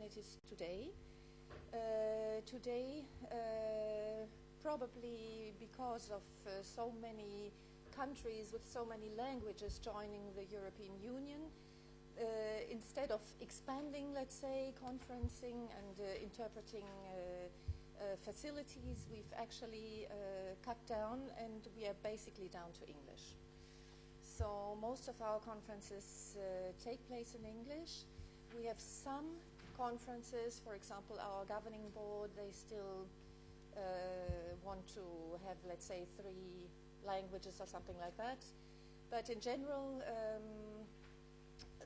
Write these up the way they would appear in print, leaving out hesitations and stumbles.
opportunities today. Probably because of so many countries with so many languages joining the European Union, instead of expanding, let's say, conferencing and interpreting facilities, we've actually cut down, and we are basically down to English. So most of our conferences take place in English. We have some conferences, for example, our governing board, they still want to have, let's say, 3 languages or something like that. But in general,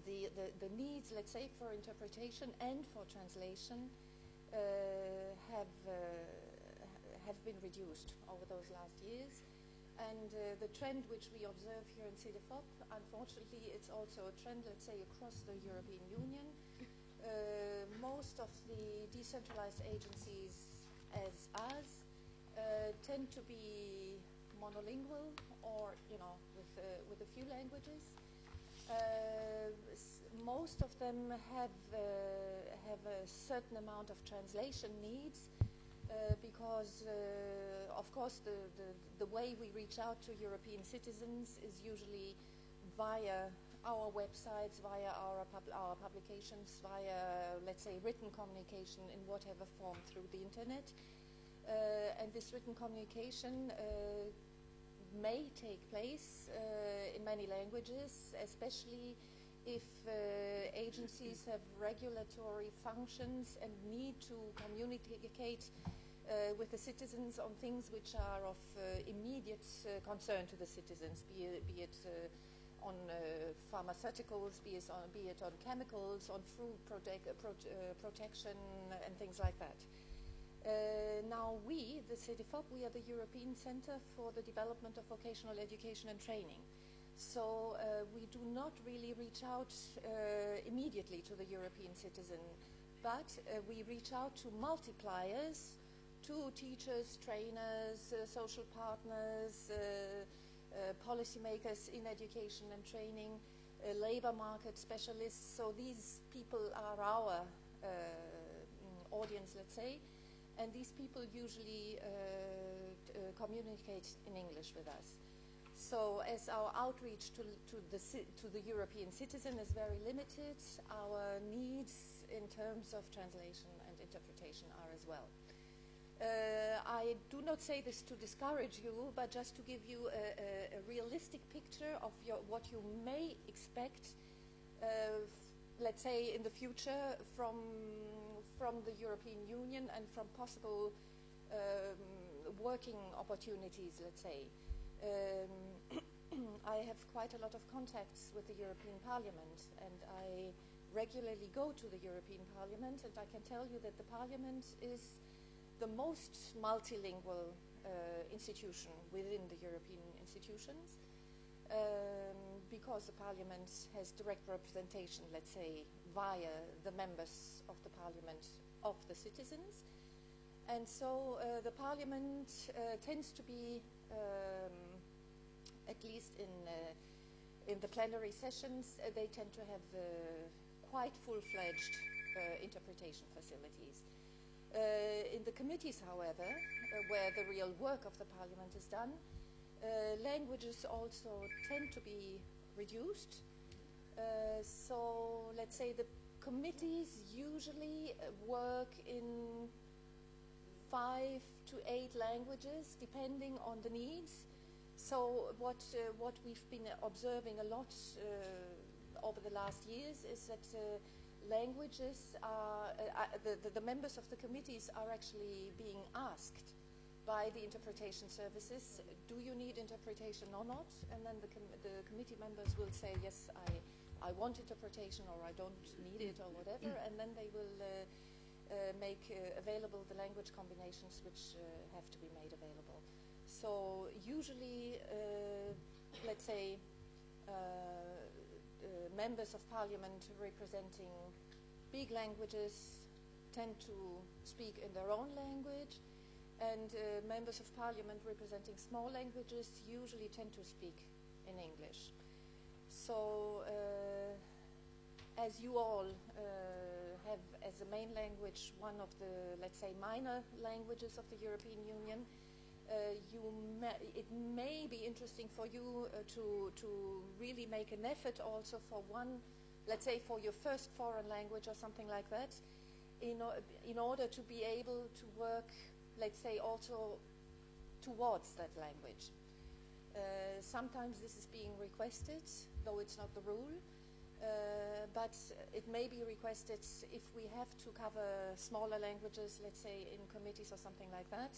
the needs, let's say, for interpretation and for translation have been reduced over those last years. And the trend which we observe here in Cedefop, unfortunately, it's also a trend, let's say, across the European Union. Most of the decentralized agencies, as us, tend to be monolingual, or with a few languages. Most of them have a certain amount of translation needs, because of course the way we reach out to European citizens is usually via our websites, via our publications, via, let's say, written communication in whatever form through the internet. And this written communication may take place in many languages, especially if agencies have regulatory functions and need to communicate with the citizens on things which are of immediate concern to the citizens, be it on pharmaceuticals, be it on chemicals, on food protection, and things like that. Now we, the Cedefop, we are the European Center for the Development of Vocational Education and Training. So we do not really reach out immediately to the European citizen, but we reach out to multipliers, to teachers, trainers, social partners, policymakers in education and training, labor market specialists. So these people are our audience, let's say, and these people usually communicate in English with us. So as our outreach to the European citizen is very limited, our needs in terms of translation and interpretation are as well. I do not say this to discourage you, but just to give you a realistic picture of what you may expect, let's say, in the future from the European Union and from possible working opportunities, let's say. I have quite a lot of contacts with the European Parliament, and I regularly go to the European Parliament, and I can tell you that the Parliament is the most multilingual institution within the European institutions, because the Parliament has direct representation, let's say, via the members of the Parliament of the citizens. And so the Parliament tends to be, at least in the plenary sessions, they tend to have quite full-fledged interpretation facilities. In the committees, however, where the real work of the Parliament is done, languages also tend to be reduced. So let's say the committees usually work in 5 to 8 languages, depending on the needs. So what we've been observing a lot over the last years is that languages are, the members of the committees are actually being asked by the interpretation services, do you need interpretation or not? And then the committee members will say, yes, I want interpretation, or I don't need it, or whatever, and then they will make available the language combinations which have to be made available. So usually, let's say, members of Parliament representing big languages tend to speak in their own language, and members of Parliament representing small languages usually tend to speak in English. So, as you all have as a main language one of the, let's say, minor languages of the European Union, it may be interesting for you to really make an effort also for one, let's say, for your first foreign language or something like that, in order to be able to work, let's say, also towards that language. Sometimes this is being requested, though it's not the rule, but it may be requested if we have to cover smaller languages, let's say in committees or something like that,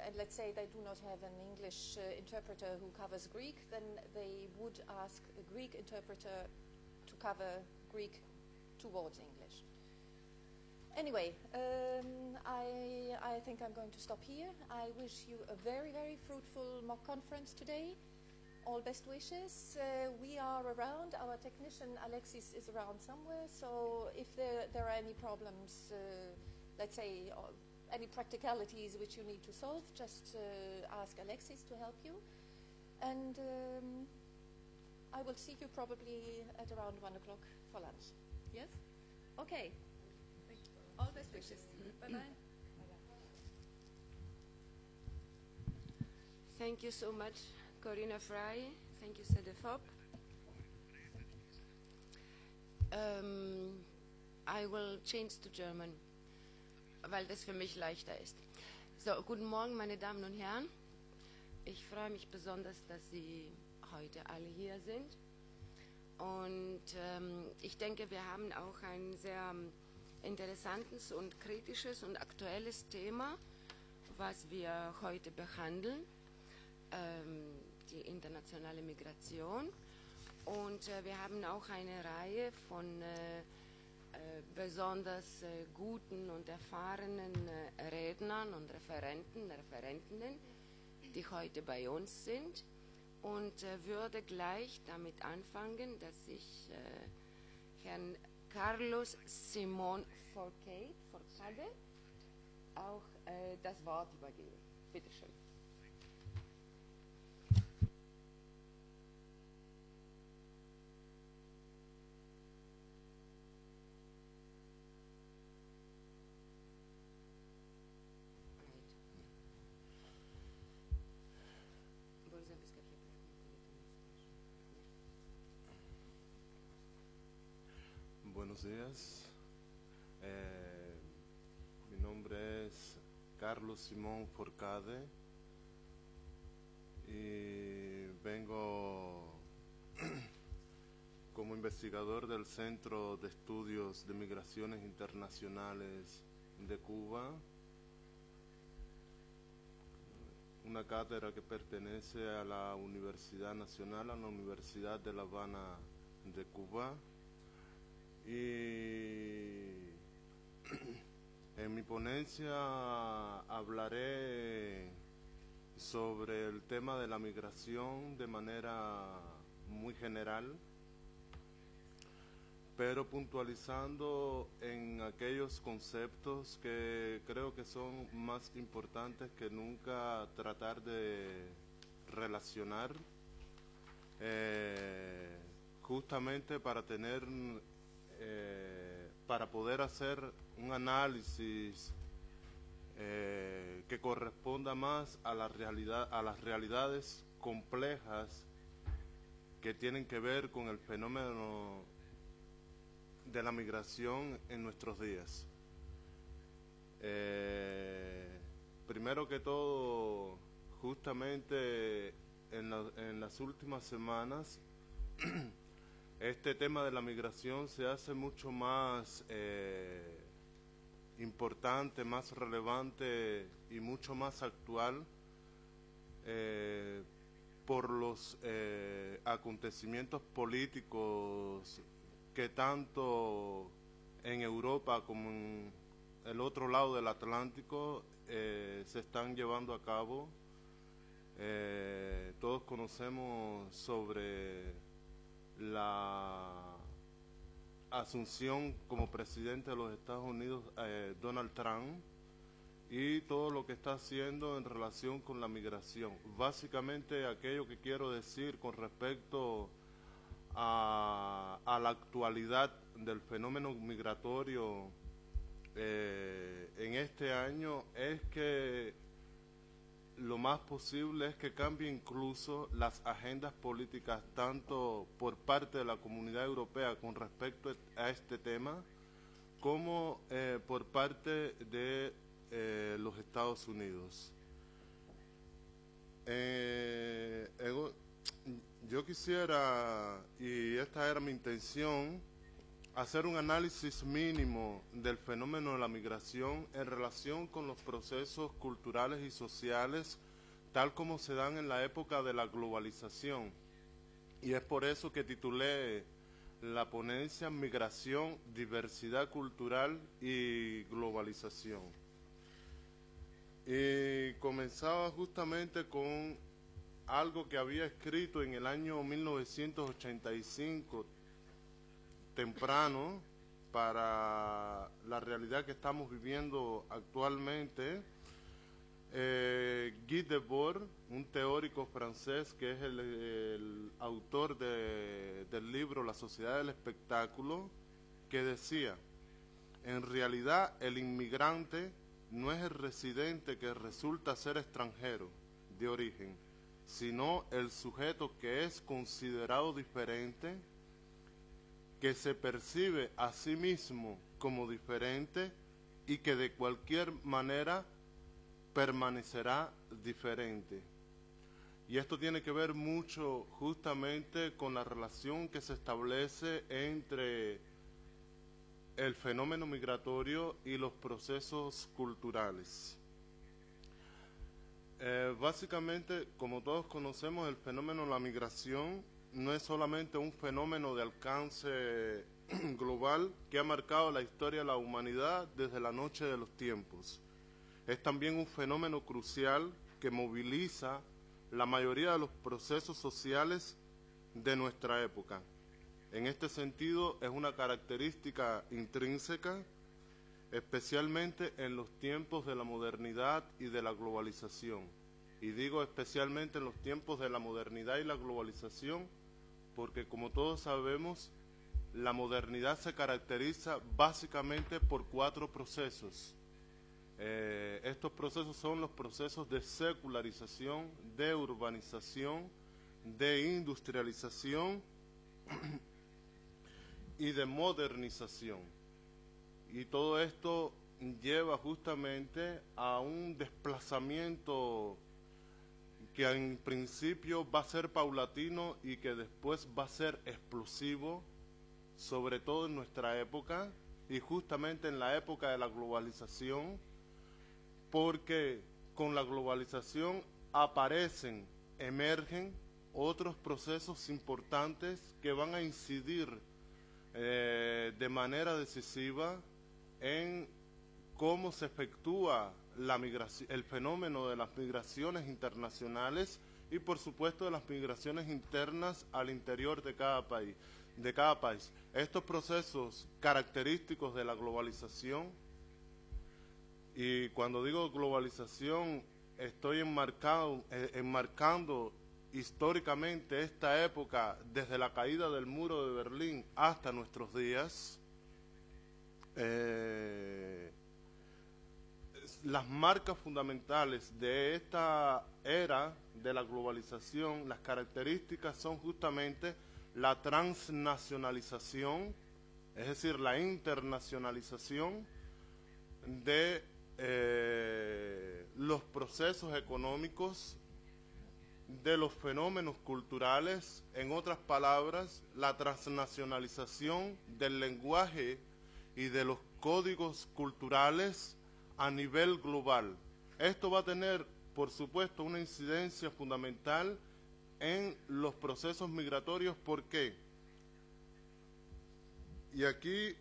and let's say they do not have an English interpreter who covers Greek, then they would ask a Greek interpreter to cover Greek towards English. Anyway, I think I'm going to stop here. I wish you a very, very fruitful mock conference today. All best wishes. We are around. Our technician Alexis is around somewhere, so if there are any problems, let's say, any practicalities which you need to solve, just ask Alexis to help you. And I will see you probably at around 1 o'clock for lunch. Yes? Okay. All best wishes. Bye-bye. Thank you so much, Corinna Frey. Thank you, Cedefop. I will change to German, weil das für mich leichter ist. So, guten Morgen, meine Damen und Herren. Ich freue mich besonders, dass Sie heute alle hier sind. Und ich denke, wir haben auch ein sehr interessantes und kritisches und aktuelles Thema, was wir heute behandeln, die internationale Migration. Und wir haben auch eine Reihe von besonders guten und erfahrenen Rednern und Referentinnen, die heute bei uns sind. Und würde gleich damit anfangen, dass ich Herrn Carlos Simón Forcade auch das Wort übergebe. Bitte schön. Buenos días. Mi nombre es Carlos Simón Forcade y vengo como investigador del Centro de Estudios de Migraciones Internacionales de Cuba, una cátedra que pertenece a la Universidad Nacional, a la Universidad de La Habana de Cuba. Y en mi ponencia hablaré sobre el tema de la migración de manera muy general, pero puntualizando en aquellos conceptos que creo que son más importantes que nunca tratar de relacionar, justamente para tener para poder hacer un análisis que corresponda más a la realidad, a las realidades complejas que tienen que ver con el fenómeno de la migración en nuestros días. Primero que todo, justamente en las últimas semanas este tema de la migración se hace mucho más importante, más relevante y mucho más actual por los acontecimientos políticos que tanto en Europa como en el otro lado del Atlántico se están llevando a cabo. Todos conocemos sobre la asunción como presidente de los Estados Unidos Donald Trump y todo lo que está haciendo en relación con la migración. Básicamente aquello que quiero decir con respecto a la actualidad del fenómeno migratorio en este año es que lo más posible es que cambie incluso las agendas políticas tanto por parte de la Comunidad Europea con respecto a este tema como por parte de los Estados Unidos. Yo quisiera, y esta era mi intención, hacer un análisis mínimo del fenómeno de la migración en relación con los procesos culturales y sociales tal como se dan en la época de la globalización. Y es por eso que titulé la ponencia Migración, Diversidad Cultural y Globalización. Y comenzaba justamente con algo que había escrito en el año 1985, temprano, para la realidad que estamos viviendo actualmente. Guy Debord, un teórico francés que es el autor del libro La Sociedad del Espectáculo, que decía: en realidad el inmigrante no es el residente que resulta ser extranjero de origen, sino el sujeto que es considerado diferente, que se percibe a sí mismo como diferente y que de cualquier manera permanecerá diferente. Y esto tiene que ver mucho justamente con la relación que se establece entre el fenómeno migratorio y los procesos culturales. Básicamente, como todos conocemos, el fenómeno de la migración no es solamente un fenómeno de alcance global que ha marcado la historia de la humanidad desde la noche de los tiempos. Es también un fenómeno crucial que moviliza la mayoría de los procesos sociales de nuestra época. En este sentido, es una característica intrínseca, especialmente en los tiempos de la modernidad y de la globalización. Y digo especialmente en los tiempos de la modernidad y la globalización, porque como todos sabemos, la modernidad se caracteriza básicamente por 4 procesos. Estos procesos son los procesos de secularización, de urbanización, de industrialización y de modernización. Y todo esto lleva justamente a un desplazamiento que en principio va a ser paulatino y que después va a ser explosivo, sobre todo en nuestra época y justamente en la época de la globalización, porque con la globalización emergen otros procesos importantes que van a incidir de manera decisiva en cómo se efectúa el fenómeno de las migraciones internacionales y por supuesto de las migraciones internas al interior de cada país. Estos procesos característicos de la globalización, y cuando digo globalización estoy enmarcando históricamente esta época desde la caída del muro de Berlín hasta nuestros días, las marcas fundamentales de esta era de la globalización, las características son justamente la transnacionalización, es decir, la internacionalización de los procesos económicos, de los fenómenos culturales, en otras palabras, la transnacionalización del lenguaje y de los códigos culturales a nivel global. Esto va a tener, por supuesto, una incidencia fundamental en los procesos migratorios. ¿Por qué? Y aquí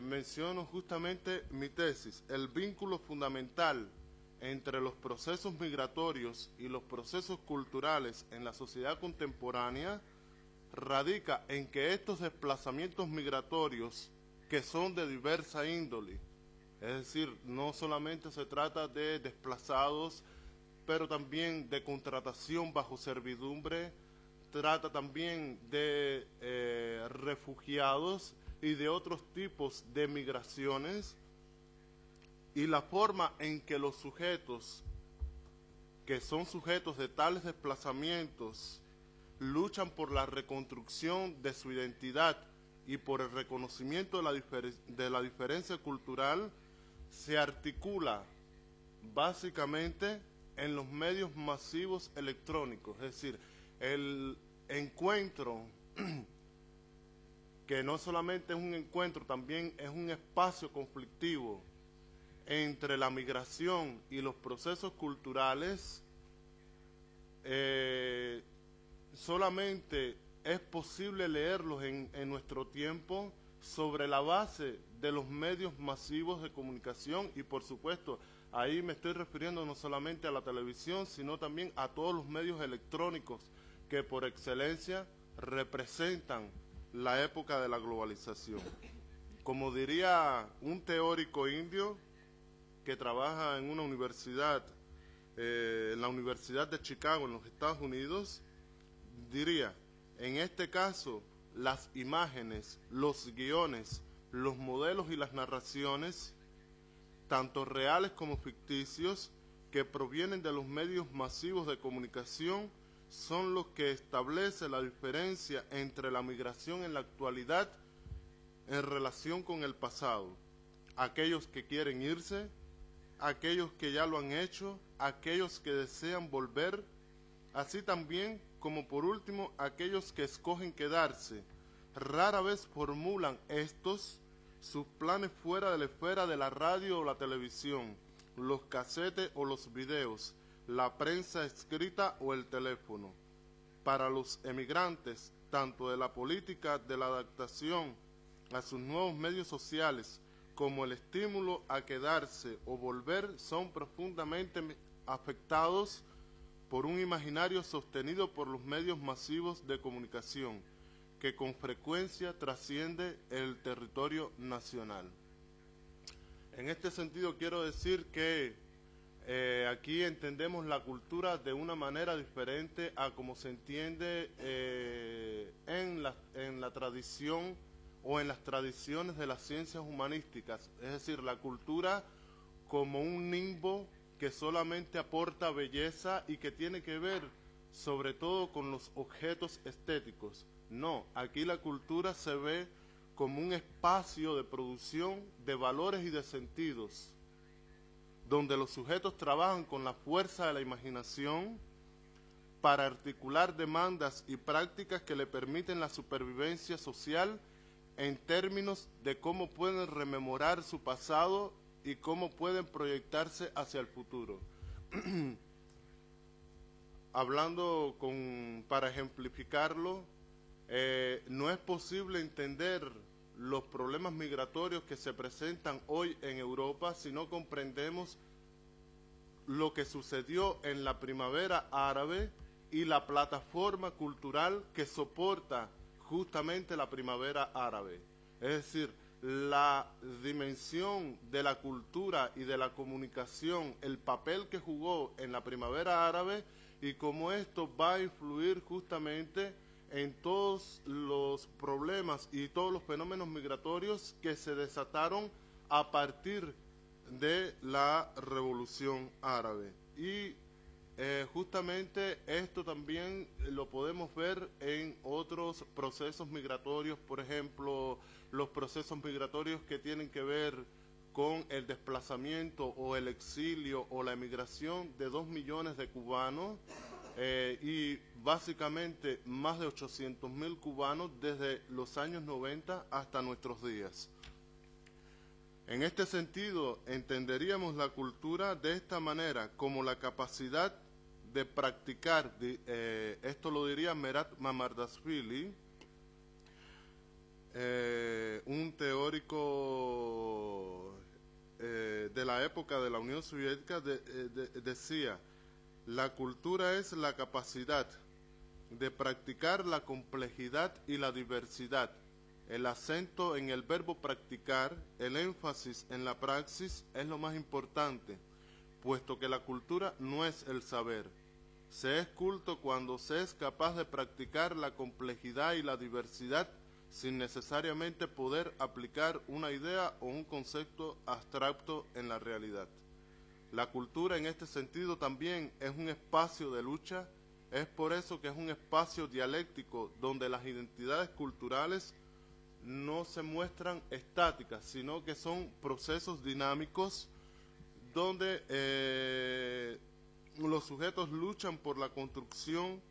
menciono justamente mi tesis. El vínculo fundamental entre los procesos migratorios y los procesos culturales en la sociedad contemporánea radica en que estos desplazamientos migratorios, que son de diversa índole, es decir, no solamente se trata de desplazados, pero también de contratación bajo servidumbre, trata también de refugiados y de otros tipos de migraciones, y la forma en que los sujetos, que son sujetos de tales desplazamientos, luchan por la reconstrucción de su identidad y por el reconocimiento de la diferencia cultural, se articula básicamente en los medios masivos electrónicos. Es decir, el encuentro, que no solamente es un encuentro, también es un espacio conflictivo entre la migración y los procesos culturales, solamente es posible leerlos en nuestro tiempo sobre la base de los medios masivos de comunicación, y por supuesto ahí me estoy refiriendo no solamente a la televisión, sino también a todos los medios electrónicos que por excelencia representan la época de la globalización. Como diría un teórico indio que trabaja en una universidad, en la Universidad de Chicago, en los Estados Unidos, diría: en este caso, las imágenes, los guiones, los modelos y las narraciones, tanto reales como ficticios, que provienen de los medios masivos de comunicación, son los que establecen la diferencia entre la migración en la actualidad en relación con el pasado. Aquellos que quieren irse, aquellos que ya lo han hecho, aquellos que desean volver, así también como por último aquellos que escogen quedarse. Rara vez formulan estos sus planes fuera de la esfera de la radio o la televisión, los casetes o los videos, la prensa escrita o el teléfono. Para los emigrantes, tanto de la política de la adaptación a sus nuevos medios sociales, como el estímulo a quedarse o volver, son profundamente afectados por un imaginario sostenido por los medios masivos de comunicación, que con frecuencia trasciende el territorio nacional. En este sentido quiero decir que aquí entendemos la cultura de una manera diferente a como se entiende en la tradición o en las tradiciones de las ciencias humanísticas, es decir, la cultura como un nimbo que solamente aporta belleza y que tiene que ver sobre todo con los objetos estéticos. No, aquí la cultura se ve como un espacio de producción de valores y de sentidos, donde los sujetos trabajan con la fuerza de la imaginación para articular demandas y prácticas que le permiten la supervivencia social en términos de cómo pueden rememorar su pasado y cómo pueden proyectarse hacia el futuro. Hablando para ejemplificarlo, no es posible entender los problemas migratorios que se presentan hoy en Europa si no comprendemos lo que sucedió en la primavera árabe y la plataforma cultural que soporta justamente la primavera árabe. Es decir, la dimensión de la cultura y de la comunicación, el papel que jugó en la primavera árabe y cómo esto va a influir justamente en todos los problemas y todos los fenómenos migratorios que se desataron a partir de la Revolución Árabe. Y justamente esto también lo podemos ver en otros procesos migratorios, por ejemplo, los procesos migratorios que tienen que ver con el desplazamiento o el exilio o la emigración de 2 millones de cubanos y básicamente más de 800.000 cubanos desde los años 90 hasta nuestros días. En este sentido, entenderíamos la cultura de esta manera, como la capacidad de practicar, esto lo diría Merat Mamardashvili, un teórico de la época de la Unión Soviética, decía: la cultura es la capacidad de practicar la complejidad y la diversidad. El acento en el verbo practicar, el énfasis en la praxis es lo más importante, puesto que la cultura no es el saber, Se es culto cuando se es capaz de practicar la complejidad y la diversidad sin necesariamente poder aplicar una idea o un concepto abstracto en la realidad. La cultura en este sentido también es un espacio de lucha, es por eso que es un espacio dialéctico donde las identidades culturales no se muestran estáticas, sino que son procesos dinámicos donde los sujetos luchan por la construcción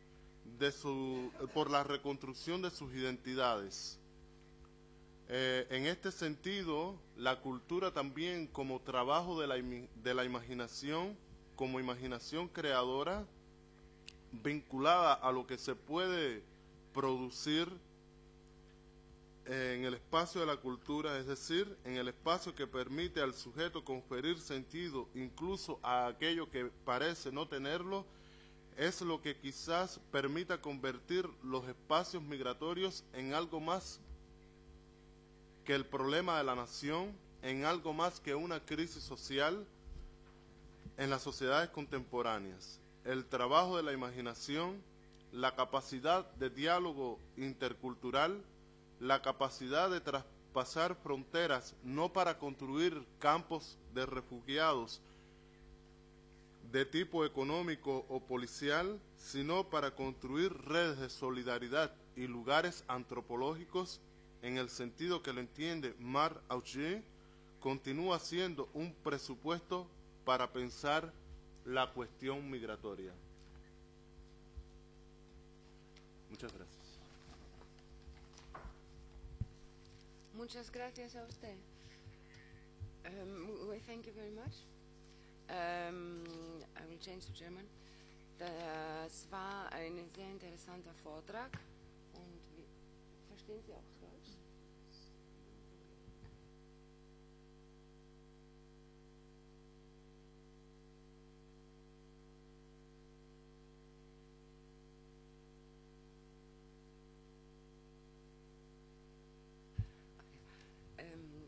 por la reconstrucción de sus identidades. En este sentido, la cultura también como trabajo de la imaginación, como imaginación creadora, vinculada a lo que se puede producir en el espacio de la cultura, es decir, en el espacio que permite al sujeto conferir sentido incluso a aquello que parece no tenerlo, es lo que quizás permita convertir los espacios migratorios en algo más que el problema de la nación, en algo más que una crisis social en las sociedades contemporáneas. El trabajo de la imaginación, la capacidad de diálogo intercultural, la capacidad de traspasar fronteras, no para construir campos de refugiados de tipo económico o policial, sino para construir redes de solidaridad y lugares antropológicos en el sentido que lo entiende Marc AUTh, continúa siendo un presupuesto para pensar la cuestión migratoria. Muchas gracias. Muchas gracias a usted. We thank you very much. I will change to German. Das war ein sehr interessanter Vortrag. Und verstehen Sie auch Deutsch?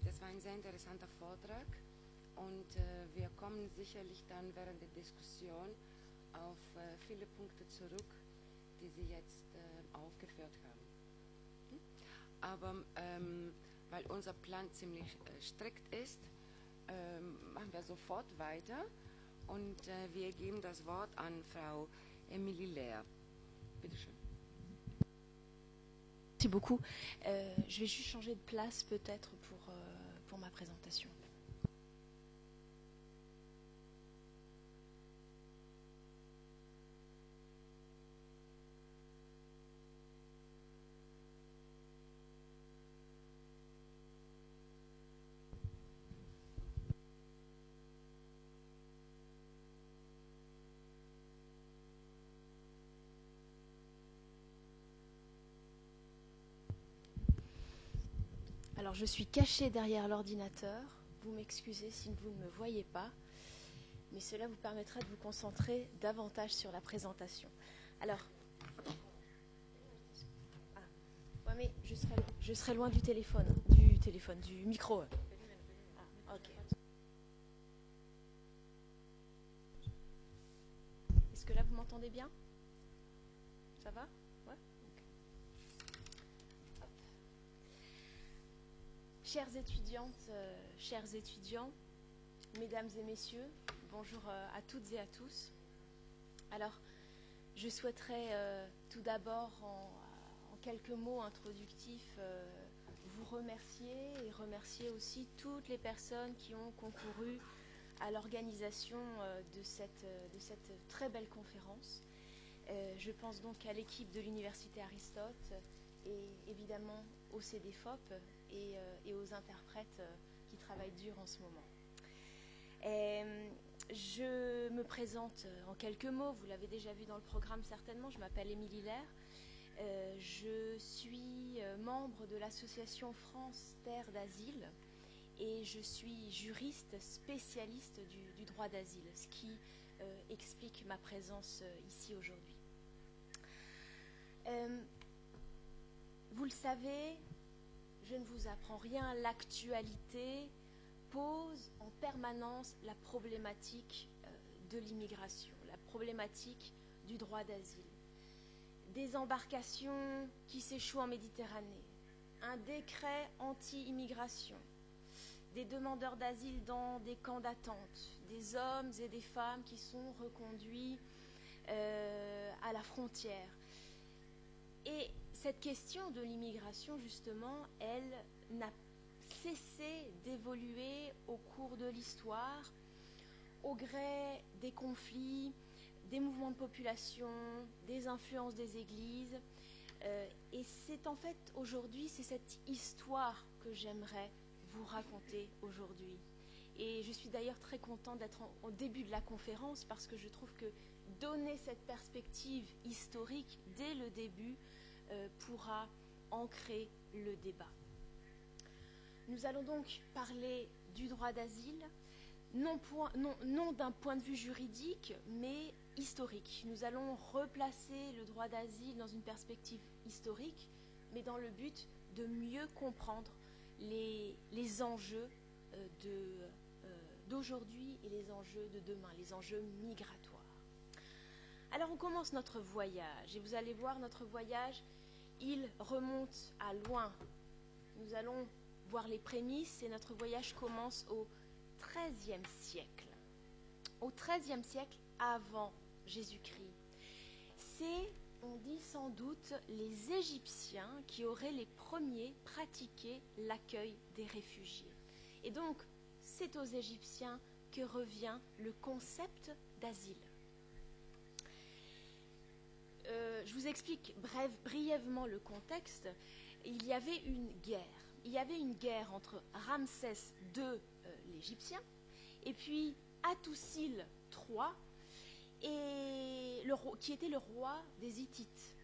Das war ein sehr interessanter Vortrag. Und wir kommen sicherlich dann während der Diskussion auf viele Punkte zurück, die Sie jetzt aufgeführt haben. Aber weil unser Plan ziemlich strikt ist, machen wir sofort weiter und wir geben das Wort an Frau Emilie Lehr. Bitte schön. Merci beaucoup. Je vais juste changer de place peut-être pour ma présentation. Alors, je suis cachée derrière l'ordinateur. Vous m'excusez si vous ne me voyez pas, mais cela vous permettra de vous concentrer davantage sur la présentation. Alors, ouais, mais je serai loin du micro. Ah, ok. Est-ce que là vous m'entendez bien? Ça va? Ouais. Chères étudiantes, chers étudiants, mesdames et messieurs, bonjour à toutes et à tous. Alors, je souhaiterais tout d'abord, en quelques mots introductifs, vous remercier et remercier aussi toutes les personnes qui ont concouru à l'organisation de cette très belle conférence. Je pense donc à l'équipe de l'Université Aristote et évidemment au Cedefop et aux interprètes qui travaillent dur en ce moment. Je me présente en quelques mots, vous l'avez déjà vu dans le programme certainement, je m'appelle Emilie Lehr. Je suis membre de l'association France Terre d'Asile et je suis juriste spécialiste du droit d'asile, ce qui explique ma présence ici aujourd'hui. Vous le savez, je ne vous apprends rien, l'actualité pose en permanence la problématique de l'immigration, la problématique du droit d'asile. Des embarcations qui s'échouent en Méditerranée, un décret anti-immigration, des demandeurs d'asile dans des camps d'attente, des hommes et des femmes qui sont reconduits à la frontière. Et cette question de l'immigration, justement, elle n'a cessé d'évoluer au cours de l'histoire, au gré des conflits, des mouvements de population, des influences des églises. Et c'est en fait aujourd'hui, c'est cette histoire que j'aimerais vous raconter aujourd'hui. Et je suis d'ailleurs très contente d'être au début de la conférence parce que je trouve que donner cette perspective historique dès le début pourra ancrer le débat. Nous allons donc parler du droit d'asile, non d'un point de vue juridique, mais historique. Nous allons replacer le droit d'asile dans une perspective historique, mais dans le but de mieux comprendre les enjeux d'aujourd'hui et les enjeux de demain, les enjeux migratoires. Alors on commence notre voyage, et vous allez voir, notre voyage, il remonte à loin. Nous allons voir les prémices, et notre voyage commence au XIIIe siècle. Au XIIIe siècle avant Jésus-Christ. C'est, on dit sans doute, les Égyptiens qui auraient les premiers pratiqué l'accueil des réfugiés. Et donc, c'est aux Égyptiens que revient le concept d'asile. Je vous explique brièvement le contexte. Il y avait une guerre. Il y avait une guerre entre Ramsès II, l'Égyptien, et puis Hattusil III, qui était le roi des Hittites.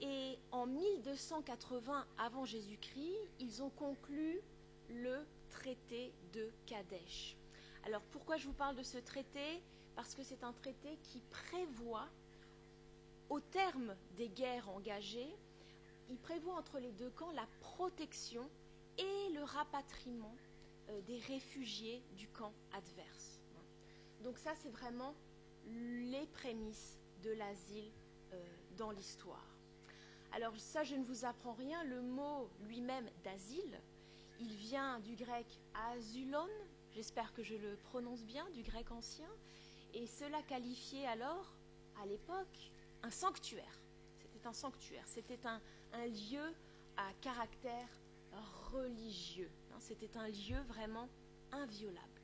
Et en 1280 avant Jésus-Christ, ils ont conclu le traité de Kadesh. Alors pourquoi je vous parle de ce traité? Parce que c'est un traité qui prévoit, au terme des guerres engagées, il prévoit entre les deux camps la protection et le rapatriement des réfugiés du camp adverse. Donc ça, c'est vraiment les prémices de l'asile dans l'histoire. Alors ça, je ne vous apprends rien. Le mot lui-même d'asile, il vient du grec azulon, j'espère que je le prononce bien, du grec ancien, et cela qualifiait alors, à l'époque, un sanctuaire. C'était un sanctuaire, c'était un lieu à caractère religieux. C'était un lieu vraiment inviolable.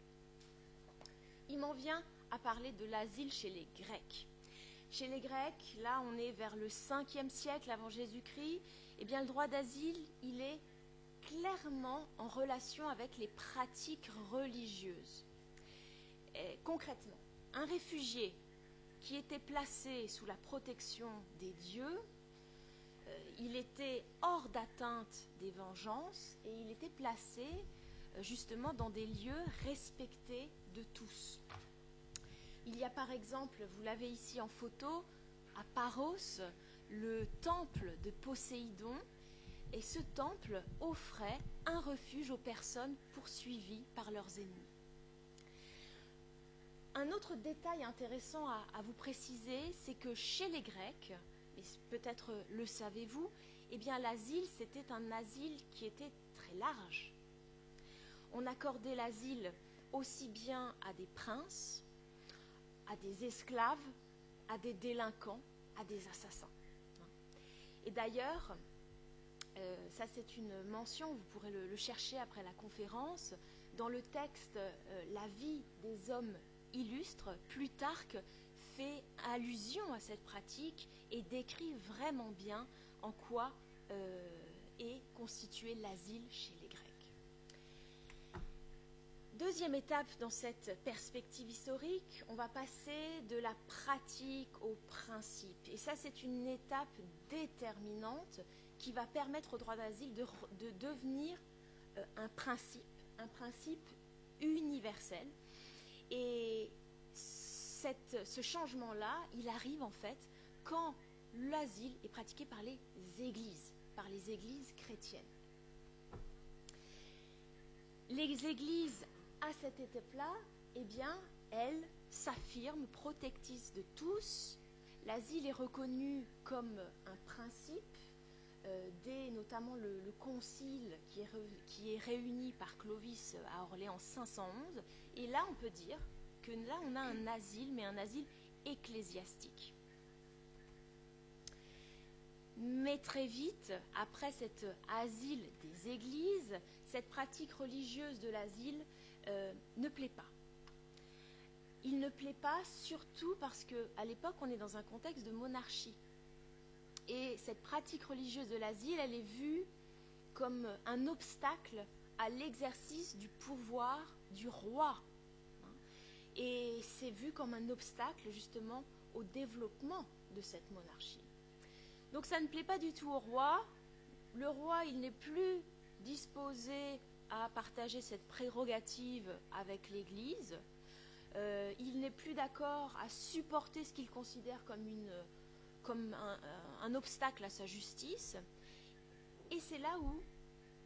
Il m'en vient à parler de l'asile chez les Grecs. Chez les Grecs, là on est vers le 5e siècle avant Jésus-Christ, eh bien le droit d'asile, il est clairement en relation avec les pratiques religieuses. Et concrètement, un réfugié qui était placé sous la protection des dieux, il était hors d'atteinte des vengeances et il était placé justement dans des lieux respectés de tous. Il y a par exemple, vous l'avez ici en photo, à Paros, le temple de Poséidon, et ce temple offrait un refuge aux personnes poursuivies par leurs ennemis. Un autre détail intéressant à vous préciser, c'est que chez les Grecs, mais peut-être le savez-vous, eh bien l'asile, c'était un asile qui était très large. On accordait l'asile aussi bien à des princes, à des esclaves, à des délinquants, à des assassins. Et d'ailleurs, ça c'est une mention, vous pourrez le chercher après la conférence, dans le texte « La vie des hommes illustres », Plutarque fait allusion à cette pratique et décrit vraiment bien en quoi est constitué l'asile chez les Grecs. Deuxième étape dans cette perspective historique, on va passer de la pratique au principe. Et ça, c'est une étape déterminante qui va permettre au droit d'asile de devenir un principe universel. Et ce changement-là, il arrive en fait quand l'asile est pratiqué par les églises chrétiennes. Les églises, à cette étape-là, eh bien, elles s'affirment protectrices de tous, L'asile est reconnu comme un principe dès notamment le concile qui est réuni par Clovis à Orléans 511. Et là, on peut dire que là, on a un asile, mais un asile ecclésiastique. Mais très vite, après cet asile des églises, cette pratique religieuse de l'asile ne plaît pas. Il ne plaît pas surtout parce qu'à l'époque, on est dans un contexte de monarchie. Et cette pratique religieuse de l'asile, elle est vue comme un obstacle à l'exercice du pouvoir du roi. Et c'est vu comme un obstacle justement au développement de cette monarchie. Donc ça ne plaît pas du tout au roi. Le roi, il n'est plus disposé à partager cette prérogative avec l'Église. Il n'est plus d'accord à supporter ce qu'il considère comme un obstacle à sa justice. Et c'est là où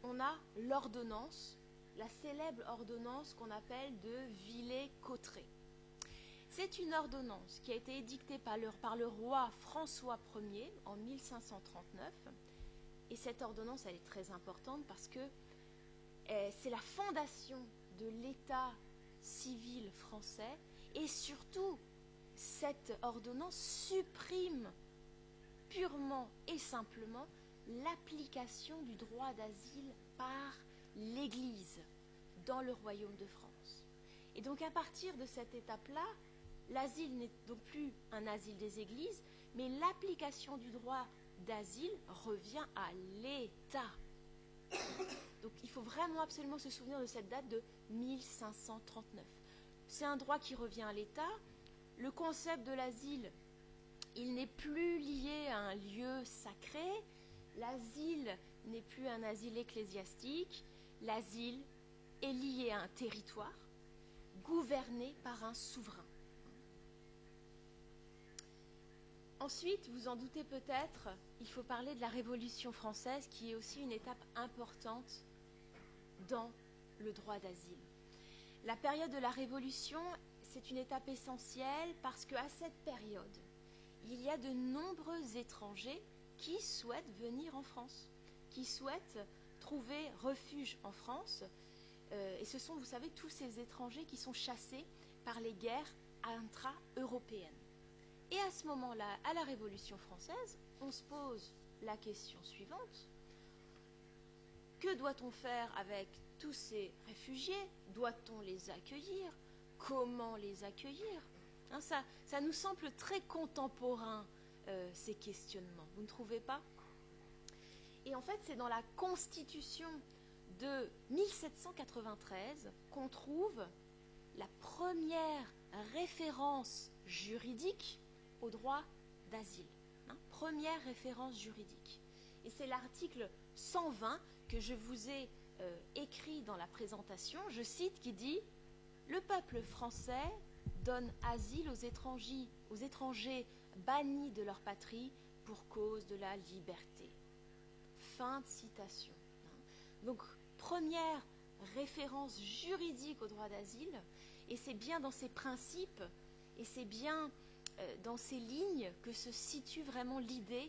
on a l'ordonnance, la célèbre ordonnance qu'on appelle de Villers-Cotterêts. C'est une ordonnance qui a été édictée par le roi François Ier en 1539. Et cette ordonnance, elle est très importante parce que c'est la fondation de l'État civil français. Et surtout, cette ordonnance supprime purement et simplement l'application du droit d'asile par l'Église dans le royaume de France. Et donc à partir de cette étape-là, l'asile n'est donc plus un asile des églises, mais l'application du droit d'asile revient à l'État. Donc il faut vraiment absolument se souvenir de cette date de 1539. C'est un droit qui revient à l'État. Le concept de l'asile, il n'est plus lié à un lieu sacré. L'asile n'est plus un asile ecclésiastique. L'asile est lié à un territoire gouverné par un souverain. Ensuite, vous en doutez peut-être, il faut parler de la Révolution française qui est aussi une étape importante dans le droit d'asile. La période de la Révolution, c'est une étape essentielle parce qu'à cette période, il y a de nombreux étrangers qui souhaitent venir en France, qui souhaitent trouver refuge en France. Et ce sont, vous savez, tous ces étrangers qui sont chassés par les guerres intra-européennes. Et à ce moment-là, à la Révolution française, on se pose la question suivante. Que doit-on faire avec tous ces réfugiés? Doit-on les accueillir? Comment les accueillir? Ça nous semble très contemporain, ces questionnements. Vous ne trouvez pas? Et en fait, c'est dans la Constitution de 1793 qu'on trouve la première référence juridique au droit d'asile. Première référence juridique. Et c'est l'article 120 que je vous ai écrit dans la présentation, je cite, qui dit « Le peuple français donne asile aux étrangers bannis de leur patrie pour cause de la liberté. » Fin de citation. Donc, première référence juridique au droit d'asile, et c'est bien dans ces principes, et c'est bien dans ces lignes que se situe vraiment l'idée,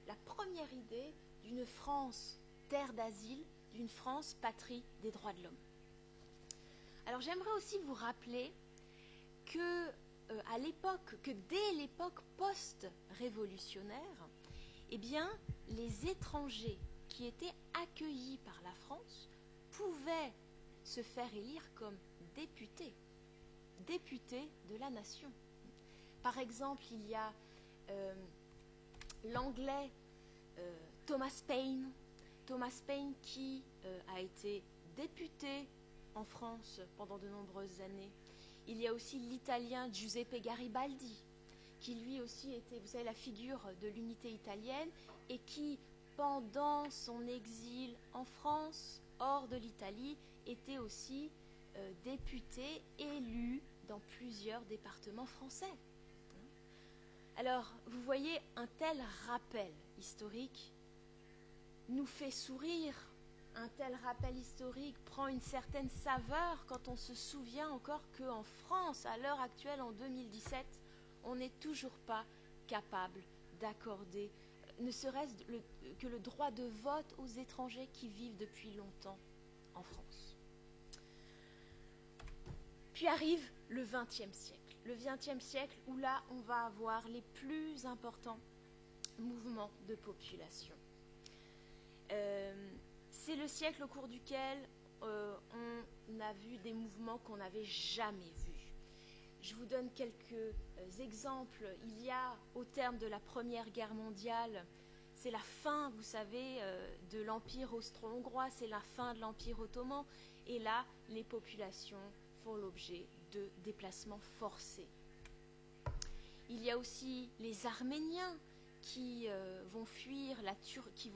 la première idée d'une France terre d'asile, d'une France patrie des droits de l'homme. Alors j'aimerais aussi vous rappeler que dès l'époque post-révolutionnaire, eh bien, les étrangers qui étaient accueillis par la France pouvaient se faire élire comme députés de la nation. Par exemple, il y a l'anglais Thomas Paine qui a été député en France pendant de nombreuses années. Il y a aussi l'italien Giuseppe Garibaldi, qui lui aussi était, vous savez, la figure de l'unité italienne et qui, pendant son exil en France, hors de l'Italie, était aussi député, élu dans plusieurs départements français. Alors, vous voyez, un tel rappel historique nous fait sourire. Un tel rappel historique prend une certaine saveur quand on se souvient encore qu'en France, à l'heure actuelle, en 2017, on n'est toujours pas capable d'accorder ne serait-ce que le droit de vote aux étrangers qui vivent depuis longtemps en France. Puis arrive le XXe siècle. Le XXe siècle où là, on va avoir les plus importants mouvements de population. C'est le siècle au cours duquel on a vu des mouvements qu'on n'avait jamais vus. Je vous donne quelques exemples. Il y a, au terme de la Première Guerre mondiale, c'est la fin, vous savez, de l'Empire austro-hongrois, c'est la fin de l'Empire ottoman, et là, les populations font l'objet de déplacements forcés. Il y a aussi les Arméniens qui vont fuir la Turquie.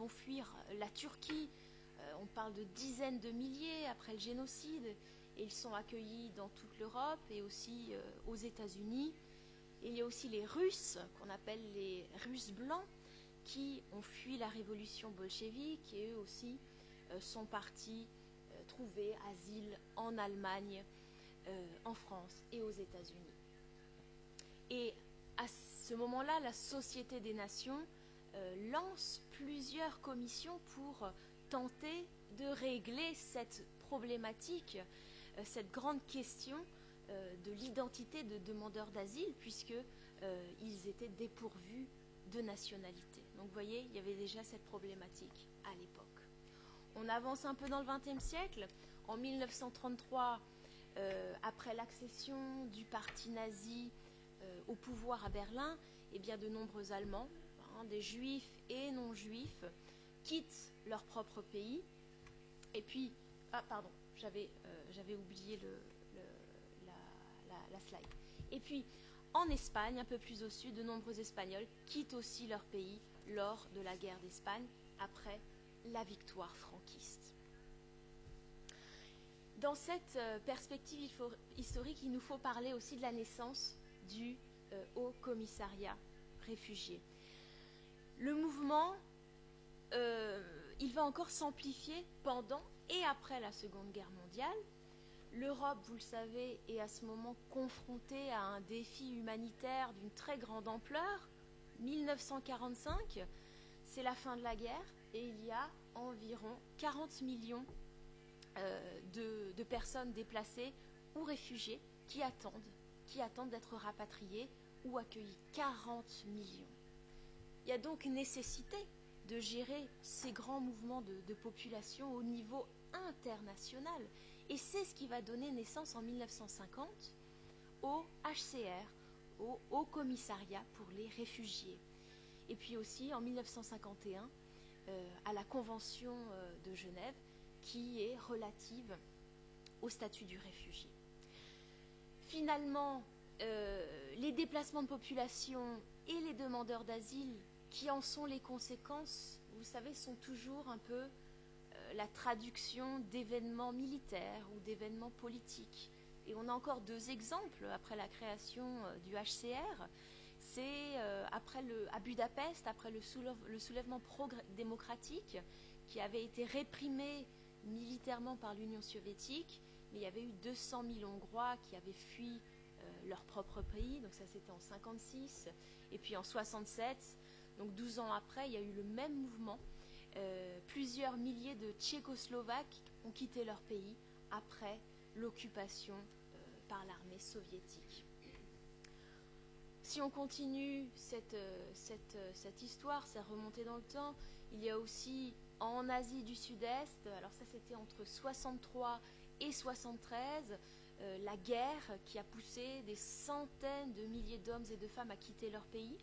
On parle de dizaines de milliers après le génocide, et ils sont accueillis dans toute l'Europe et aussi aux États-Unis. Il y a aussi les Russes, qu'on appelle les Russes blancs, qui ont fui la révolution bolchevique et eux aussi sont partis trouver asile en Allemagne, en France et aux États-Unis. Et à ce moment-là, la Société des Nations lance plusieurs commissions pour tenter de régler cette problématique, cette grande question de l'identité de demandeurs d'asile, puisqu'ils étaient dépourvus de nationalité. Donc vous voyez, il y avait déjà cette problématique à l'époque. On avance un peu dans le XXe siècle. En 1933, après l'accession du parti nazi au pouvoir à Berlin, eh bien de nombreux Allemands, des juifs et non-juifs, quittent leur propre pays. Et puis, j'avais oublié la slide. Et puis, en Espagne, un peu plus au sud, de nombreux Espagnols quittent aussi leur pays lors de la guerre d'Espagne, après la victoire franquiste. Dans cette perspective historique, il nous faut parler aussi de la naissance du Haut Commissariat réfugié. Le mouvement, il va encore s'amplifier pendant et après la Seconde Guerre mondiale. L'Europe, vous le savez, est à ce moment confrontée à un défi humanitaire d'une très grande ampleur. 1945, c'est la fin de la guerre et il y a environ 40 millions de personnes déplacées ou réfugiées qui attendent d'être rapatriées ou accueillies. 40 millions. Il y a donc nécessité de gérer ces grands mouvements de population au niveau international. Et c'est ce qui va donner naissance en 1950 au HCR, au Haut Commissariat pour les réfugiés. Et puis aussi en 1951 à la Convention de Genève qui est relative au statut du réfugié. Finalement, les déplacements de population et les demandeurs d'asile qui en sont les conséquences, vous savez, sont toujours un peu la traduction d'événements militaires ou d'événements politiques. Et on a encore deux exemples après la création du HCR. C'est à Budapest, après le soulèvement démocratique qui avait été réprimé militairement par l'Union soviétique, mais il y avait eu 200 000 Hongrois qui avaient fui leur propre pays, donc ça c'était en 1956, et puis en 1967, donc 12 ans après, il y a eu le même mouvement. Plusieurs milliers de Tchécoslovaques ont quitté leur pays après l'occupation par l'armée soviétique. Si on continue cette histoire, c'est remonté dans le temps, il y a aussi en Asie du Sud-Est, alors ça c'était entre 63 et 73, la guerre qui a poussé des centaines de milliers d'hommes et de femmes à quitter leur pays.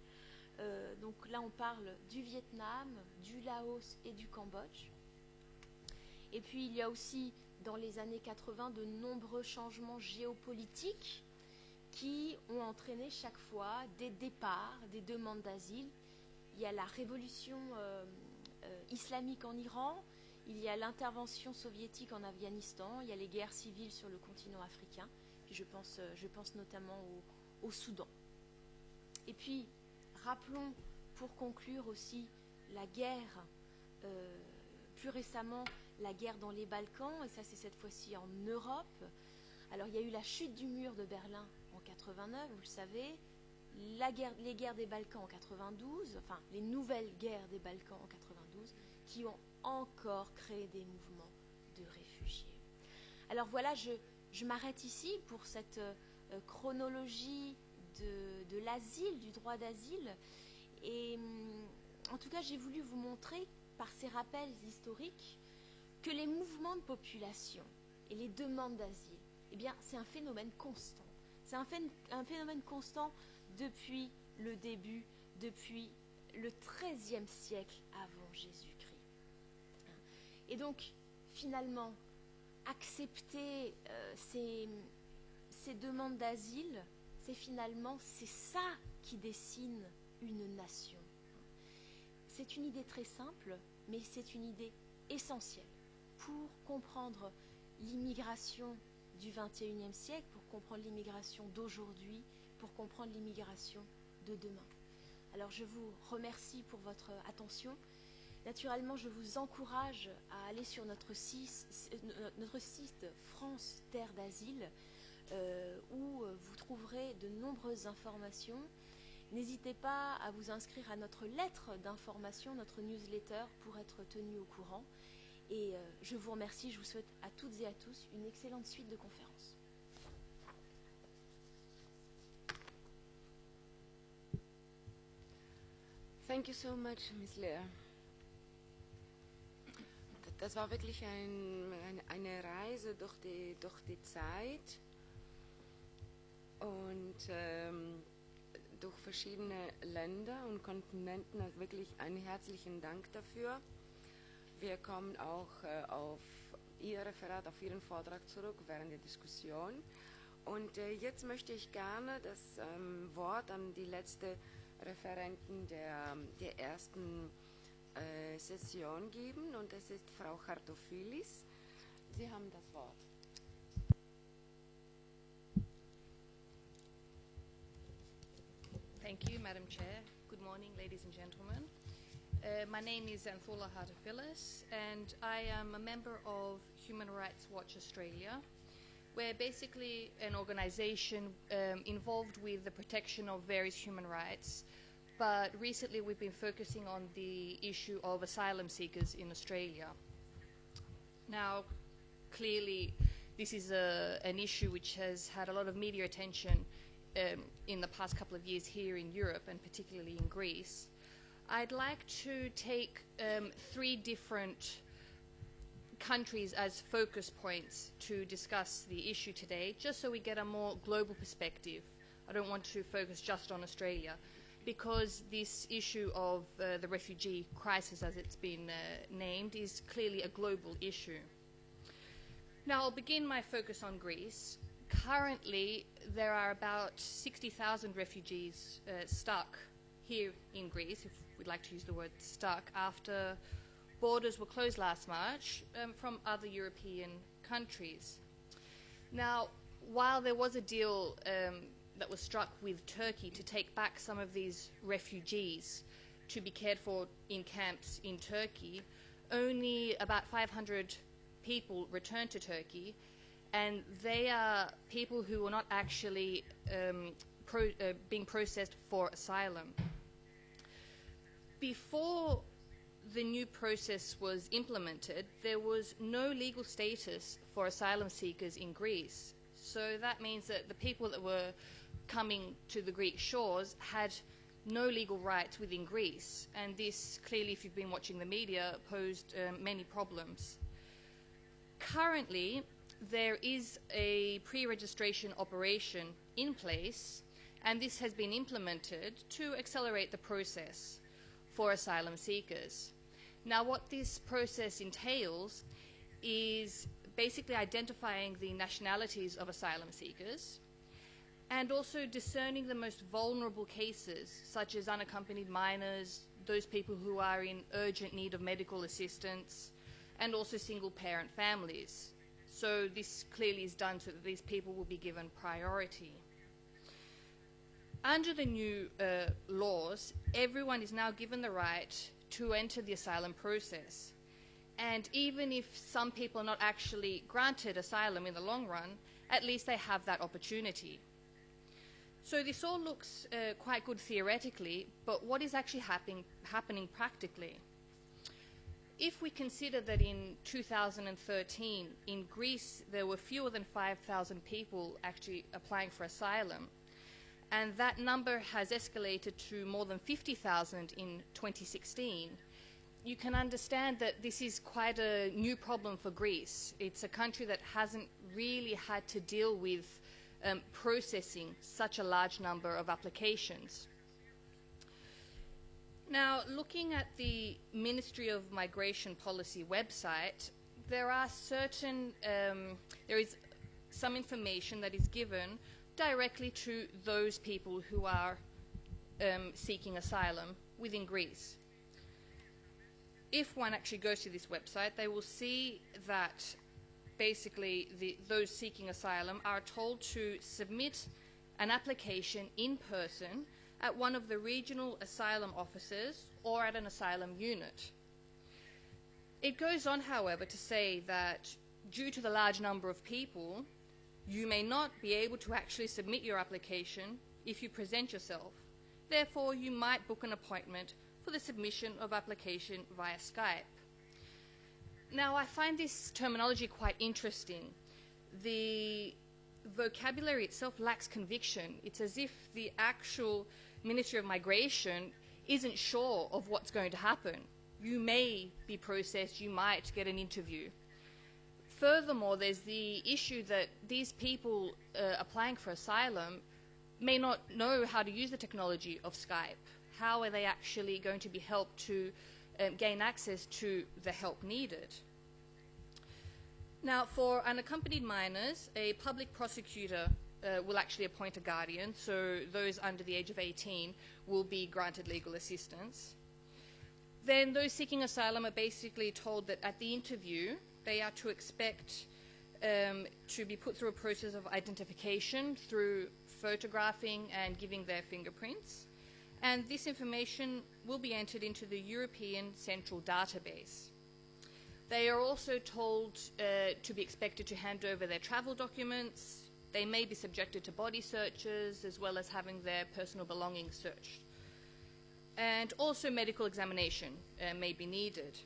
Donc là on parle du Vietnam, du Laos et du Cambodge. Et puis il y a aussi dans les années 80 de nombreux changements géopolitiques qui ont entraîné chaque fois des départs, des demandes d'asile. Il y a la révolution islamique en Iran, il y a l'intervention soviétique en Afghanistan, il y a les guerres civiles sur le continent africain, puis je pense notamment au Soudan. Et puis, rappelons pour conclure aussi la guerre, plus récemment la guerre dans les Balkans, et ça c'est cette fois-ci en Europe. Alors il y a eu la chute du mur de Berlin en 89, vous le savez, les guerres des Balkans en 92, enfin les nouvelles guerres des Balkans en 92, qui ont encore créé des mouvements de réfugiés. Alors voilà, je m'arrête ici pour cette chronologie de l'asile, du droit d'asile. Et en tout cas, j'ai voulu vous montrer, par ces rappels historiques, que les mouvements de population et les demandes d'asile, eh bien, c'est un phénomène constant. C'est un phénomène constant depuis le début, depuis le XIIIe siècle avant Jésus-Christ. Et donc, finalement, accepter ces demandes d'asile, c'est ça qui dessine une nation. C'est une idée très simple, mais c'est une idée essentielle pour comprendre l'immigration du XXIe siècle, pour comprendre l'immigration d'aujourd'hui, pour comprendre l'immigration de demain. Alors je vous remercie pour votre attention. Naturellement, je vous encourage à aller sur notre site France Terre d'Asile, où vous trouverez de nombreuses informations. N'hésitez pas à vous inscrire à notre lettre d'information, notre newsletter, pour être tenu au courant. Et je vous remercie, je vous souhaite à toutes et à tous une excellente suite de conférences. Thank you so much, Ms. Lea. Das war wirklich eine Reise durch die Zeit und durch verschiedene Länder und Kontinenten. Also wirklich einen herzlichen Dank dafür. Wir kommen auch auf Ihr Referat, auf Ihren Vortrag zurück während der Diskussion. Und jetzt möchte ich gerne das Wort an die letzte Referentin der ersten Session geben, und das ist Frau Chartofilis. Sie haben das Wort. Thank you, Madam Chair. Good morning, ladies and gentlemen. My name is Anthola Hartofilis, and I am a member of Human Rights Watch Australia. We're basically an organisation involved with the protection of various human rights, but recently we've been focusing on the issue of asylum seekers in Australia. Now, clearly, this is an issue which has had a lot of media attention in the past couple of years here in Europe, and particularly in Greece. I'd like to take 3 different countries as focus points to discuss the issue today, just so we get a more global perspective. I don't want to focus just on Australia, because this issue of the refugee crisis, as it's been named, is clearly a global issue. Now, I'll begin my focus on Greece. Currently, there are about 60,000 refugees stuck here in Greece, if we'd like to use the word stuck, after borders were closed last March from other European countries. Now, while there was a deal that was struck with Turkey to take back some of these refugees to be cared for in camps in Turkey, only about 500 people returned to Turkey, and they are people who are not actually being processed for asylum. Before the new process was implemented, there was no legal status for asylum seekers in Greece. So that means that the people that were coming to the Greek shores had no legal rights within Greece. And this, clearly, if you've been watching the media, posed many problems. Currently, there is a pre-registration operation in place, and this has been implemented to accelerate the process for asylum seekers. Now, what this process entails is basically identifying the nationalities of asylum seekers and also discerning the most vulnerable cases, such as unaccompanied minors, those people who are in urgent need of medical assistance, and also single-parent families. So this clearly is done so that these people will be given priority. Under the new laws, everyone is now given the right to enter the asylum process. And even if some people are not actually granted asylum in the long run, at least they have that opportunity. So this all looks quite good theoretically, but what is actually happening practically? If we consider that in 2013, in Greece, there were fewer than 5,000 people actually applying for asylum, and that number has escalated to more than 50,000 in 2016, you can understand that this is quite a new problem for Greece. It's a country that hasn't really had to deal with processing such a large number of applications. Now, looking at the Ministry of Migration Policy website, there is some information that is given directly to those people who are seeking asylum within Greece. If one actually goes to this website, they will see that basically those seeking asylum are told to submit an application in person at one of the regional asylum offices or at an asylum unit. It goes on, however, to say that due to the large number of people, you may not be able to actually submit your application if you present yourself. Therefore, you might book an appointment for the submission of application via Skype. Now, I find this terminology quite interesting. The vocabulary itself lacks conviction. It's as if the actual Ministry of Migration isn't sure of what's going to happen. You may be processed, you might get an interview. Furthermore, there's the issue that these people applying for asylum may not know how to use the technology of Skype. How are they actually going to be helped to gain access to the help needed? Now, for unaccompanied minors, a public prosecutor will actually appoint a guardian, so those under the age of 18 will be granted legal assistance. Then those seeking asylum are basically told that at the interview, they are to expect to be put through a process of identification through photographing and giving their fingerprints. And this information will be entered into the European Central Database. They are also told to be expected to hand over their travel documents. They may be subjected to body searches as well as having their personal belongings searched. And also medical examination may be needed.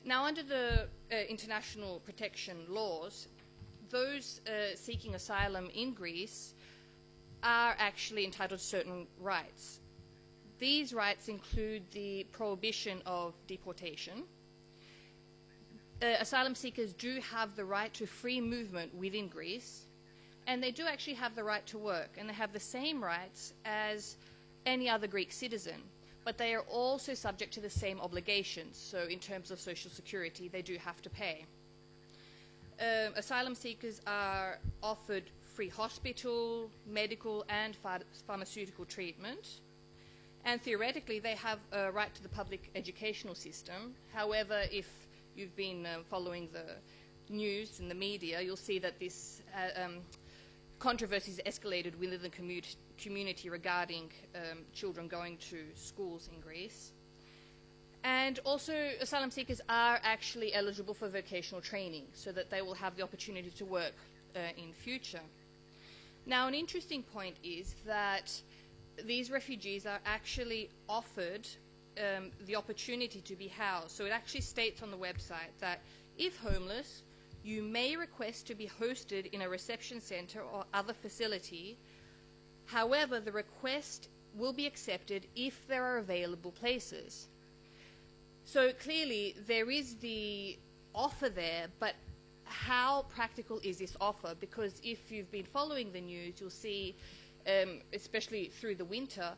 Now, under the international protection laws, those seeking asylum in Greece are actually entitled to certain rights. These rights include the prohibition of deportation. Asylum seekers do have the right to free movement within Greece, and they do actually have the right to work, and they have the same rights as any other Greek citizen, but they are also subject to the same obligations. So in terms of social security, they do have to pay. Asylum seekers are offered free hospital, medical, and pharmaceutical treatment. And theoretically, they have a right to the public educational system. However, if you've been following the news and the media, you'll see that this controversy has escalated within the community regarding children going to schools in Greece. And also, asylum seekers are actually eligible for vocational training so that they will have the opportunity to work in future. Now, an interesting point is that these refugees are actually offered the opportunity to be housed. So it actually states on the website that if homeless, you may request to be hosted in a reception center or other facility. However, the request will be accepted if there are available places. So clearly, there is the offer there, but how practical is this offer? Because if you've been following the news, you'll see, especially through the winter,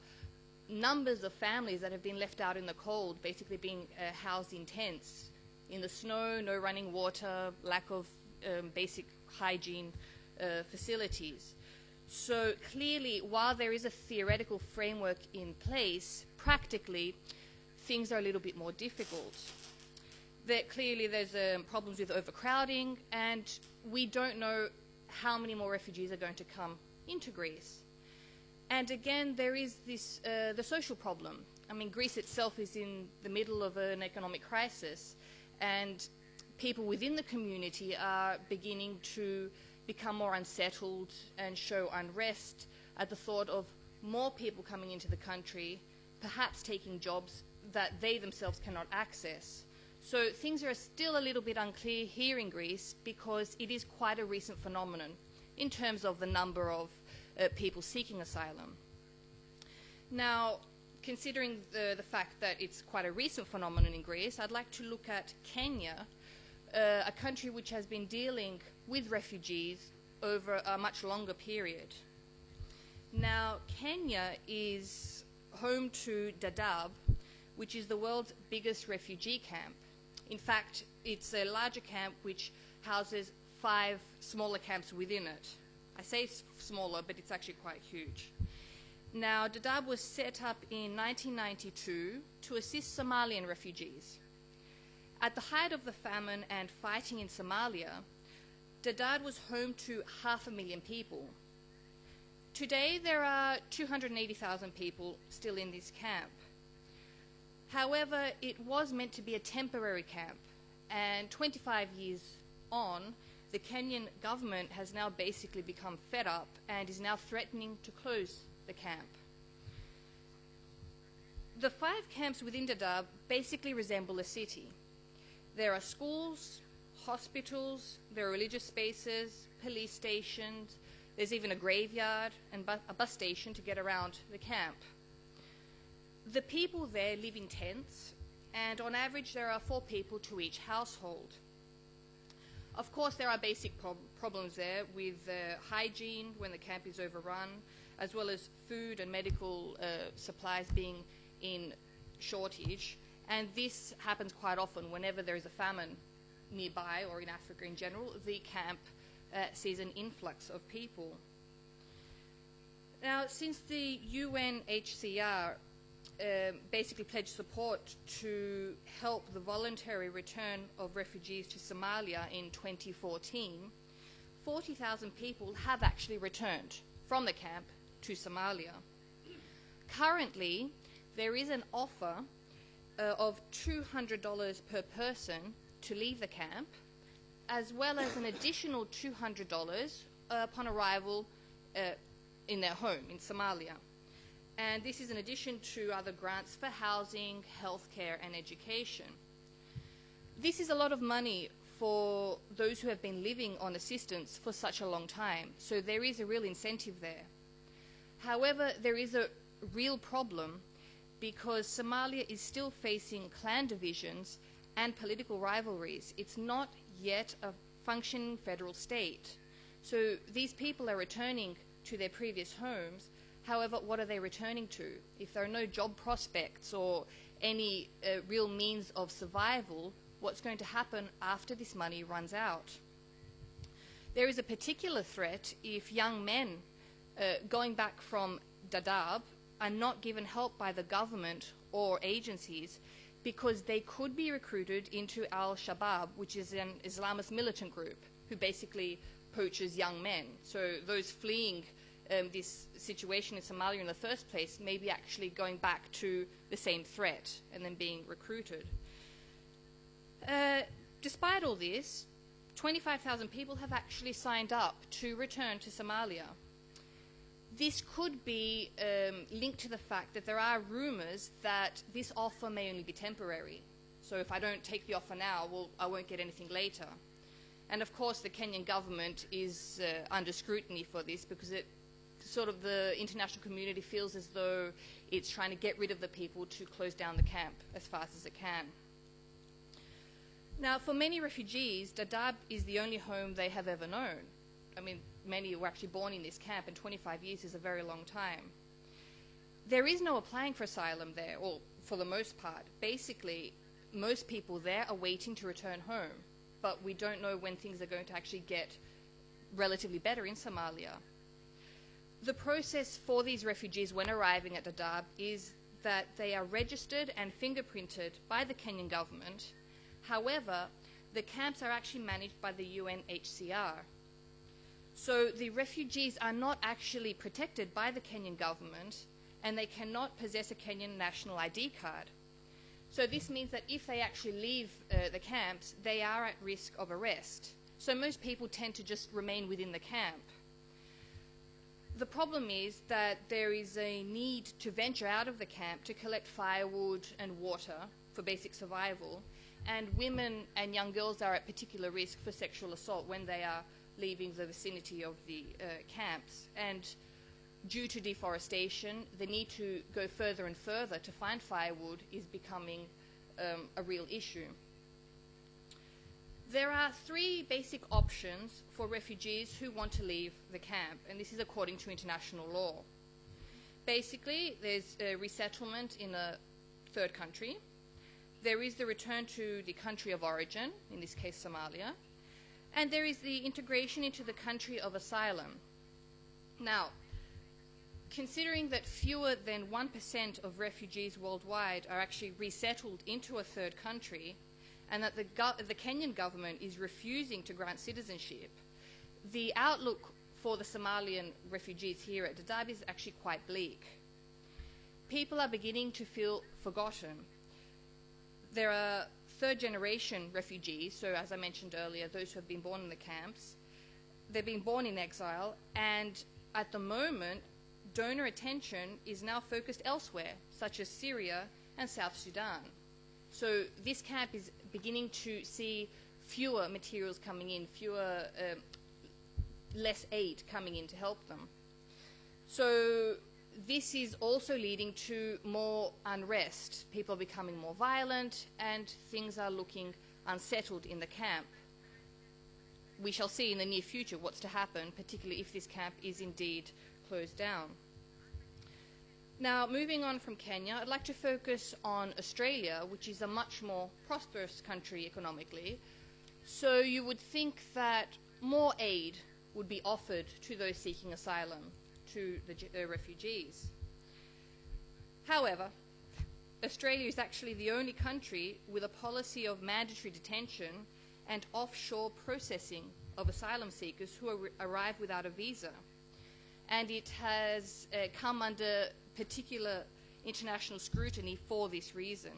numbers of families that have been left out in the cold, basically being housed in tents, in the snow, no running water, lack of basic hygiene facilities. So clearly, while there is a theoretical framework in place, practically, things are a little bit more difficult. Clearly, there's problems with overcrowding, and we don't know how many more refugees are going to come into Greece. And again, there is this the social problem. I mean, Greece itself is in the middle of an economic crisis, and people within the community are beginning to become more unsettled and show unrest at the thought of more people coming into the country, perhaps taking jobs that they themselves cannot access. So things are still a little bit unclear here in Greece because it is quite a recent phenomenon in terms of the number of people seeking asylum. Now, considering the fact that it's quite a recent phenomenon in Greece, I'd like to look at Kenya, a country which has been dealing with refugees over a much longer period. Now, Kenya is home to Dadaab, which is the world's biggest refugee camp. In fact, it's a larger camp which houses 5 smaller camps within it. I say smaller, but it's actually quite huge. Now, Dadaab was set up in 1992 to assist Somalian refugees. At the height of the famine and fighting in Somalia, Dadaab was home to 500,000 people. Today, there are 280,000 people still in this camp. However, it was meant to be a temporary camp, and 25 years on, the Kenyan government has now basically become fed up and is now threatening to close the camp. The 5 camps within Dadaab basically resemble a city. There are schools, hospitals, there are religious spaces, police stations, there's even a graveyard and a bus station to get around the camp. The people there live in tents, and on average there are 4 people to each household. Of course, there are basic problems there with hygiene when the camp is overrun, as well as food and medical supplies being in shortage. And this happens quite often whenever there is a famine nearby or in Africa in general. The camp sees an influx of people. Now, since the UNHCR basically pledged support to help the voluntary return of refugees to Somalia in 2014, 40,000 people have actually returned from the camp to Somalia. Currently, there is an offer of $200 per person to leave the camp, as well as an additional $200 upon arrival in their home in Somalia. And this is in addition to other grants for housing, healthcare, and education. This is a lot of money for those who have been living on assistance for such a long time, so there is a real incentive there. However, there is a real problem because Somalia is still facing clan divisions and political rivalries. It's not yet a functioning federal state. So these people are returning to their previous homes. However, what are they returning to? If there are no job prospects or any real means of survival, what's going to happen after this money runs out? There is a particular threat if young men going back from Dadaab are not given help by the government or agencies because they could be recruited into Al-Shabaab, which is an Islamist militant group who basically poaches young men. So those fleeing this situation in Somalia in the first place may be actually going back to the same threat and then being recruited. Despite all this, 25,000 people have actually signed up to return to Somalia. This could be linked to the fact that there are rumors that this offer may only be temporary. So if I don't take the offer now, well, I won't get anything later. And of course, the Kenyan government is under scrutiny for this because it sort of the international community feels as though it's trying to get rid of the people to close down the camp as fast as it can. Now, for many refugees, Dadaab is the only home they have ever known. I mean, many were actually born in this camp, and 25 years is a very long time. There is no applying for asylum there, or for the most part. Basically, most people there are waiting to return home, but we don't know when things are going to actually get relatively better in Somalia. The process for these refugees when arriving at Dadaab is that they are registered and fingerprinted by the Kenyan government. However, the camps are actually managed by the UNHCR. So the refugees are not actually protected by the Kenyan government, and they cannot possess a Kenyan national ID card. So this means that if they actually leave the camps, they are at risk of arrest. So most people tend to just remain within the camp. the problem is that there is a need to venture out of the camp to collect firewood and water for basic survival, and women and young girls are at particular risk for sexual assault when they are leaving the vicinity of the camps. And due to deforestation, the need to go further and further to find firewood is becoming a real issue. There are three basic options for refugees who want to leave the camp, and this is according to international law. Basically, there's a resettlement in a third country. There is the return to the country of origin, in this case Somalia, and there is the integration into the country of asylum. Now, considering that fewer than 1% of refugees worldwide are actually resettled into a third country, and that the Kenyan government is refusing to grant citizenship, the outlook for the Somalian refugees here at Dadaab is actually quite bleak. People are beginning to feel forgotten. There are third-generation refugees, so as I mentioned earlier, those who have been born in the camps. They've been born in exile, and at the moment, donor attention is now focused elsewhere, such as Syria and South Sudan. So this camp is beginning to see fewer materials coming in, less aid coming in to help them. So this is also leading to more unrest. People are becoming more violent, and things are looking unsettled in the camp. We shall see in the near future what's to happen, particularly if this camp is indeed closed down. Now, moving on from Kenya, I'd like to focus on Australia, which is a much more prosperous country economically. So you would think that more aid would be offered to those seeking asylum, to the refugees. However, Australia is actually the only country with a policy of mandatory detention and offshore processing of asylum seekers who arrive without a visa. And it has come under particular international scrutiny for this reason.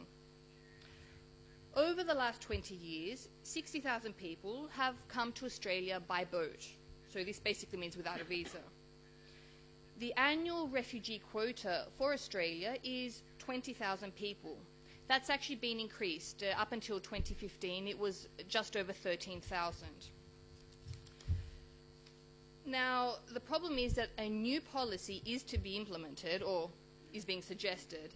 Over the last 20 years, 60,000 people have come to Australia by boat. So this basically means without a visa. The annual refugee quota for Australia is 20,000 people. That's actually been increased. Up until 2015, it was just over 13,000. Now, the problem is that a new policy is to be implemented, or is being suggested,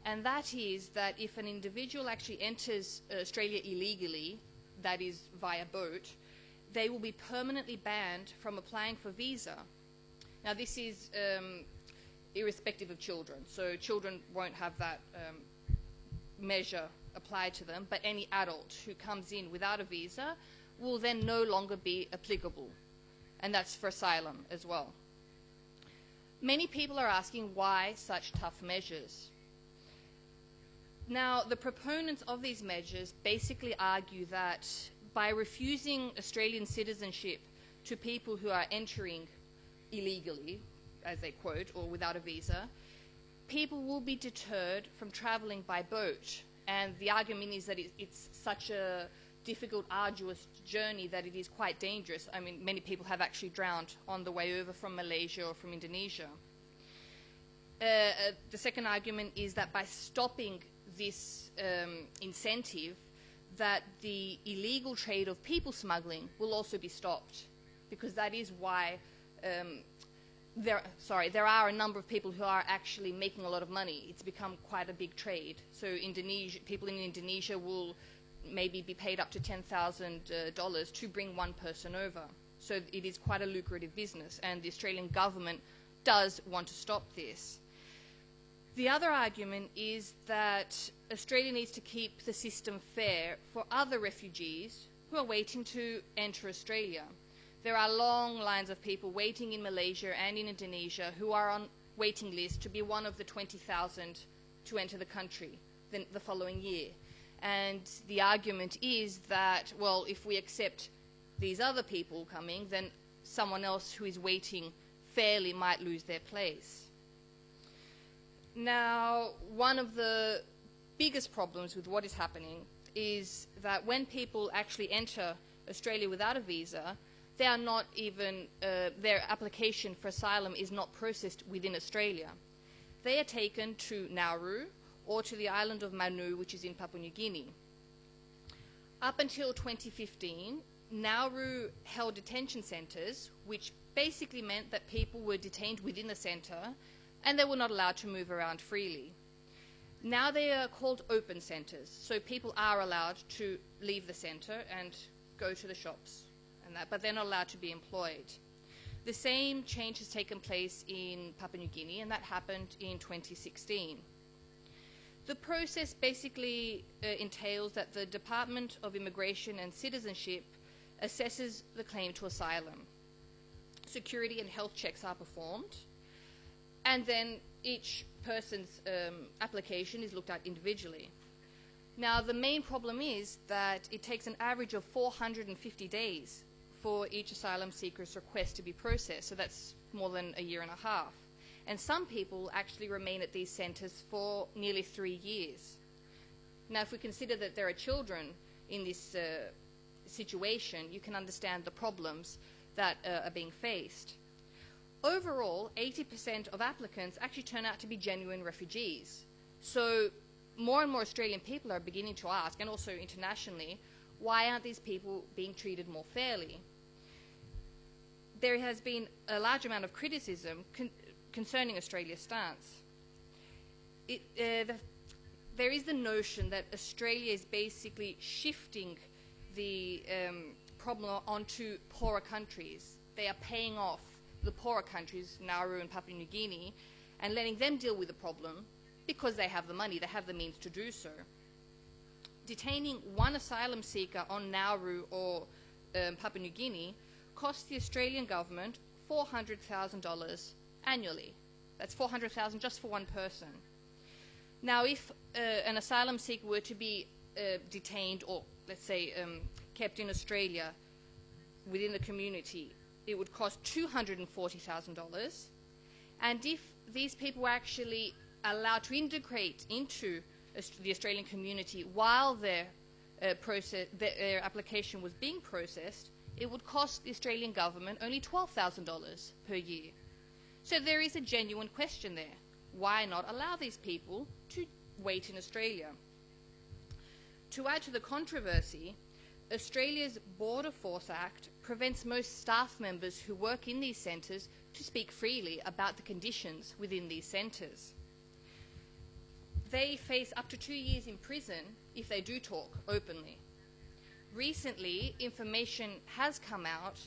and that is that if an individual actually enters Australia illegally, that is via boat, they will be permanently banned from applying for visa. Now, this is irrespective of children, so children won't have that measure applied to them, but any adult who comes in without a visa will then no longer be applicable. And that's for asylum as well. Many people are asking why such tough measures. Now, the proponents of these measures basically argue that by refusing Australian citizenship to people who are entering illegally, as they quote, or without a visa, people will be deterred from travelling by boat. And the argument is that it's such a difficult, arduous journey that it is quite dangerous. I mean, many people have actually drowned on the way over from Malaysia or from Indonesia. The second argument is that by stopping this incentive, that the illegal trade of people smuggling will also be stopped, because that is why there are a number of people who are actually making a lot of money. It's become quite a big trade. So people in Indonesia will maybe be paid up to $10,000 to bring one person over. So it is quite a lucrative business, and the Australian government does want to stop this. The other argument is that Australia needs to keep the system fair for other refugees who are waiting to enter Australia. There are long lines of people waiting in Malaysia and in Indonesia who are on waiting lists to be one of the 20,000 to enter the country the following year. And the argument is that, well, if we accept these other people coming, then someone else who is waiting fairly might lose their place. Now, one of the biggest problems with what is happening is that when people actually enter Australia without a visa, they are not even, their application for asylum is not processed within Australia. They are taken to Nauru or to the island of Manu, which is in Papua New Guinea. Up until 2015, Nauru held detention centres, which basically meant that people were detained within the centre and they were not allowed to move around freely. Now they are called open centres, so people are allowed to leave the centre and go to the shops, and that, but they're not allowed to be employed. The same change has taken place in Papua New Guinea, and that happened in 2016. The process basically entails that the Department of Immigration and Citizenship assesses the claim to asylum. Security and health checks are performed, and then each person's application is looked at individually. Now, the main problem is that it takes an average of 450 days for each asylum seeker's request to be processed, so that's more than a year and a half. And some people actually remain at these centres for nearly 3 years. Now, if we consider that there are children in this situation, you can understand the problems that are being faced. Overall, 80% of applicants actually turn out to be genuine refugees. So more and more Australian people are beginning to ask, and also internationally, why aren't these people being treated more fairly? There has been a large amount of criticism concerning Australia's stance. There is the notion that Australia is basically shifting the problem onto poorer countries. They are paying off the poorer countries, Nauru and Papua New Guinea, and letting them deal with the problem because they have the money, they have the means to do so. Detaining one asylum seeker on Nauru or Papua New Guinea costs the Australian government $400,000 annually. That's $400,000 just for one person. Now, if an asylum seeker were to be detained or, let's say, kept in Australia within the community, it would cost $240,000. And if these people were actually allowed to integrate into the Australian community while their application was being processed, it would cost the Australian government only $12,000 per year. So there is a genuine question there. Why not allow these people to wait in Australia? To add to the controversy, Australia's Border Force Act prevents most staff members who work in these centres to speak freely about the conditions within these centres. They face up to 2 years in prison if they do talk openly. Recently, information has come out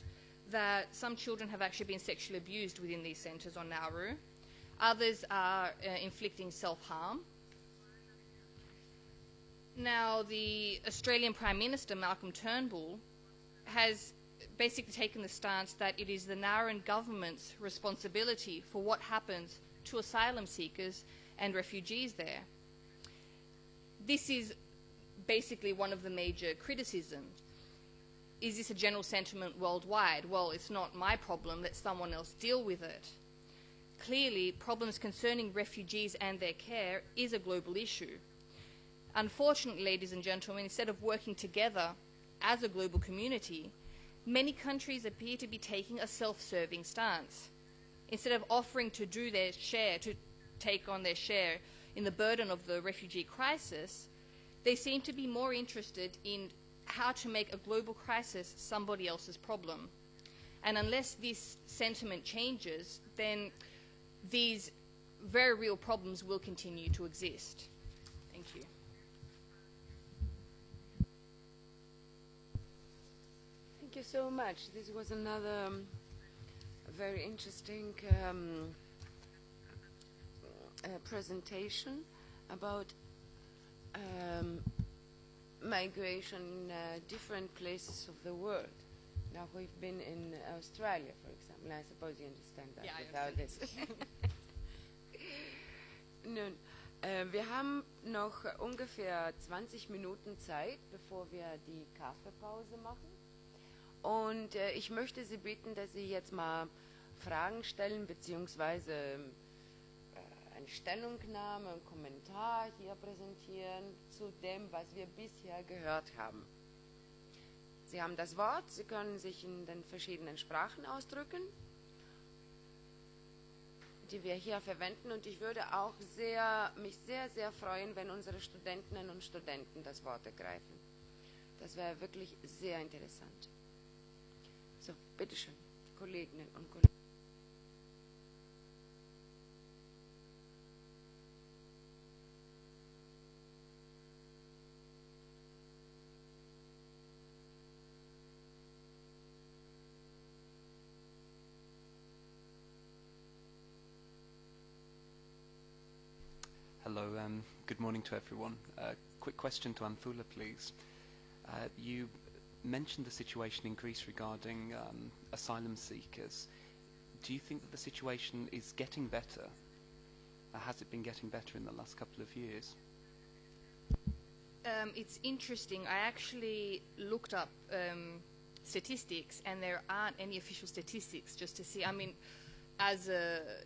that some children have actually been sexually abused within these centres on Nauru. Others are inflicting self-harm. Now, the Australian Prime Minister, Malcolm Turnbull, has basically taken the stance that it is the Nauruan government's responsibility for what happens to asylum seekers and refugees there. This is basically one of the major criticisms. Is this a general sentiment worldwide? Well, it's not my problem, let someone else deal with it. Clearly, problems concerning refugees and their care is a global issue. Unfortunately, ladies and gentlemen, instead of working together as a global community, many countries appear to be taking a self-serving stance. Instead of offering to do their share, to take on their share in the burden of the refugee crisis, they seem to be more interested in how to make a global crisis somebody else's problem. And unless this sentiment changes, then these very real problems will continue to exist. Thank you. Thank you so much. This was another very interesting presentation about migration in different places of the world. Now, we've been in Australia, for example. I suppose you understand that without this. Nun, wir haben noch ungefähr 20 Minuten Zeit, bevor wir die Kaffeepause machen. Und ich möchte Sie bitten, dass Sie jetzt mal Fragen stellen, beziehungsweise eine Stellungnahme, einen Kommentar hier präsentieren zu dem, was wir bisher gehört haben. Sie haben das Wort, Sie können sich in den verschiedenen Sprachen ausdrücken, die wir hier verwenden. Und ich würde auch mich sehr, sehr freuen, wenn unsere Studentinnen und Studenten das Wort ergreifen. Das wäre wirklich sehr interessant. So, bitteschön, Kolleginnen und Kollegen. Hello, good morning to everyone. Quick question to Anthula, please. You mentioned the situation in Greece regarding asylum seekers. Do you think that the situation is getting better? Has it been getting better in the last couple of years? It's interesting. I actually looked up statistics, and there aren't any official statistics just to see. I mean, as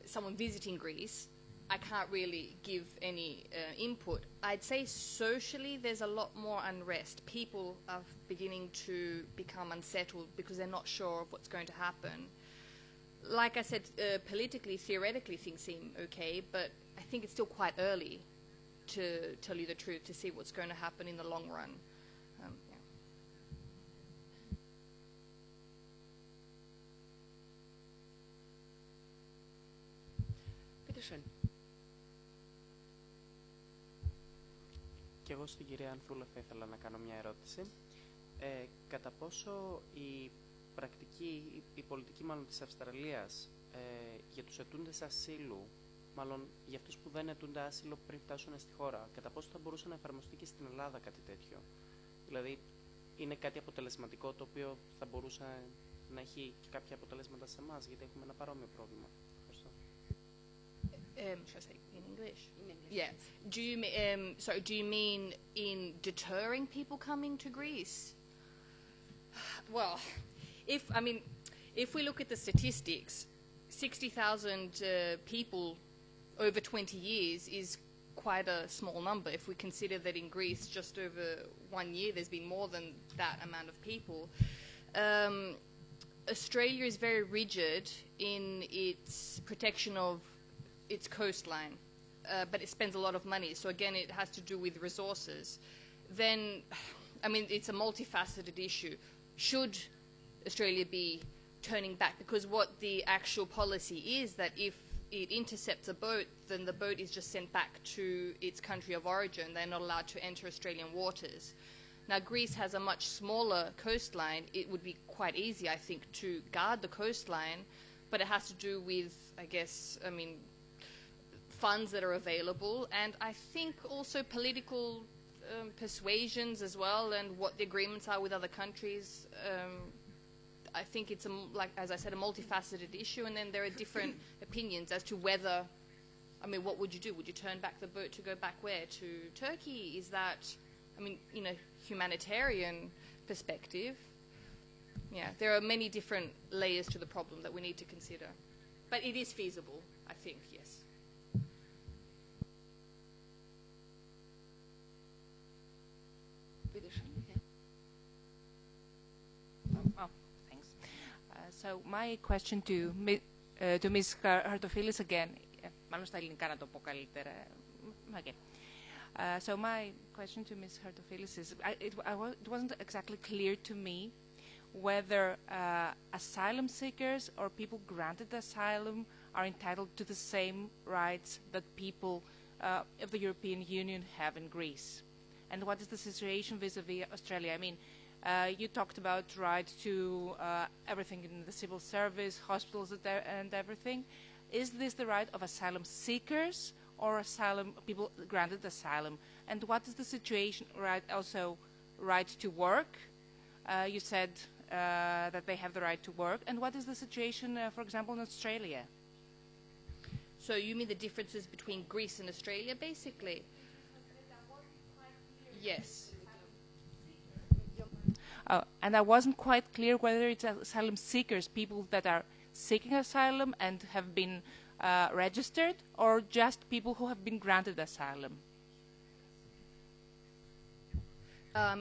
someone visiting Greece, I can't really give any input. I'd say socially there's a lot more unrest. People are beginning to become unsettled because they're not sure of what's going to happen. Like I said, politically, theoretically things seem okay, but I think it's still quite early to tell you the truth, to see what's going to happen in the long run. Bitteschön. Και εγώ στην κυρία Ανθούλα θα ήθελα να κάνω μια ερώτηση. Κατά πόσο η πολιτική μάλλον της Αυστραλίας για τους αιτούντες ασύλου, μάλλον για αυτούς που δεν αιτούνται άσυλο πριν φτάσουν στη χώρα, κατά πόσο θα μπορούσε να εφαρμοστεί και στην Ελλάδα κάτι τέτοιο? Δηλαδή, είναι κάτι αποτελεσματικό το οποίο θα μπορούσε να έχει και κάποια αποτελέσματα σε εμάς, γιατί έχουμε ένα παρόμοιο πρόβλημα. Ευχαριστώ. Should I say in English? In English. Yeah. Do you mean in deterring people coming to Greece? Well, if we look at the statistics, 60,000 people over 20 years is quite a small number. If we consider that in Greece, just over 1 year, there's been more than that amount of people. Australia is very rigid in its protection of its coastline, but it spends a lot of money. So again, it has to do with resources. Then, it's a multifaceted issue. Should Australia be turning back? Because what the actual policy is that if it intercepts a boat, then the boat is just sent back to its country of origin. They're not allowed to enter Australian waters. Now, Greece has a much smaller coastline. It would be quite easy, I think, to guard the coastline, but it has to do with, funds that are available, and I think also political persuasions as well, and what the agreements are with other countries. I think it's, as I said, a multifaceted issue, and then there are different opinions as to whether, what would you do? Would you turn back the boat to go back where? To Turkey? Is that, humanitarian perspective? Yeah, there are many different layers to the problem that we need to consider. But it is feasible, I think, yes. Oh, thanks. So my question to Ms. Hartophilis again. Μάλλον στα ελληνικά να το πω καλύτερα. Okay. So my question to Ms. Hartophilis is, it wasn't exactly clear to me whether asylum seekers or people granted asylum are entitled to the same rights that people of the European Union have in Greece. And what is the situation vis-a-vis Australia? You talked about right to everything in the civil service, hospitals and everything. Is this the right of asylum seekers or asylum people granted asylum? And what is the situation, right to work? You said that they have the right to work. And what is the situation, for example, in Australia? So you mean the differences between Greece and Australia, basically? Yes. And I wasn't quite clear whether it's asylum seekers, people that are seeking asylum and have been registered, or just people who have been granted asylum.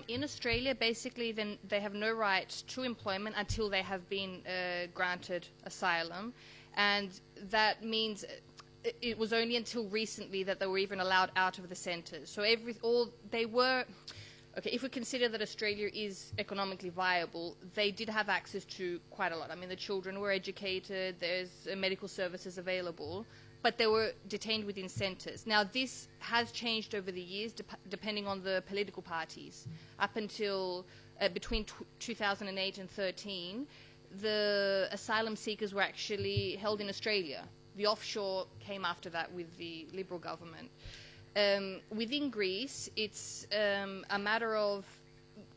In Australia, basically, then they have no right to employment until they have been granted asylum, and that means it was only until recently that they were even allowed out of the centres. So if we consider that Australia is economically viable, they did have access to quite a lot. I mean, the children were educated, there's medical services available, but they were detained within centres. Now, this has changed over the years, depending on the political parties. Up until between 2008 and 2013, the asylum seekers were actually held in Australia. The offshore came after that with the Liberal government. Within Greece, it's a matter of,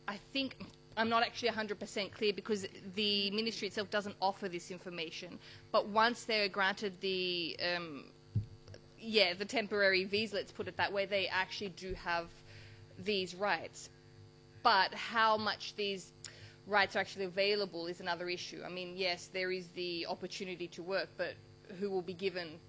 I think, I'm not actually 100% clear because the ministry itself doesn't offer this information. But once they're granted the temporary visa, let's put it that way, they actually do have these rights. But how much these rights are actually available is another issue. I mean, yes, there is the opportunity to work, but who will be given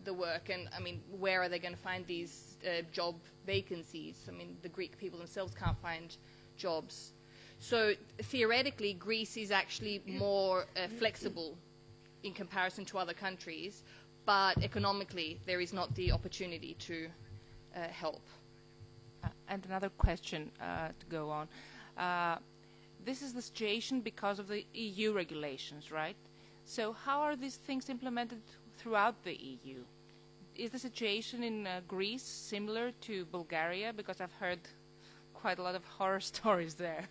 the work? And, I mean, where are they going to find these job vacancies? I mean, the Greek people themselves can't find jobs. So theoretically, Greece is actually more flexible in comparison to other countries, but economically there is not the opportunity to help. And another question to go on. This is the situation because of the EU regulations, right? So how are these things implemented throughout the EU? Is the situation in Greece similar to Bulgaria? Because I've heard quite a lot of horror stories there.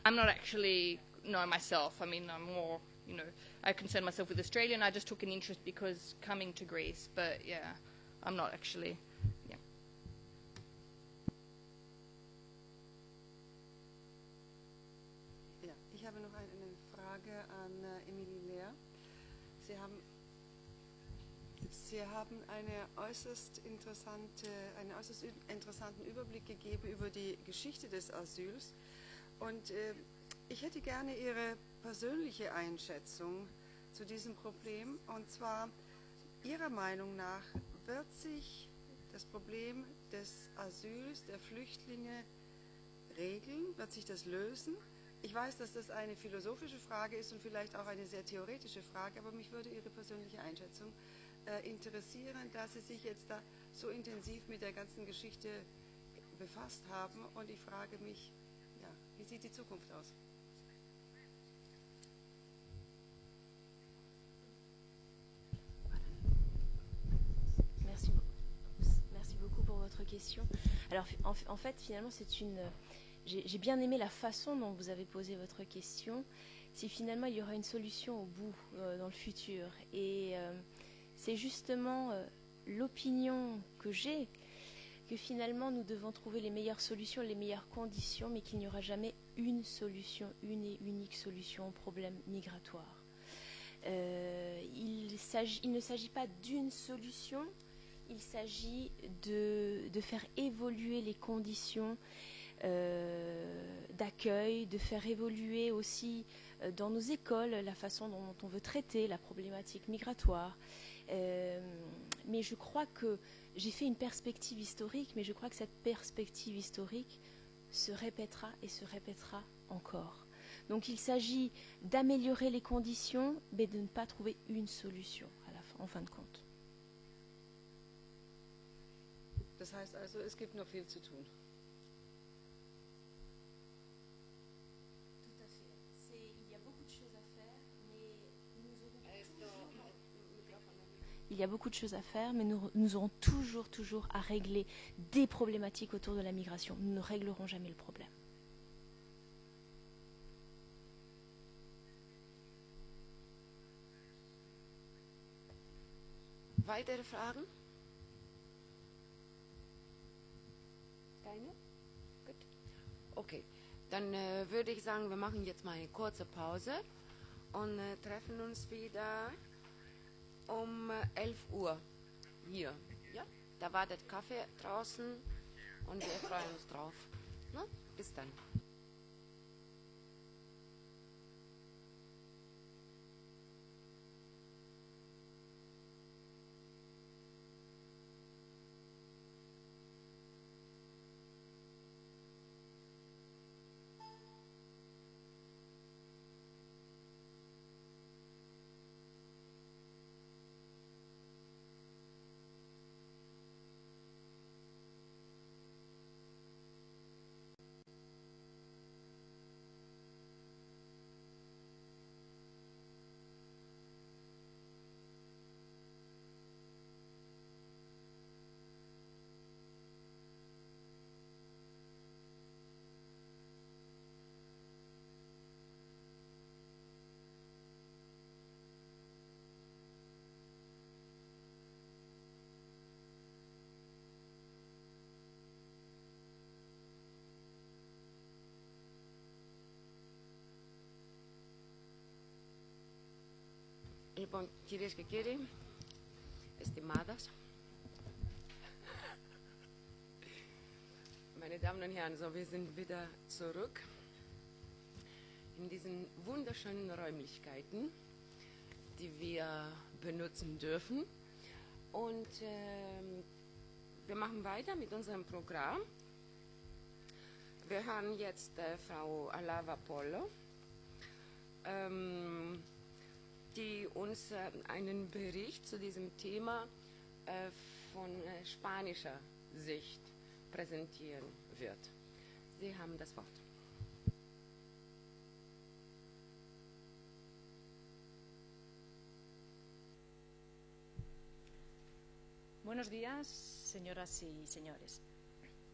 I'm not actually know myself. I mean, I'm more, I concern myself with Australia, and I just took an interest because coming to Greece. But yeah, I'm not actually. Yeah. Ja, ich habe noch eine Frage an Emilie Lehr. Sie haben einen äußerst interessanten Überblick gegeben über die Geschichte des Asyls. Und ich hätte gerne Ihre persönliche Einschätzung zu diesem Problem. Und zwar, Ihrer Meinung nach, wird sich das Problem des Asyls, der Flüchtlinge regeln? Wird sich das lösen? Ich weiß, dass das eine philosophische Frage ist und vielleicht auch eine sehr theoretische Frage, aber mich würde Ihre persönliche Einschätzung interessieren, da Sie sich jetzt da so intensiv mit der ganzen Geschichte befasst haben. Und ich frage mich, wie sieht die Zukunft aus? Merci beaucoup pour votre question. Alors, en fait, finalement, j'ai bien aimé la façon dont vous avez posé votre question. Si finalement il y aura une solution au bout, dans le futur. Et c'est justement l'opinion que j'ai, que finalement nous devons trouver les meilleures solutions, les meilleures conditions, mais qu'il n'y aura jamais une solution, une et unique solution au problème migratoire. Il ne s'agit pas d'une solution, il s'agit de faire évoluer les conditions d'accueil, de faire évoluer aussi dans nos écoles la façon dont on veut traiter la problématique migratoire. Mais je crois que j'ai fait une perspective historique, mais je crois que cette perspective historique se répétera et se répétera encore. Donc il s'agit d'améliorer les conditions, mais de ne pas trouver une solution en fin de compte. Das heißt also, es gibt noch viel zu tun. Tout à fait. Il y a beaucoup de choses à faire, mais nous aurons toujours à régler des problématiques autour de la migration. Nous ne réglerons jamais le problème. Weitere Fragen? Keine? Gut. Okay, dann würde ich sagen, wir machen jetzt mal eine kurze Pause und treffen uns wieder um 11 Uhr hier. Ja? Da wartet Kaffee draußen und wir freuen uns drauf. Na? Bis dann. Λοιπόν, κυρίες και κύριοι, estimadas, meine Damen und Herren, so, wir sind wieder zurück in diesen wunderschönen Räumlichkeiten, die wir benutzen dürfen. Und wir machen weiter mit unserem Programm. Wir hören jetzt Frau Alava Polo, die uns einen Bericht zu diesem Thema von spanischer Sicht präsentieren wird. Sie haben das Wort. Buenos días, señoras y señores.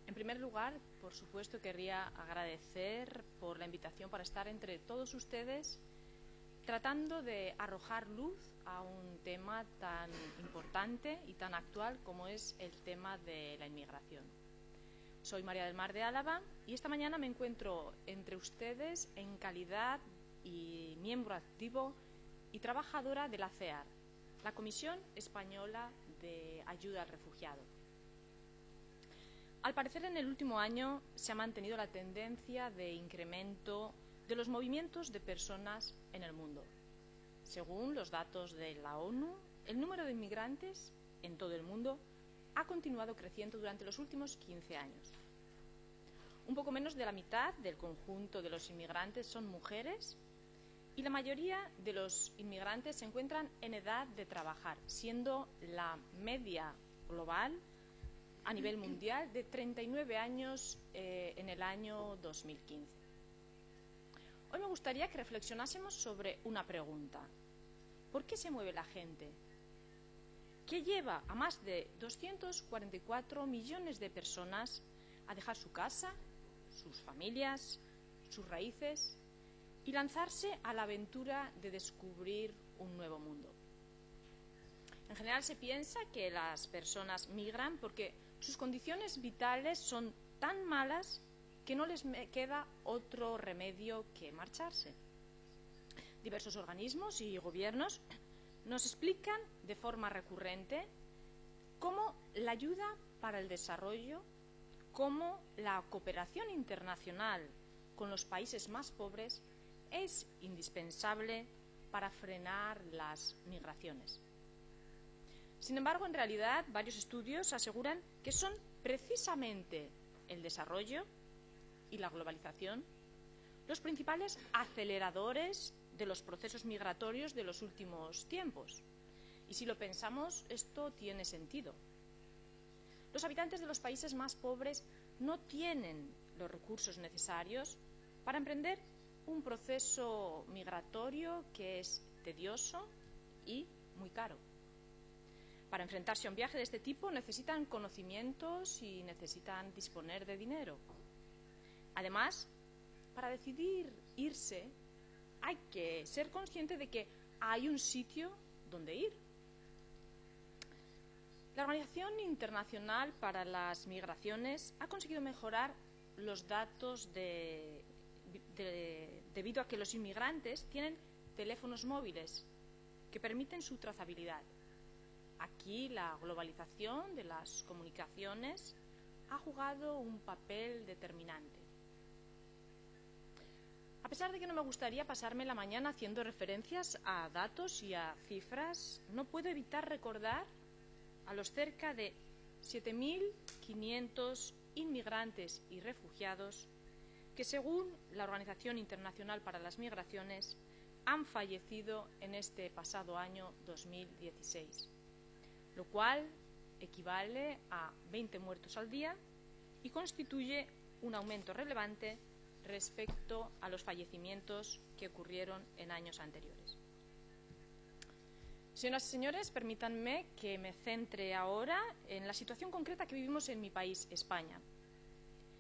En primer lugar, por supuesto, querría agradecer por la invitación para estar entre todos ustedes tratando de arrojar luz a un tema tan importante y tan actual como es el tema de la inmigración. Soy María del Mar de Álava y esta mañana me encuentro entre ustedes en calidad y miembro activo y trabajadora de la CEAR, la Comisión Española de Ayuda al Refugiado. Al parecer, en el último año se ha mantenido la tendencia de incremento de los movimientos de personas en el mundo. Según los datos de la ONU, el número de inmigrantes en todo el mundo ha continuado creciendo durante los últimos 15 años. Un poco menos de la mitad del conjunto de los inmigrantes son mujeres y la mayoría de los inmigrantes se encuentran en edad de trabajar, siendo la media global a nivel mundial de 39 años en el año 2015. Hoy me gustaría que reflexionásemos sobre una pregunta. ¿Por qué se mueve la gente? ¿Qué lleva a más de 244 millones de personas a dejar su casa, sus familias, sus raíces y lanzarse a la aventura de descubrir un nuevo mundo? En general se piensa que las personas migran porque sus condiciones vitales son tan malas que no les queda otro remedio que marcharse. Diversos organismos y gobiernos nos explican de forma recurrente cómo la ayuda para el desarrollo, cómo la cooperación internacional con los países más pobres es indispensable para frenar las migraciones. Sin embargo, en realidad, varios estudios aseguran que son precisamente el desarrollo y la globalización los principales aceleradores de los procesos migratorios de los últimos tiempos. Y si lo pensamos, esto tiene sentido. Los habitantes de los países más pobres no tienen los recursos necesarios para emprender un proceso migratorio que es tedioso y muy caro. Para enfrentarse a un viaje de este tipo necesitan conocimientos y necesitan disponer de dinero. Además, para decidir irse, hay que ser consciente de que hay un sitio donde ir. La Organización Internacional para las Migraciones ha conseguido mejorar los datos debido a que los inmigrantes tienen teléfonos móviles que permiten su trazabilidad. Aquí la globalización de las comunicaciones ha jugado un papel determinante. A pesar de que no me gustaría pasarme la mañana haciendo referencias a datos y a cifras, no puedo evitar recordar a los cerca de 7.500 inmigrantes y refugiados que, según la Organización Internacional para las Migraciones, han fallecido en este pasado año 2016. Lo cual equivale a 20 muertos al día y constituye un aumento relevante respecto a los fallecimientos que ocurrieron en años anteriores. Señoras y señores, permítanme que me centre ahora en la situación concreta que vivimos en mi país, España,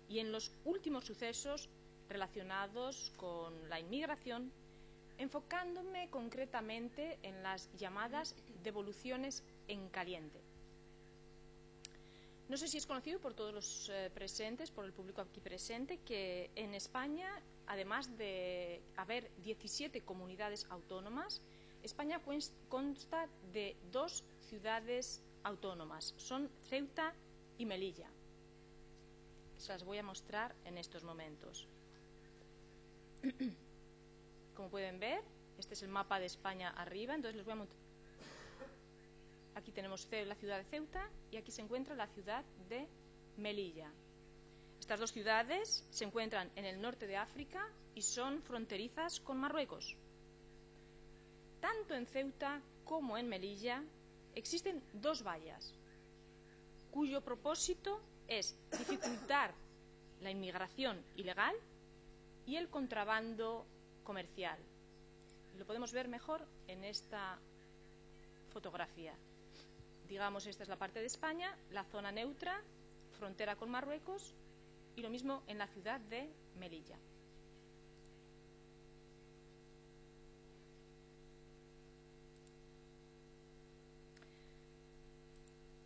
y en los últimos sucesos relacionados con la inmigración, enfocándome concretamente en las llamadas devoluciones en caliente. No sé si es conocido por todos los presentes, por el público aquí presente, que en España, además de haber 17 comunidades autónomas, España consta de 2 ciudades autónomas, son Ceuta y Melilla. Se las voy a mostrar en estos momentos. Como pueden ver, este es el mapa de España arriba, entonces les voy a mostrar. Aquí tenemos la ciudad de Ceuta y aquí se encuentra la ciudad de Melilla. Estas 2 ciudades se encuentran en el norte de África y son fronterizas con Marruecos. Tanto en Ceuta como en Melilla existen 2 vallas, cuyo propósito es dificultar la inmigración ilegal y el contrabando comercial. Lo podemos ver mejor en esta fotografía. Digamos, esta es la parte de España, la zona neutra, frontera con Marruecos, y lo mismo en la ciudad de Melilla.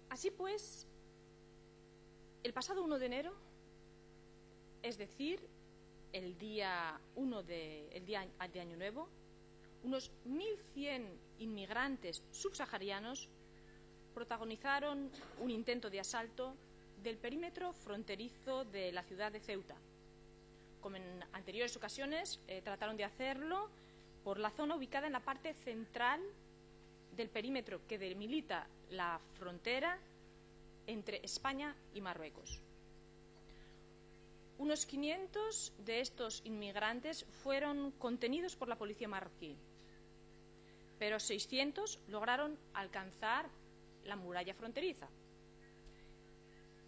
Así pues, el pasado 1 de enero, es decir, el día de Año Nuevo, unos 1.100 inmigrantes subsaharianos protagonizaron un intento de asalto del perímetro fronterizo de la ciudad de Ceuta. Como en anteriores ocasiones, trataron de hacerlo por la zona ubicada en la parte central del perímetro que delimita la frontera entre España y Marruecos. Unos 500 de estos inmigrantes fueron contenidos por la policía marroquí, pero 600 lograron alcanzar la muralla fronteriza.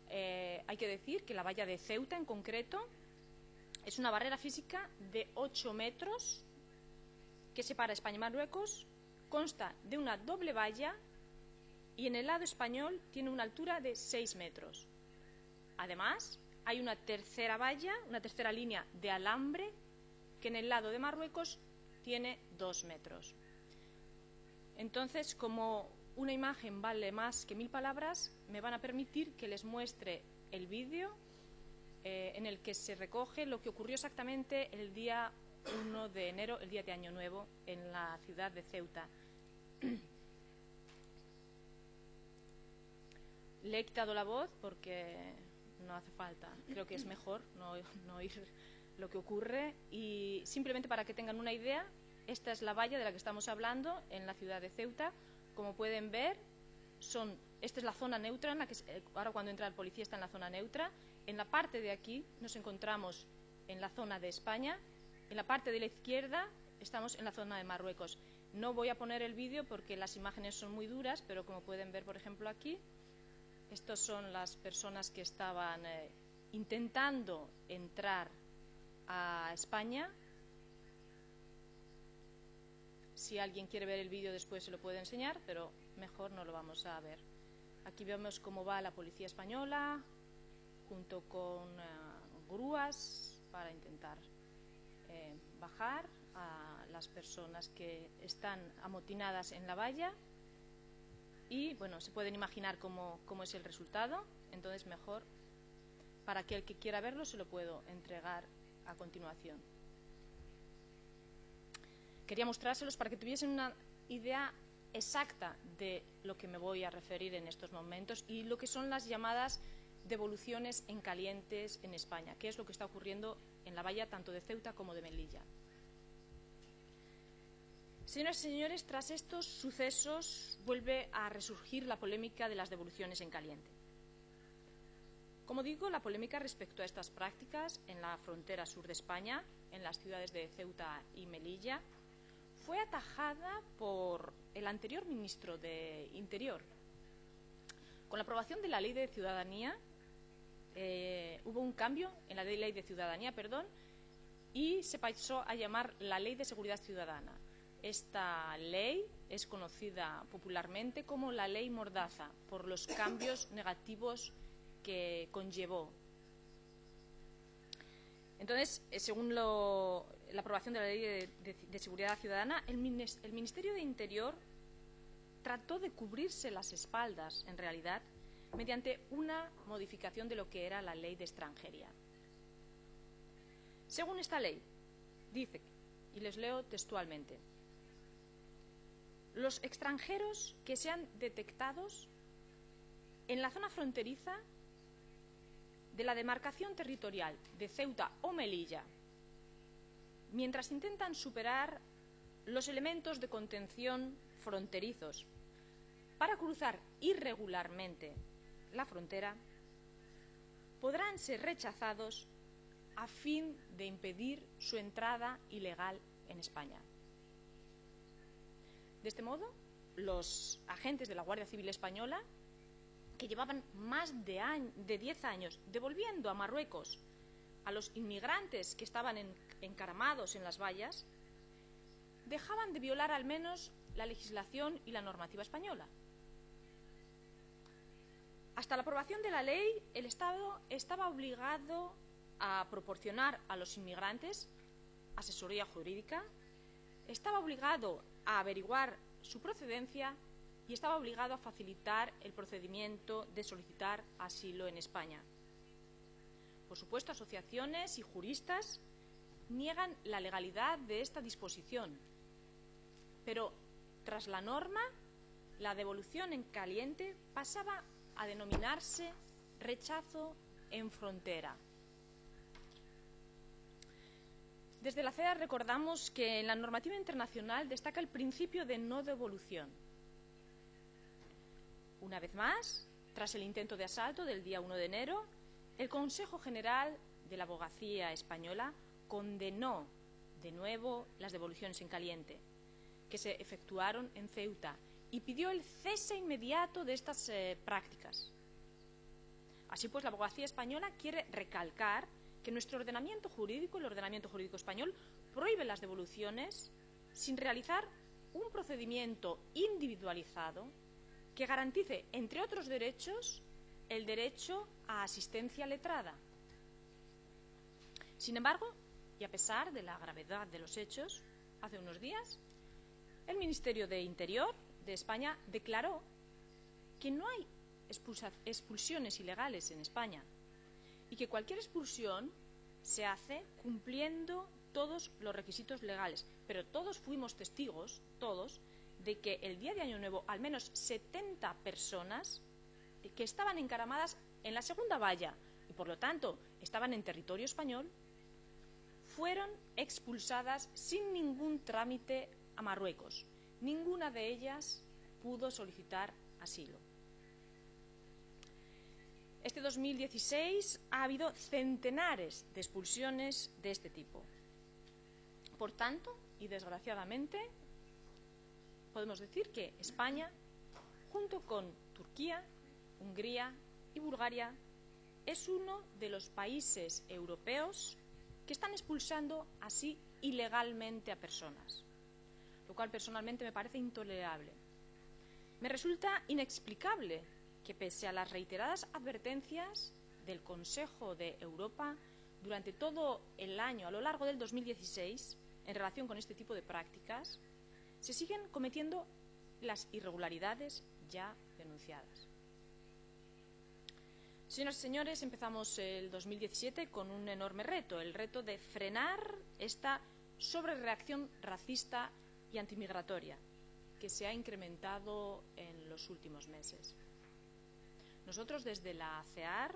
Hay que decir que la valla de Ceuta, en concreto, es una barrera física de 8 metros que separa España y Marruecos, consta de una doble valla y en el lado español tiene una altura de 6 metros. Además, hay una tercera valla, una tercera línea de alambre que en el lado de Marruecos tiene 2 metros. Entonces, como una imagen vale más que 1000 palabras, me van a permitir que les muestre el vídeo en el que se recoge lo que ocurrió exactamente el día 1 de enero, el día de Año Nuevo, en la ciudad de Ceuta. Le he quitado la voz porque no hace falta. Creo que es mejor no oír lo que ocurre. Y simplemente para que tengan una idea, esta es la valla de la que estamos hablando en la ciudad de Ceuta. Como pueden ver, esta es la zona neutra, en la que ahora cuando entra el policía está en la zona neutra. En la parte de aquí nos encontramos en la zona de España. En la parte de la izquierda estamos en la zona de Marruecos. No voy a poner el vídeo porque las imágenes son muy duras, pero como pueden ver, por ejemplo, aquí, estas son las personas que estaban intentando entrar a España. Si alguien quiere ver el vídeo después se lo puede enseñar, pero mejor no lo vamos a ver. Aquí vemos cómo va la policía española junto con grúas para intentar bajar a las personas que están amotinadas en la valla. Y bueno, se pueden imaginar cómo es el resultado. Entonces mejor, para que el que quiera verlo, se lo puedo entregar a continuación. Quería mostrárselos para que tuviesen una idea exacta de lo que me voy a referir en estos momentos y lo que son las llamadas devoluciones en calientes en España, que es lo que está ocurriendo en la valla tanto de Ceuta como de Melilla. Señoras y señores, tras estos sucesos vuelve a resurgir la polémica de las devoluciones en caliente. Como digo, la polémica respecto a estas prácticas en la frontera sur de España, en las ciudades de Ceuta y Melilla, fue atajada por el anterior ministro de Interior. Con la aprobación de la Ley de Ciudadanía, hubo un cambio en la Ley de Ciudadanía, y se pasó a llamar la Ley de Seguridad Ciudadana. Esta ley es conocida popularmente como la Ley Mordaza, por los cambios negativos que conllevó. Entonces, según la aprobación de la Ley de Seguridad Ciudadana, el Ministerio de Interior trató de cubrirse las espaldas, en realidad, mediante una modificación de lo que era la Ley de Extranjería. Según esta ley, dice, y les leo textualmente: los extranjeros que sean detectados en la zona fronteriza de la demarcación territorial de Ceuta o Melilla, mientras intentan superar los elementos de contención fronterizos para cruzar irregularmente la frontera, podrán ser rechazados a fin de impedir su entrada ilegal en España. De este modo, los agentes de la Guardia Civil Española, que llevaban más de 10 años devolviendo a Marruecos a los inmigrantes que estaban encaramados en las vallas, dejaban de violar al menos la legislación y la normativa española. Hasta la aprobación de la ley, el Estado estaba obligado a proporcionar a los inmigrantes asesoría jurídica, estaba obligado a averiguar su procedencia y estaba obligado a facilitar el procedimiento de solicitar asilo en España. Por supuesto, asociaciones y juristas niegan la legalidad de esta disposición, pero tras la norma, la devolución en caliente pasaba a denominarse rechazo en frontera. Desde la CEA recordamos que en la normativa internacional destaca el principio de no devolución. Una vez más, tras el intento de asalto del día 1 de enero, el Consejo General de la Abogacía Española condenó de nuevo las devoluciones en caliente que se efectuaron en Ceuta y pidió el cese inmediato de estas prácticas. Así pues, la Abogacía Española quiere recalcar que nuestro ordenamiento jurídico, el ordenamiento jurídico español, prohíbe las devoluciones sin realizar un procedimiento individualizado que garantice, entre otros derechos, el derecho a asistencia letrada. Sin embargo, y a pesar de la gravedad de los hechos, hace unos días, el Ministerio de Interior de España declaró que no hay expulsiones ilegales en España y que cualquier expulsión se hace cumpliendo todos los requisitos legales. Pero todos fuimos testigos, todos, de que el día de Año Nuevo al menos 70 personas que estaban encaramadas en la segunda valla y por lo tanto estaban en territorio español fueron expulsadas sin ningún trámite a Marruecos. Ninguna de ellas pudo solicitar asilo. Este 2016 ha habido centenares de expulsiones de este tipo. Por tanto, y desgraciadamente, podemos decir que España, junto con Turquía, Hungría y Bulgaria, es uno de los países europeos que están expulsando así ilegalmente a personas, lo cual personalmente me parece intolerable. Me resulta inexplicable que pese a las reiteradas advertencias del Consejo de Europa durante todo el año, a lo largo del 2016, en relación con este tipo de prácticas, se siguen cometiendo las irregularidades ya denunciadas. Señoras y señores, empezamos el 2017 con un enorme reto, el reto de frenar esta sobrereacción racista y antimigratoria que se ha incrementado en los últimos meses. Nosotros desde la CEAR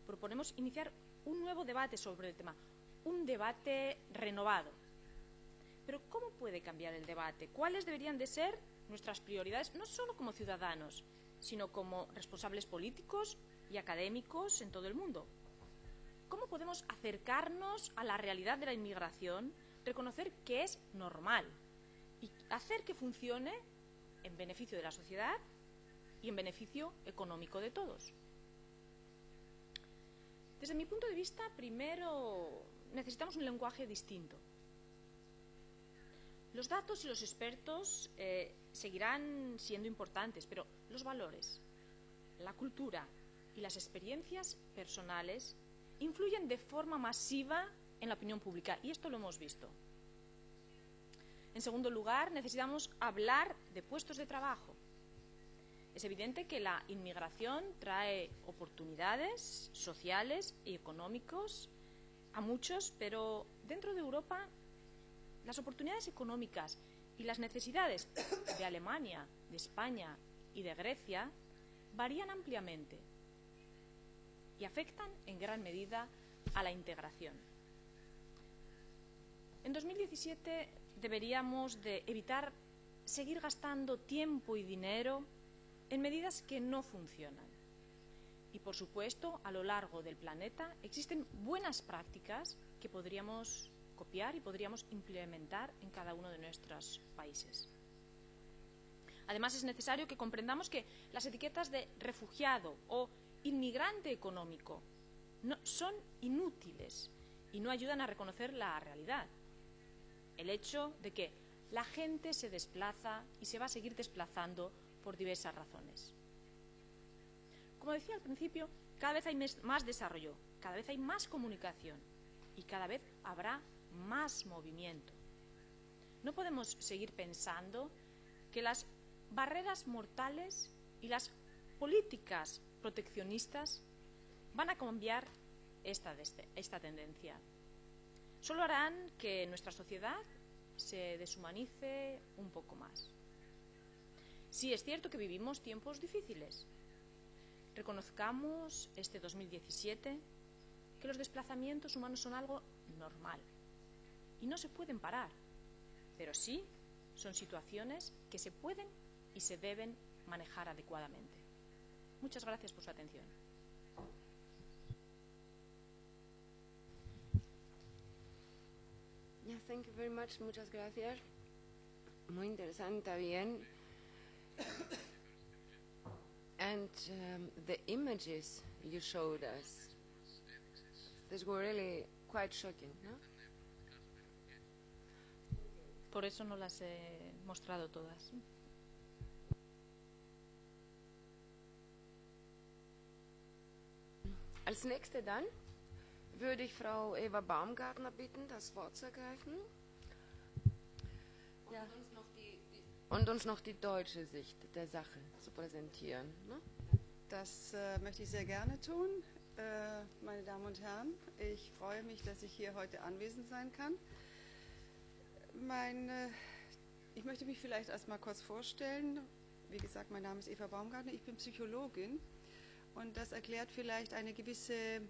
proponemos iniciar un nuevo debate sobre el tema, un debate renovado. Pero ¿cómo puede cambiar el debate? ¿Cuáles deberían de ser nuestras prioridades, no solo como ciudadanos, sino como responsables políticos y académicos en todo el mundo? ¿Cómo podemos acercarnos a la realidad de la inmigración, reconocer que es normal y hacer que funcione en beneficio de la sociedad y en beneficio económico de todos? Desde mi punto de vista, primero necesitamos un lenguaje distinto. Los datos y los expertos seguirán siendo importantes, pero los valores, la cultura y las experiencias personales influyen de forma masiva en la opinión pública, y esto lo hemos visto. En segundo lugar, necesitamos hablar de puestos de trabajo. Es evidente que la inmigración trae oportunidades sociales y económicos a muchos, pero dentro de Europa las oportunidades económicas y las necesidades de Alemania, de España y de Grecia varían ampliamente y afectan en gran medida a la integración. En 2017 deberíamos de evitar seguir gastando tiempo y dinero en medidas que no funcionan. Y, por supuesto, a lo largo del planeta existen buenas prácticas que podríamos copiar y podríamos implementar en cada uno de nuestros países. Además, es necesario que comprendamos que las etiquetas de refugiado o inmigrante económico son inútiles y no ayudan a reconocer la realidad. El hecho de que la gente se desplaza y se va a seguir desplazando por diversas razones. Como decía al principio, cada vez hay más desarrollo, cada vez hay más comunicación y cada vez habrá más movimiento. No podemos seguir pensando que las barreras mortales y las políticas proteccionistas van a cambiar esta tendencia. Solo harán que nuestra sociedad se deshumanice un poco más. Sí, es cierto que vivimos tiempos difíciles. Reconozcamos este 2017 que los desplazamientos humanos son algo normal y no se pueden parar, pero sí son situaciones que se pueden y se deben manejar adecuadamente. Muchas gracias por su atención. Yeah, thank you very much. Muchas gracias. Muy interesante, bien. And the images you showed us, these were really quite shocking, no? Por eso no las he mostrado todas. Als nächste dann würde ich Frau Eva Baumgartner bitten, das Wort zu ergreifen und uns noch die deutsche Sicht der Sache zu präsentieren. Ne? Das möchte ich sehr gerne tun, meine Damen und Herren. Ich freue mich, dass ich hier heute anwesend sein kann. Ich möchte mich vielleicht erst mal kurz vorstellen. Wie gesagt, mein Name ist Eva Baumgartner, ich bin Psychologin und das erklärt vielleicht eine gewisse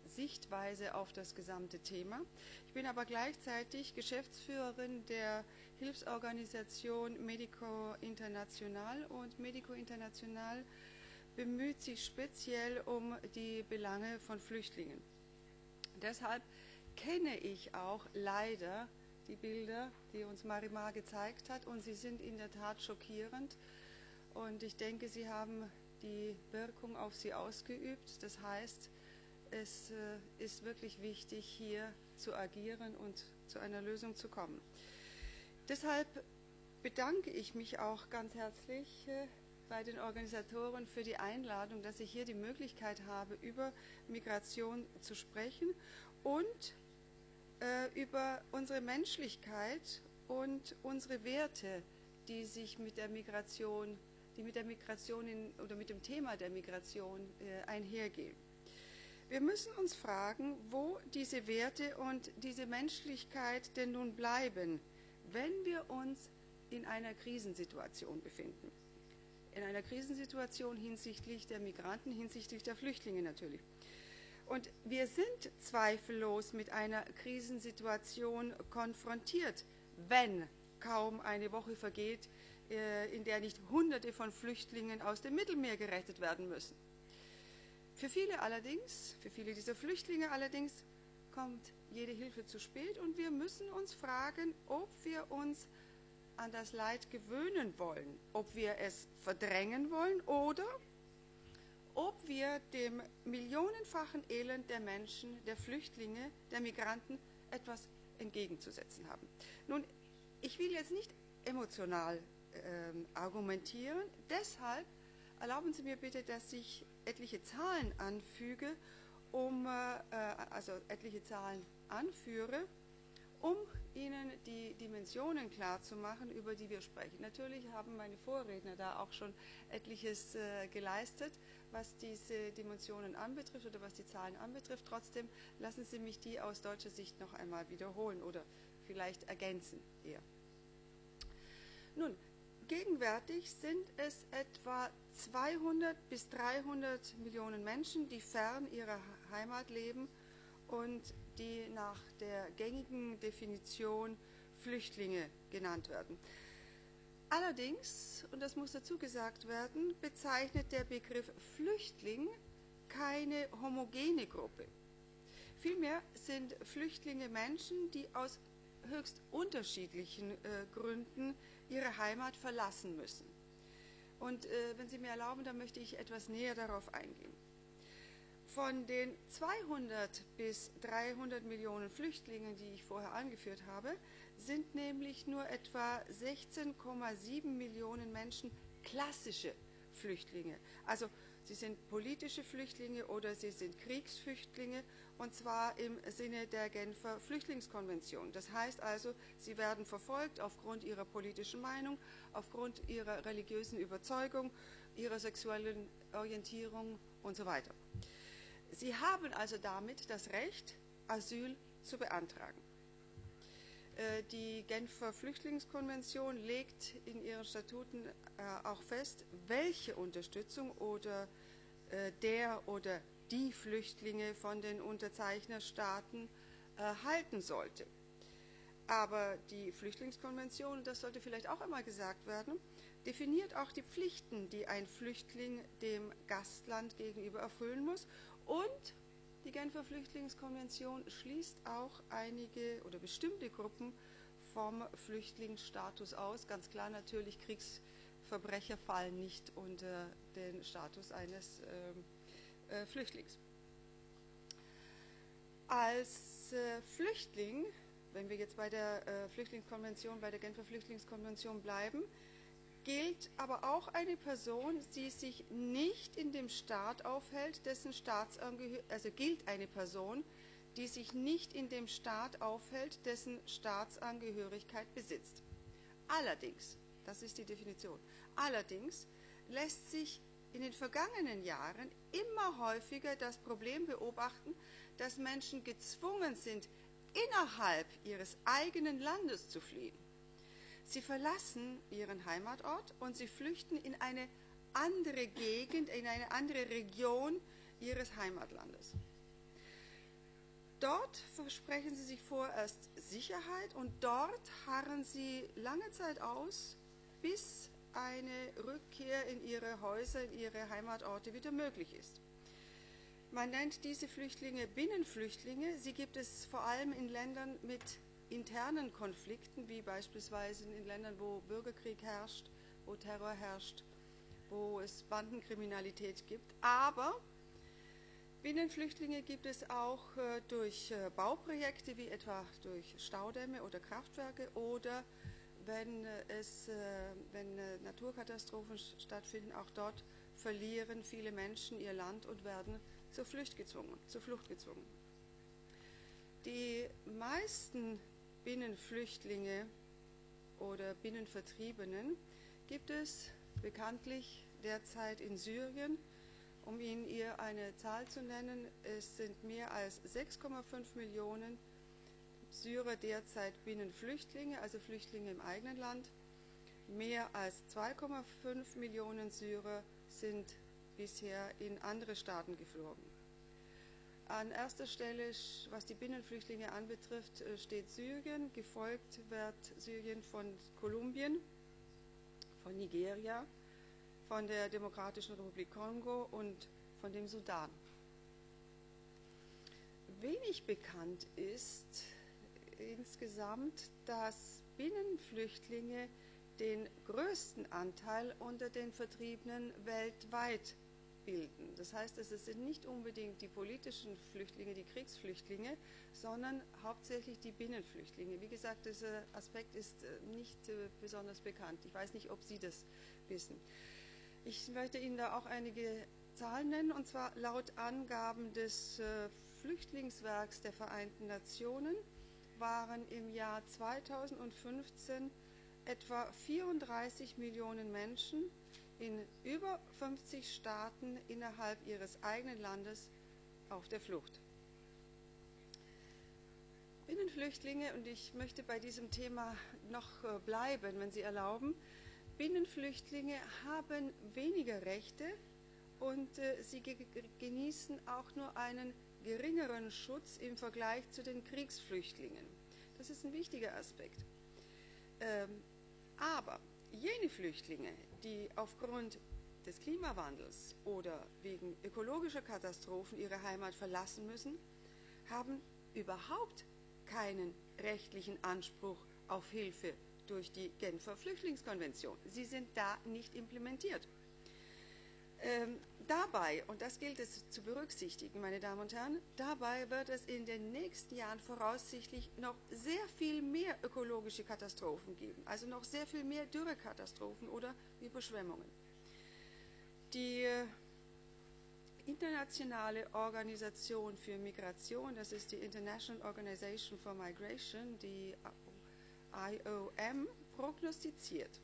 Sichtweise auf das gesamte Thema. Ich bin aber gleichzeitig Geschäftsführerin der Hilfsorganisation Medico International und Medico International bemüht sich speziell um die Belange von Flüchtlingen. Deshalb kenne ich auch leider die Bilder, die uns Marimar gezeigt hat, und sie sind in der Tat schockierend und ich denke, sie haben die Wirkung auf sie ausgeübt. Das heißt, es ist wirklich wichtig, hier zu agieren und zu einer Lösung zu kommen. Deshalb bedanke ich mich auch ganz herzlich bei den Organisatoren für die Einladung, dass ich hier die Möglichkeit habe, über Migration zu sprechen und über unsere Menschlichkeit und unsere Werte, die sich mit der Migration, oder mit dem Thema der Migration einhergehen. Wir müssen uns fragen, wo diese Werte und diese Menschlichkeit denn nun bleiben, wenn wir uns in einer Krisensituation befinden. In einer Krisensituation hinsichtlich der Migranten, hinsichtlich der Flüchtlinge natürlich. Und wir sind zweifellos mit einer Krisensituation konfrontiert, wenn kaum eine Woche vergeht, in der nicht Hunderte von Flüchtlingen aus dem Mittelmeer gerettet werden müssen. Für viele dieser Flüchtlinge allerdings kommt jede Hilfe zu spät und wir müssen uns fragen, ob wir uns an das Leid gewöhnen wollen, ob wir es verdrängen wollen oder ob wir dem millionenfachen Elend der Menschen, der Flüchtlinge, der Migranten etwas entgegenzusetzen haben. Nun, ich will jetzt nicht emotional argumentieren, deshalb erlauben Sie mir bitte, dass ich etliche Zahlen anfüge, etliche Zahlen anführe, um Ihnen die Dimensionen klarzumachen, über die wir sprechen. Natürlich haben meine Vorredner da auch schon etliches geleistet, was diese Dimensionen anbetrifft oder was die Zahlen anbetrifft. Trotzdem lassen Sie mich die aus deutscher Sicht noch einmal wiederholen oder vielleicht ergänzen eher. Nun, gegenwärtig sind es etwa 200 bis 300 Millionen Menschen, die fern ihrer Heimat leben und die nach der gängigen Definition Flüchtlinge genannt werden. Allerdings, und das muss dazu gesagt werden, bezeichnet der Begriff Flüchtling keine homogene Gruppe. Vielmehr sind Flüchtlinge Menschen, die aus höchst unterschiedlichen Gründen ihre Heimat verlassen müssen. Und wenn Sie mir erlauben, dann möchte ich etwas näher darauf eingehen. Von den 200 bis 300 Millionen Flüchtlingen, die ich vorher angeführt habe, sind nämlich nur etwa 16,7 Millionen Menschen klassische Flüchtlinge. Also sie sind politische Flüchtlinge oder sie sind Kriegsflüchtlinge, und zwar im Sinne der Genfer Flüchtlingskonvention. Das heißt also, sie werden verfolgt aufgrund ihrer politischen Meinung, aufgrund ihrer religiösen Überzeugung, ihrer sexuellen Orientierung und so weiter. Sie haben also damit das Recht, Asyl zu beantragen. Die Genfer Flüchtlingskonvention legt in ihren Statuten auch fest, welche Unterstützung oder der oder die Flüchtlinge von den Unterzeichnerstaaten erhalten sollte. Aber die Flüchtlingskonvention, das sollte vielleicht auch einmal gesagt werden, definiert auch die Pflichten, die ein Flüchtling dem Gastland gegenüber erfüllen muss. Und die Genfer Flüchtlingskonvention schließt auch einige oder bestimmte Gruppen vom Flüchtlingsstatus aus. Ganz klar natürlich, Kriegsverbrecher fallen nicht unter den Status eines Flüchtlings. Als Flüchtling, wenn wir jetzt bei der Flüchtlingskonvention, bei der Genfer Flüchtlingskonvention bleiben, gilt aber auch eine Person, die sich nicht in dem Staat aufhält, dessen gilt eine Person, die sich nicht in dem Staat aufhält, dessen Staatsangehörigkeit besitzt. Allerdings, das ist die Definition, allerdings lässt sich in den vergangenen Jahren immer häufiger das Problem beobachten, dass Menschen gezwungen sind, innerhalb ihres eigenen Landes zu fliehen. Sie verlassen ihren Heimatort und sie flüchten in eine andere Gegend, in eine andere Region ihres Heimatlandes. Dort versprechen sie sich vorerst Sicherheit und dort harren sie lange Zeit aus, bis eine Rückkehr in ihre Häuser, in ihre Heimatorte wieder möglich ist. Man nennt diese Flüchtlinge Binnenflüchtlinge. Sie gibt es vor allem in Ländern mit internen Konflikten, wie beispielsweise in Ländern, wo Bürgerkrieg herrscht, wo Terror herrscht, wo es Bandenkriminalität gibt. Aber Binnenflüchtlinge gibt es auch durch Bauprojekte, wie etwa durch Staudämme oder Kraftwerke, oder wenn Naturkatastrophen stattfinden, auch dort verlieren viele Menschen ihr Land und werden zur Flucht gezwungen. Die meisten Binnenflüchtlinge oder Binnenvertriebenen gibt es bekanntlich derzeit in Syrien. Um Ihnen hier eine Zahl zu nennen, es sind mehr als 6,5 Millionen Syrer derzeit Binnenflüchtlinge, also Flüchtlinge im eigenen Land. Mehr als 2,5 Millionen Syrer sind bisher in andere Staaten geflogen. An erster Stelle, was die Binnenflüchtlinge anbetrifft, steht Syrien, gefolgt wird Syrien von Kolumbien, von Nigeria, von der Demokratischen Republik Kongo und von dem Sudan. Wenig bekannt ist insgesamt, dass Binnenflüchtlinge den größten Anteil unter den Vertriebenen weltweit bilden. Das heißt, es sind nicht unbedingt die politischen Flüchtlinge, die Kriegsflüchtlinge, sondern hauptsächlich die Binnenflüchtlinge. Wie gesagt, dieser Aspekt ist nicht besonders bekannt. Ich weiß nicht, ob Sie das wissen. Ich möchte Ihnen da auch einige Zahlen nennen, und zwar laut Angaben des Flüchtlingswerks der Vereinten Nationen waren im Jahr 2015 etwa 34 Millionen Menschen in über 50 Staaten innerhalb ihres eigenen Landes auf der Flucht. Binnenflüchtlinge, und ich möchte bei diesem Thema noch bleiben, wenn Sie erlauben, Binnenflüchtlinge haben weniger Rechte und sie genießen auch nur einen geringeren Schutz im Vergleich zu den Kriegsflüchtlingen. Das ist ein wichtiger Aspekt. Aber jene Flüchtlinge, die aufgrund des Klimawandels oder wegen ökologischer Katastrophen ihre Heimat verlassen müssen, haben überhaupt keinen rechtlichen Anspruch auf Hilfe durch die Genfer Flüchtlingskonvention. Sie sind da nicht implementiert. Dabei, und das gilt es zu berücksichtigen, meine Damen und Herren, dabei wird es in den nächsten Jahren voraussichtlich noch sehr viel mehr ökologische Katastrophen geben, also noch sehr viel mehr Dürrekatastrophen oder Überschwemmungen. Die internationale Organisation für Migration, das ist die International Organization for Migration, die IOM, prognostiziert,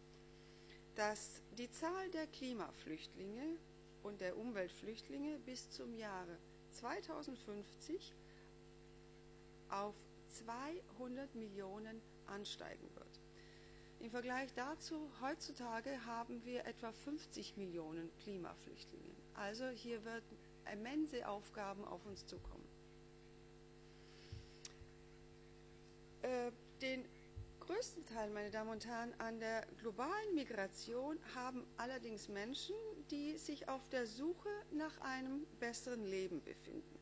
dass die Zahl der Klimaflüchtlinge und der Umweltflüchtlinge bis zum Jahre 2050 auf 200 Millionen ansteigen wird. Im Vergleich dazu, heutzutage haben wir etwa 50 Millionen Klimaflüchtlinge. Also hier werden immense Aufgaben auf uns zukommen. Den größten Teil, meine Damen und Herren, an der globalen Migration haben allerdings Menschen, die sich auf der Suche nach einem besseren Leben befinden.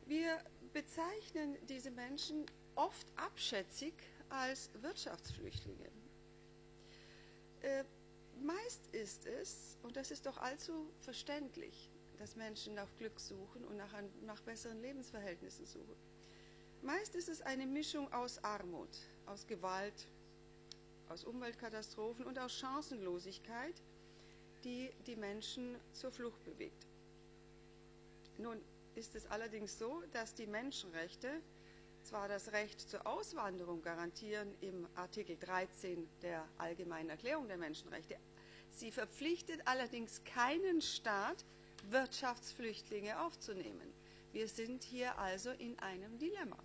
Wir bezeichnen diese Menschen oft abschätzig als Wirtschaftsflüchtlinge. Meist ist es, und das ist doch allzu verständlich, dass Menschen nach Glück suchen und nach besseren Lebensverhältnissen suchen. Meist ist es eine Mischung aus Armut, aus Gewalt, aus Umweltkatastrophen und aus Chancenlosigkeit, die die Menschen zur Flucht bewegt. Nun ist es allerdings so, dass die Menschenrechte zwar das Recht zur Auswanderung garantieren im Artikel 13 der Allgemeinen Erklärung der Menschenrechte, sie verpflichtet allerdings keinen Staat, Wirtschaftsflüchtlinge aufzunehmen. Wir sind hier also in einem Dilemma.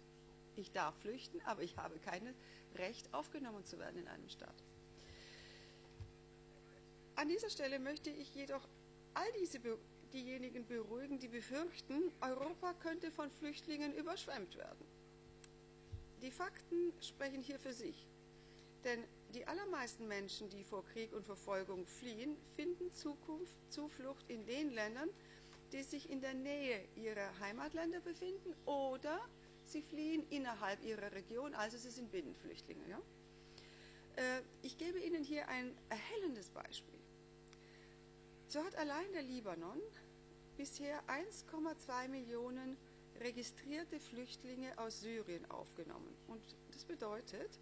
Ich darf flüchten, aber ich habe kein Recht, aufgenommen zu werden in einem Staat. An dieser Stelle möchte ich jedoch all diejenigen beruhigen, die befürchten, Europa könnte von Flüchtlingen überschwemmt werden. Die Fakten sprechen hier für sich. Denn die allermeisten Menschen, die vor Krieg und Verfolgung fliehen, finden Zuflucht in den Ländern, die sich in der Nähe ihrer Heimatländer befinden, oder sie fliehen innerhalb ihrer Region, also sie sind Binnenflüchtlinge. Ja? Ich gebe Ihnen hier ein erhellendes Beispiel. So hat allein der Libanon bisher 1,2 Millionen registrierte Flüchtlinge aus Syrien aufgenommen. Und das bedeutet,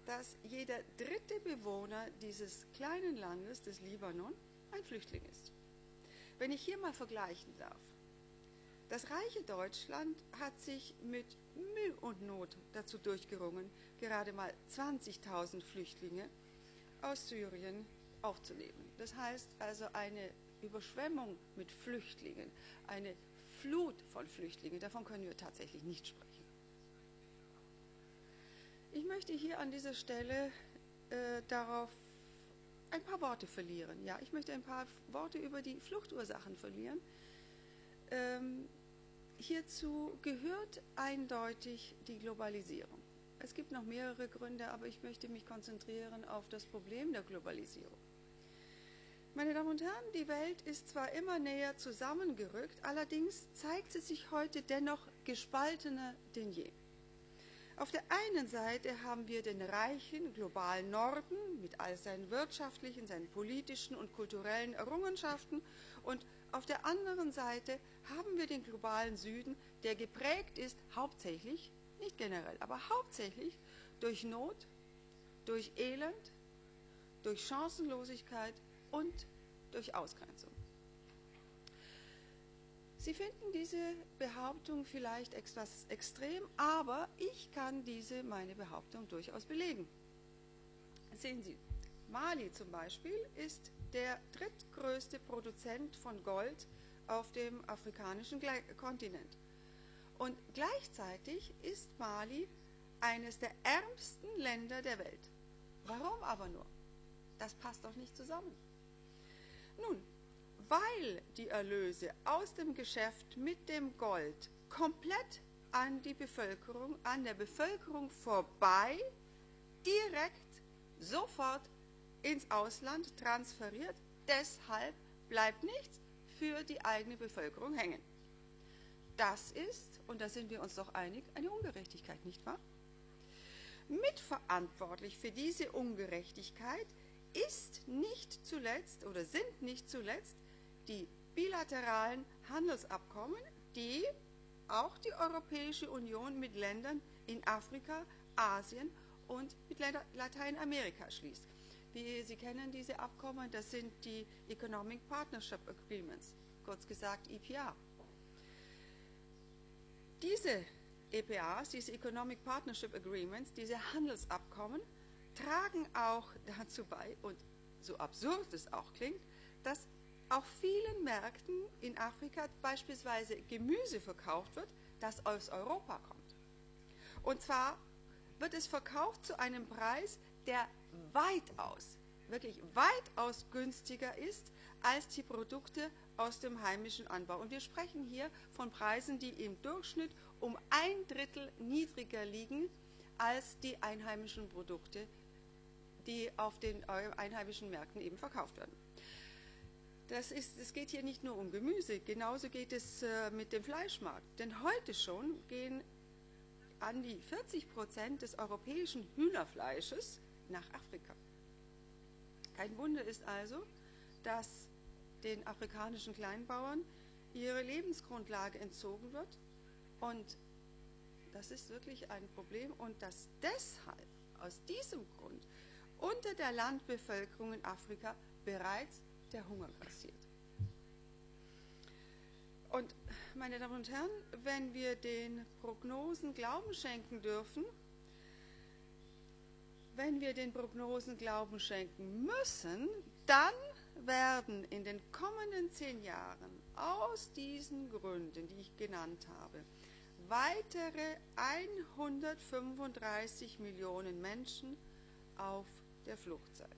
dass jeder dritte Bewohner dieses kleinen Landes, des Libanon, ein Flüchtling ist. Wenn ich hier mal vergleichen darf, das reiche Deutschland hat sich mit Mühe und Not dazu durchgerungen, gerade mal 20.000 Flüchtlinge aus Syrien aufzunehmen. Das heißt also eine Überschwemmung mit Flüchtlingen, eine Flut von Flüchtlingen, davon können wir tatsächlich nicht sprechen. Ich möchte hier an dieser Stelle darauf ein paar Worte verlieren. Ja, ich möchte ein paar Worte über die Fluchtursachen verlieren. Hierzu gehört eindeutig die Globalisierung. Es gibt noch mehrere Gründe, aber ich möchte mich konzentrieren auf das Problem der Globalisierung. Meine Damen und Herren, die Welt ist zwar immer näher zusammengerückt, allerdings zeigt sie sich heute dennoch gespaltener denn je. Auf der einen Seite haben wir den reichen globalen Norden mit all seinen wirtschaftlichen, seinen politischen und kulturellen Errungenschaften, und auf der anderen Seite haben wir den globalen Süden, der geprägt ist hauptsächlich, nicht generell, aber hauptsächlich durch Not, durch Elend, durch Chancenlosigkeit und durch Ausgrenzung. Sie finden diese Behauptung vielleicht etwas extrem, aber ich kann meine Behauptung durchaus belegen. Sehen Sie, Mali zum Beispiel ist der drittgrößte Produzent von Gold auf dem afrikanischen Kontinent. Und gleichzeitig ist Mali eines der ärmsten Länder der Welt. Warum aber nur? Das passt doch nicht zusammen. Nun, weil die Erlöse aus dem Geschäft mit dem Gold komplett an die Bevölkerung, an der Bevölkerung vorbei, direkt, sofort ins Ausland transferiert, deshalb bleibt nichts für die eigene Bevölkerung hängen. Das ist, und da sind wir uns doch einig, eine Ungerechtigkeit, nicht wahr? Mitverantwortlich für diese Ungerechtigkeit ist nicht zuletzt oder sind nicht zuletzt die bilateralen Handelsabkommen, die auch die Europäische Union mit Ländern in Afrika, Asien und mit Lateinamerika schließt. Wie Sie kennen diese Abkommen, das sind die Economic Partnership Agreements, kurz gesagt EPA. Diese EPAs, diese Economic Partnership Agreements, diese Handelsabkommen, tragen auch dazu bei, und so absurd es auch klingt, dass auf vielen Märkten in Afrika beispielsweise Gemüse verkauft wird, das aus Europa kommt. Und zwar wird es verkauft zu einem Preis, der weitaus, wirklich weitaus günstiger ist als die Produkte aus dem heimischen Anbau. Und wir sprechen hier von Preisen, die im Durchschnitt um 1/3 niedriger liegen als die einheimischen Produkte, die auf den einheimischen Märkten eben verkauft werden. Es geht hier nicht nur um Gemüse, genauso geht es mit dem Fleischmarkt. Denn heute schon gehen an die 40% des europäischen Hühnerfleisches nach Afrika. Kein Wunder ist also, dass den afrikanischen Kleinbauern ihre Lebensgrundlage entzogen wird. Und das ist wirklich ein Problem. Und dass deshalb, aus diesem Grund, unter der Landbevölkerung in Afrika bereits der Hunger grassiert. Und, meine Damen und Herren, wenn wir den Prognosen Glauben schenken dürfen, wenn wir den Prognosen Glauben schenken müssen, dann werden in den kommenden 10 Jahren aus diesen Gründen, die ich genannt habe, weitere 135 Millionen Menschen auf der Flucht sein.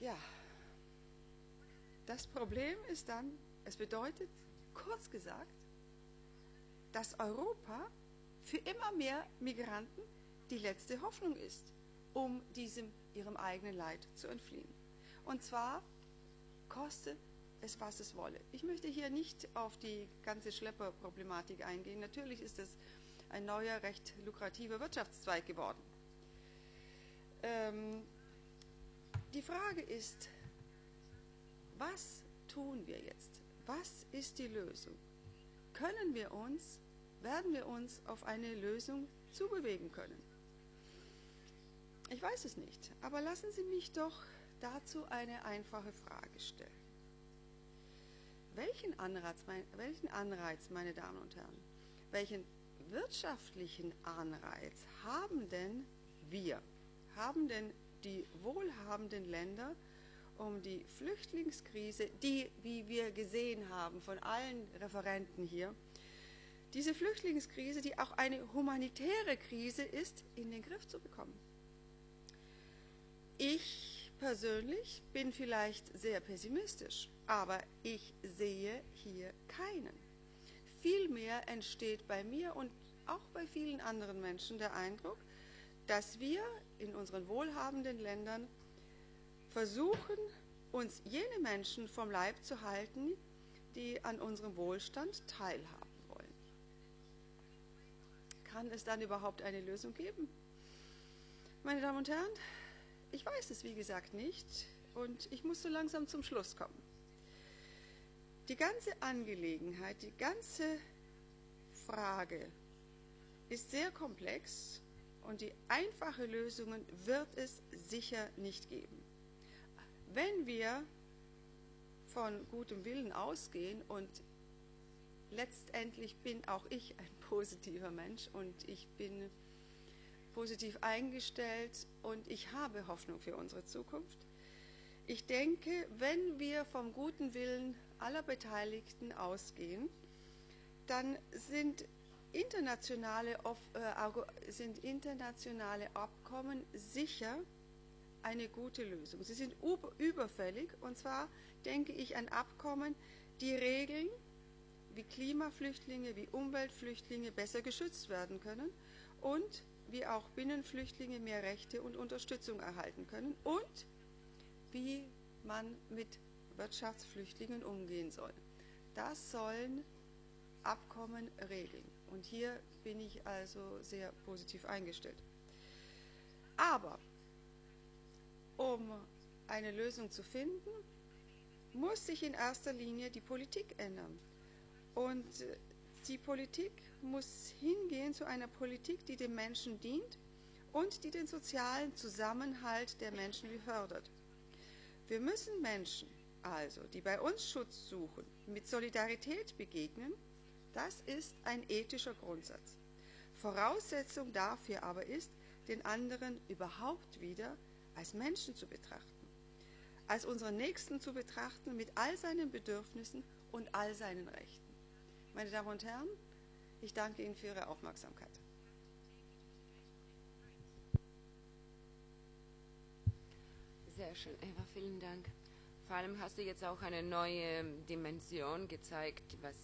Ja, das Problem ist dann, es bedeutet, kurz gesagt, dass Europa für immer mehr Migranten die letzte Hoffnung ist, um ihrem eigenen Leid zu entfliehen. Und zwar koste es, was es wolle. Ich möchte hier nicht auf die ganze Schlepperproblematik eingehen. Natürlich ist es ein neuer, recht lukrativer Wirtschaftszweig geworden. Die Frage ist, was tun wir jetzt? Was ist die Lösung? Werden wir uns auf eine Lösung zubewegen können? Ich weiß es nicht, aber lassen Sie mich doch dazu eine einfache Frage stellen. Welchen Anreiz, meine Damen und Herren, welchen wirtschaftlichen Anreiz haben denn die wohlhabenden Länder, um die Flüchtlingskrise, die, wie wir gesehen haben von allen Referenten hier, diese Flüchtlingskrise, die auch eine humanitäre Krise ist, in den Griff zu bekommen? Ich persönlich bin vielleicht sehr pessimistisch, aber ich sehe hier keinen. Vielmehr entsteht bei mir und auch bei vielen anderen Menschen der Eindruck, dass wir in unseren wohlhabenden Ländern versuchen, uns jene Menschen vom Leib zu halten, die an unserem Wohlstand teilhaben wollen. Kann es dann überhaupt eine Lösung geben? Meine Damen und Herren, ich weiß es wie gesagt nicht und ich muss so langsam zum Schluss kommen. Die ganze Angelegenheit, die ganze Frage ist sehr komplex und die einfache Lösungen wird es sicher nicht geben. Wenn wir von gutem Willen ausgehen und letztendlich bin auch ich ein positiver Mensch und ich bin positiv eingestellt und ich habe Hoffnung für unsere Zukunft. Ich denke, wenn wir vom guten Willen aller Beteiligten ausgehen, dann sind sind internationale Abkommen sicher eine gute Lösung. Sie sind überfällig, und zwar denke ich an Abkommen, die regeln, wie Klimaflüchtlinge, wie Umweltflüchtlinge besser geschützt werden können und wie auch Binnenflüchtlinge mehr Rechte und Unterstützung erhalten können und wie man mit Wirtschaftsflüchtlingen umgehen soll. Das sollen Abkommen regeln. Und hier bin ich also sehr positiv eingestellt. Aber um eine Lösung zu finden, muss sich in erster Linie die Politik ändern. Und die Politik muss hingehen zu einer Politik, die dem Menschen dient und die den sozialen Zusammenhalt der Menschen fördert. Wir müssen Menschen also, die bei uns Schutz suchen, mit Solidarität begegnen. Das ist ein ethischer Grundsatz. Voraussetzung dafür aber ist, den anderen überhaupt wieder als Menschen zu betrachten, als unseren Nächsten zu betrachten mit all seinen Bedürfnissen und all seinen Rechten. Meine Damen und Herren, ich danke Ihnen für Ihre Aufmerksamkeit. Sehr schön, Eva, vielen Dank. Vor allem hast du jetzt auch eine neue Dimension gezeigt, was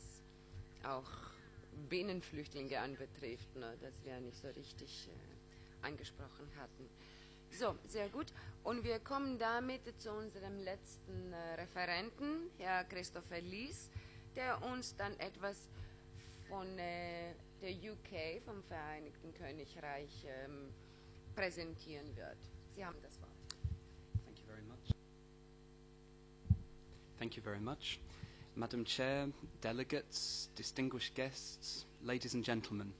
auch Binnenflüchtlinge anbetrifft, ne, das wir nicht so richtig angesprochen hatten. So, sehr gut. Und wir kommen damit zu unserem letzten Referenten, Herr Christopher Lies, der uns dann etwas von der UK, vom Vereinigten Königreich, präsentieren wird. Sie haben das Wort. Thank you very much. Thank you very much. Madam Chair, delegates, distinguished guests, ladies and gentlemen.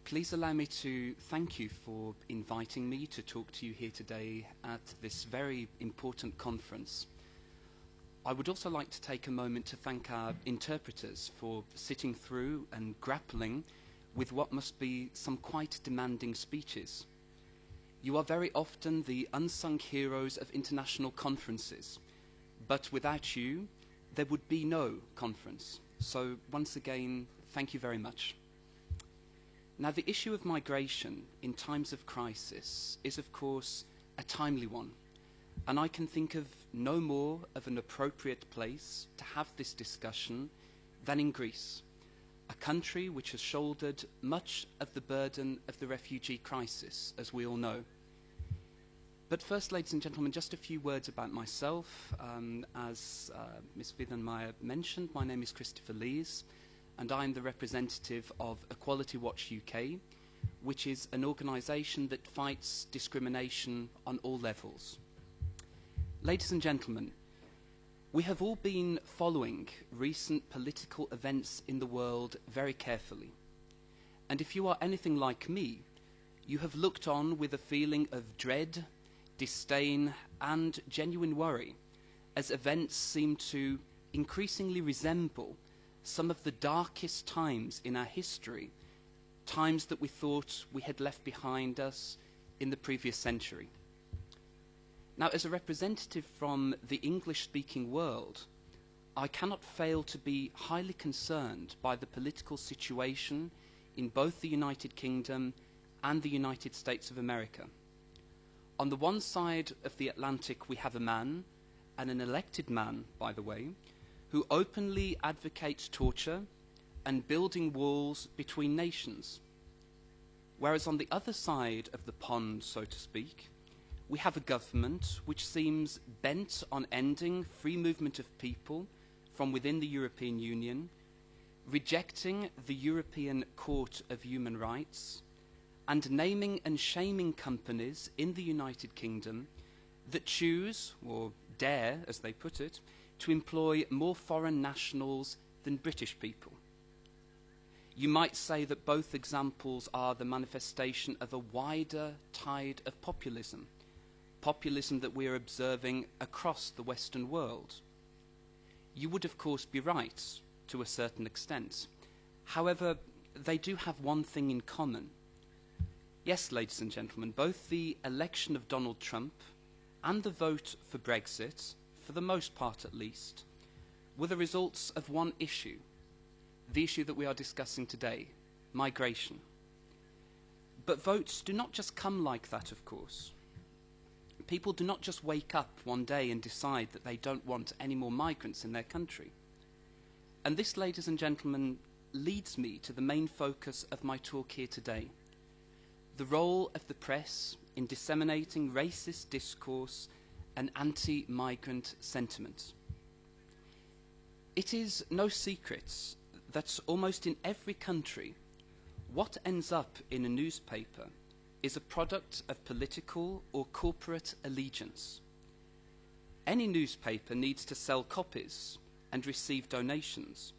Please allow me to thank you for inviting me to talk to you here today at this very important conference. I would also like to take a moment to thank our interpreters for sitting through and grappling with what must be some quite demanding speeches. You are very often the unsung heroes of international conferences, but without you, there would be no conference. So once again, thank you very much. Now, the issue of migration in times of crisis is, of course, a timely one. And I can think of no more of an appropriate place to have this discussion than in Greece, a country which has shouldered much of the burden of the refugee crisis, as we all know. But first, ladies and gentlemen, just a few words about myself. As Ms. Wiedenmeyer mentioned, my name is Christopher Lees, and I am the representative of Equality Watch UK, which is an organisation that fights discrimination on all levels. Ladies and gentlemen, we have all been following recent political events in the world very carefully. And if you are anything like me, you have looked on with a feeling of dread, disdain and genuine worry as events seem to increasingly resemble some of the darkest times in our history, times that we thought we had left behind us in the previous century. Now, as a representative from the English-speaking world, I cannot fail to be highly concerned by the political situation in both the United Kingdom and the United States of America. On the one side of the Atlantic, we have a man, and an elected man, by the way, who openly advocates torture and building walls between nations. Whereas on the other side of the pond, so to speak, we have a government which seems bent on ending free movement of people from within the European Union, rejecting the European Court of Human Rights, and naming and shaming companies in the United Kingdom that choose, or dare, as they put it, to employ more foreign nationals than British people. You might say that both examples are the manifestation of a wider tide of populism, populism that we are observing across the Western world. You would, of course, be right to a certain extent. However, they do have one thing in common. Yes, ladies and gentlemen, both the election of Donald Trump and the vote for Brexit, for the most part at least, were the results of one issue, the issue that we are discussing today, migration. But votes do not just come like that, of course. People do not just wake up one day and decide that they don't want any more migrants in their country. And this, ladies and gentlemen, leads me to the main focus of my talk here today: the role of the press in disseminating racist discourse and anti-migrant sentiment. It is no secret that almost in every country, what ends up in a newspaper is a product of political or corporate allegiance. Any newspaper needs to sell copies and receive donations,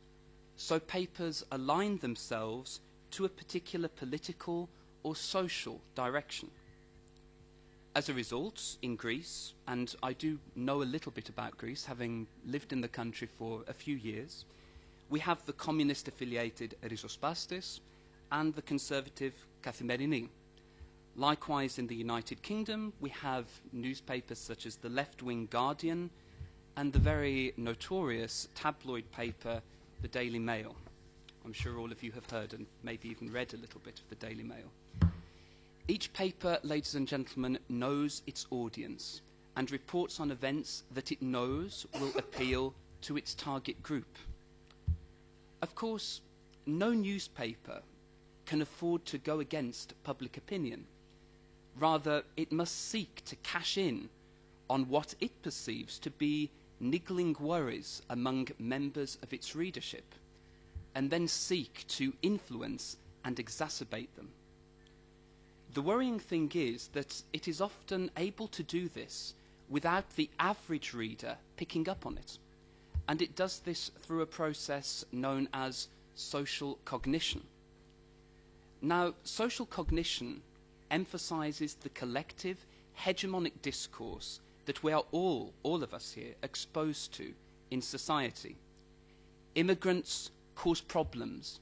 so papers align themselves to a particular political or social direction. As a result, in Greece, and I do know a little bit about Greece, having lived in the country for a few years, we have the communist-affiliated Rizzospastis and the conservative Kathimerini. Likewise, in the United Kingdom, we have newspapers such as the left-wing Guardian and the very notorious tabloid paper, the Daily Mail. I'm sure all of you have heard and maybe even read a little bit of the Daily Mail. Each paper, ladies and gentlemen, knows its audience and reports on events that it knows will appeal to its target group. Of course, no newspaper can afford to go against public opinion. Rather, it must seek to cash in on what it perceives to be niggling worries among members of its readership, and then seek to influence and exacerbate them. The worrying thing is that it is often able to do this without the average reader picking up on it, and it does this through a process known as social cognition. Now, social cognition emphasizes the collective hegemonic discourse that we are all of us here, exposed to in society. Immigrants cause problems.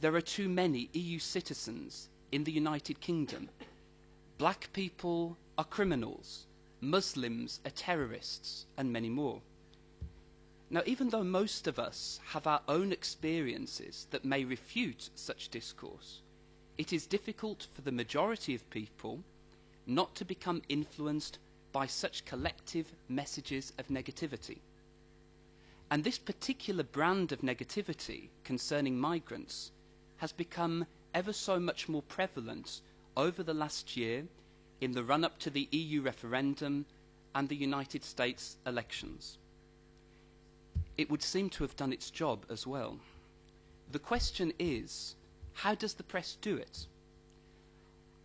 There are too many EU citizens in the United Kingdom. Black people are criminals. Muslims are terrorists, and many more. Now, even though most of us have our own experiences that may refute such discourse, it is difficult for the majority of people not to become influenced by such collective messages of negativity. And this particular brand of negativity concerning migrants has become ever so much more prevalent over the last year in the run-up to the EU referendum and the United States elections. It would seem to have done its job as well. The question is, how does the press do it?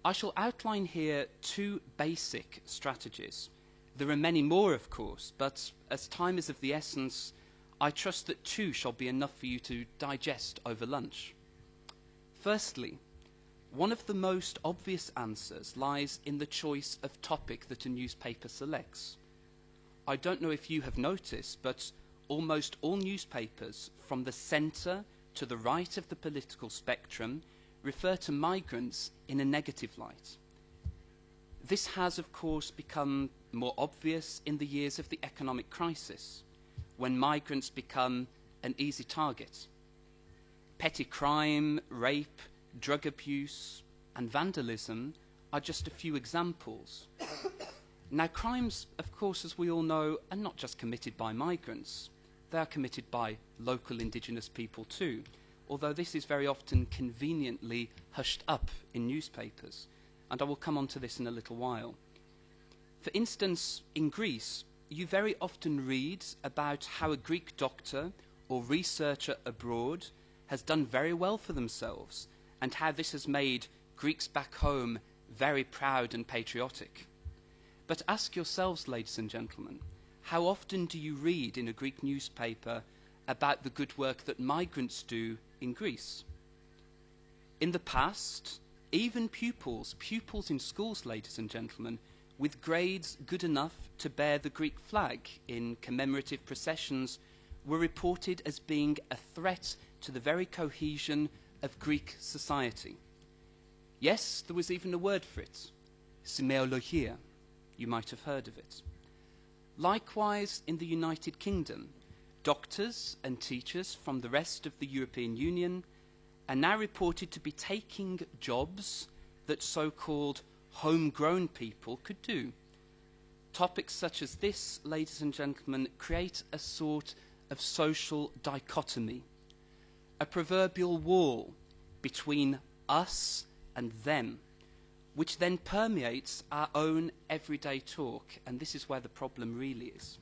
I shall outline here two basic strategies. There are many more, of course, but as time is of the essence, I trust that two shall be enough for you to digest over lunch. Firstly, one of the most obvious answers lies in the choice of topic that a newspaper selects. I don't know if you have noticed, but almost all newspapers from the centre to the right of the political spectrum refer to migrants in a negative light. This has, of course, become more obvious in the years of the economic crisis, when migrants become an easy target. Petty crime, rape, drug abuse, and vandalism are just a few examples. Now, crimes, of course, as we all know, are not just committed by migrants. They are committed by local indigenous people too, although this is very often conveniently hushed up in newspapers, and I will come on to this in a little while. For instance, in Greece, you very often read about how a Greek doctor or researcher abroad has done very well for themselves, and how this has made Greeks back home very proud and patriotic. But ask yourselves, ladies and gentlemen, how often do you read in a Greek newspaper about the good work that migrants do in Greece? In the past, even pupils in schools, ladies and gentlemen, with grades good enough to bear the Greek flag in commemorative processions, were reported as being a threat to the very cohesion of Greek society. Yes, there was even a word for it, semeiologia. You might have heard of it. Likewise, in the United Kingdom, doctors and teachers from the rest of the European Union are now reported to be taking jobs that so-called homegrown people could do. Topics such as this, ladies and gentlemen, create a sort of social dichotomy, a proverbial wall between us and them, which then permeates our own everyday talk, and this is where the problem really is.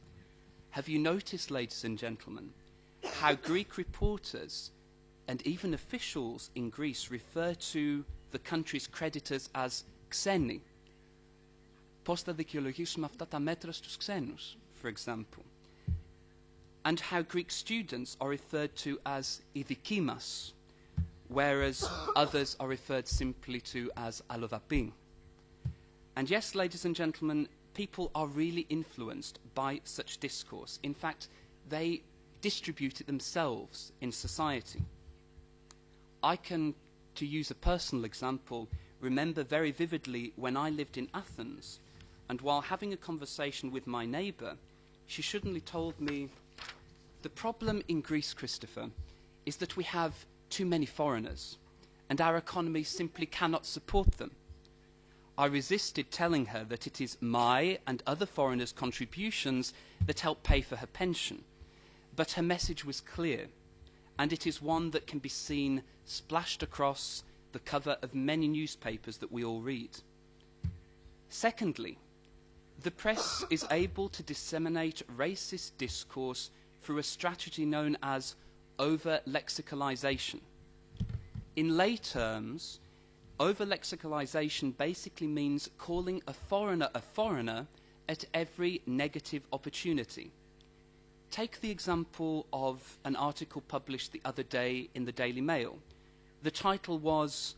Have you noticed, ladies and gentlemen, how Greek reporters and even officials in Greece refer to the country's creditors as xeni? Πώς θα δικαιολογήσουμε αυτά τα μέτρα στους ξένους, for example. And how Greek students are referred to as ειδικοί μας, whereas others are referred simply to as allodapin. And yes, ladies and gentlemen, people are really influenced by such discourse. In fact, they distribute it themselves in society. I can, to use a personal example, remember very vividly when I lived in Athens, and while having a conversation with my neighbour, she suddenly told me, the problem in Greece, Christopher, is that we have too many foreigners, and our economy simply cannot support them. I resisted telling her that it is my and other foreigners' contributions that help pay for her pension, but her message was clear, and it is one that can be seen splashed across the cover of many newspapers that we all read. Secondly, the press is able to disseminate racist discourse through a strategy known as over-lexicalization. In lay terms, over-lexicalization basically means calling a foreigner at every negative opportunity. Take the example of an article published the other day in the Daily Mail. The title was,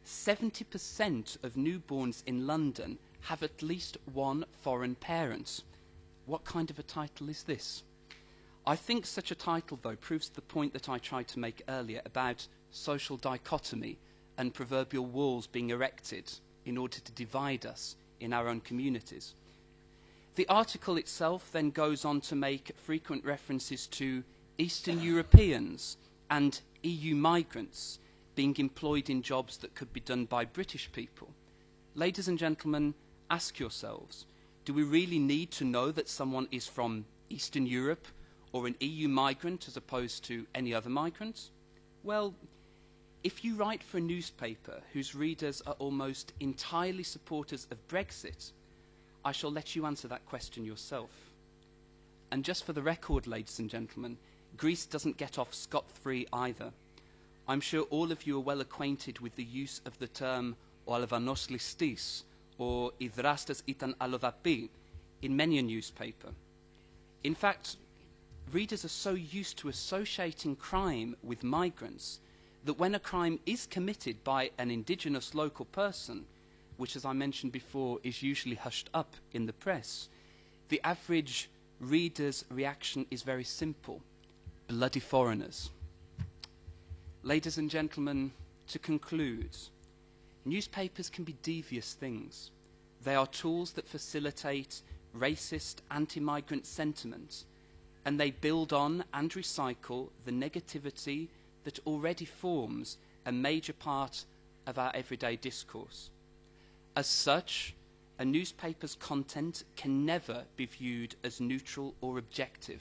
70% of newborns in London have at least one foreign parent. What kind of a title is this? I think such a title, though, proves the point that I tried to make earlier about social dichotomy and proverbial walls being erected in order to divide us in our own communities. The article itself then goes on to make frequent references to Eastern Europeans and EU migrants being employed in jobs that could be done by British people. Ladies and gentlemen, ask yourselves, do we really need to know that someone is from Eastern Europe or an EU migrant as opposed to any other migrant? Well, if you write for a newspaper whose readers are almost entirely supporters of Brexit, I shall let you answer that question yourself. And just for the record, ladies and gentlemen, Greece doesn't get off scot-free either. I'm sure all of you are well acquainted with the use of the term o alvanos listis, or idrastas itan allodapi, in many a newspaper. In fact, readers are so used to associating crime with migrants that when a crime is committed by an indigenous local person, which, as I mentioned before, is usually hushed up in the press, the average reader's reaction is very simple: bloody foreigners. Ladies and gentlemen, to conclude, newspapers can be devious things. They are tools that facilitate racist, anti-migrant sentiment, and they build on and recycle the negativity that already forms a major part of our everyday discourse. As such, a newspaper's content can never be viewed as neutral or objective.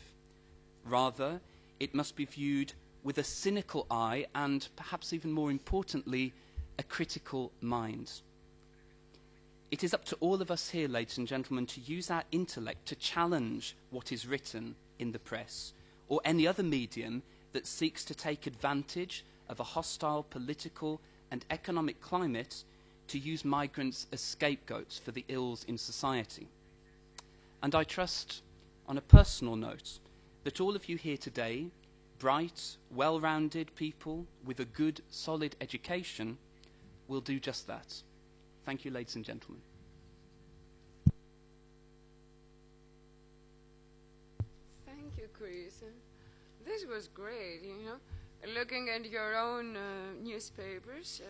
Rather, it must be viewed with a cynical eye and, perhaps even more importantly, a critical mind. It is up to all of us here, ladies and gentlemen, to use our intellect to challenge what is written in the press or any other medium that seeks to take advantage of a hostile political and economic climate to use migrants as scapegoats for the ills in society. And I trust, on a personal note, that all of you here today, bright, well-rounded people with a good, solid education, will do just that. Thank you, ladies and gentlemen. Thank you, Chris. This was great, you know, looking at your own newspapers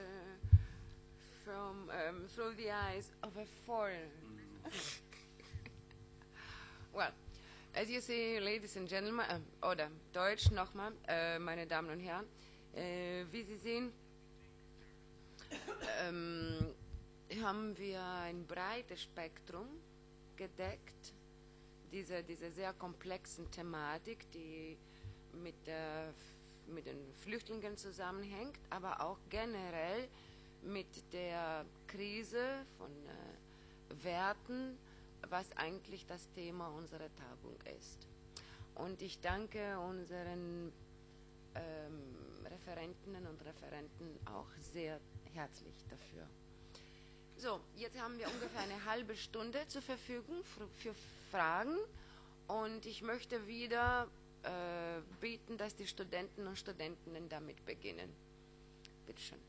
from through the eyes of a foreigner. Well, as you see, ladies and gentlemen, oder Deutsch nochmal, meine Damen und Herren, Wie Sie sehen, haben wir ein breites Spektrum gedeckt, diese sehr komplexen Thematik, die mit den Flüchtlingen zusammenhängt, aber auch generell mit der Krise von Werten, was eigentlich das Thema unserer Tagung ist. Und ich danke unseren Referentinnen und Referenten auch sehr herzlich dafür. So, jetzt haben wir ungefähr eine halbe Stunde zur Verfügung für Fragen und ich möchte wieder bitten, dass die Studenten und Studentinnen damit beginnen. Bitte schön.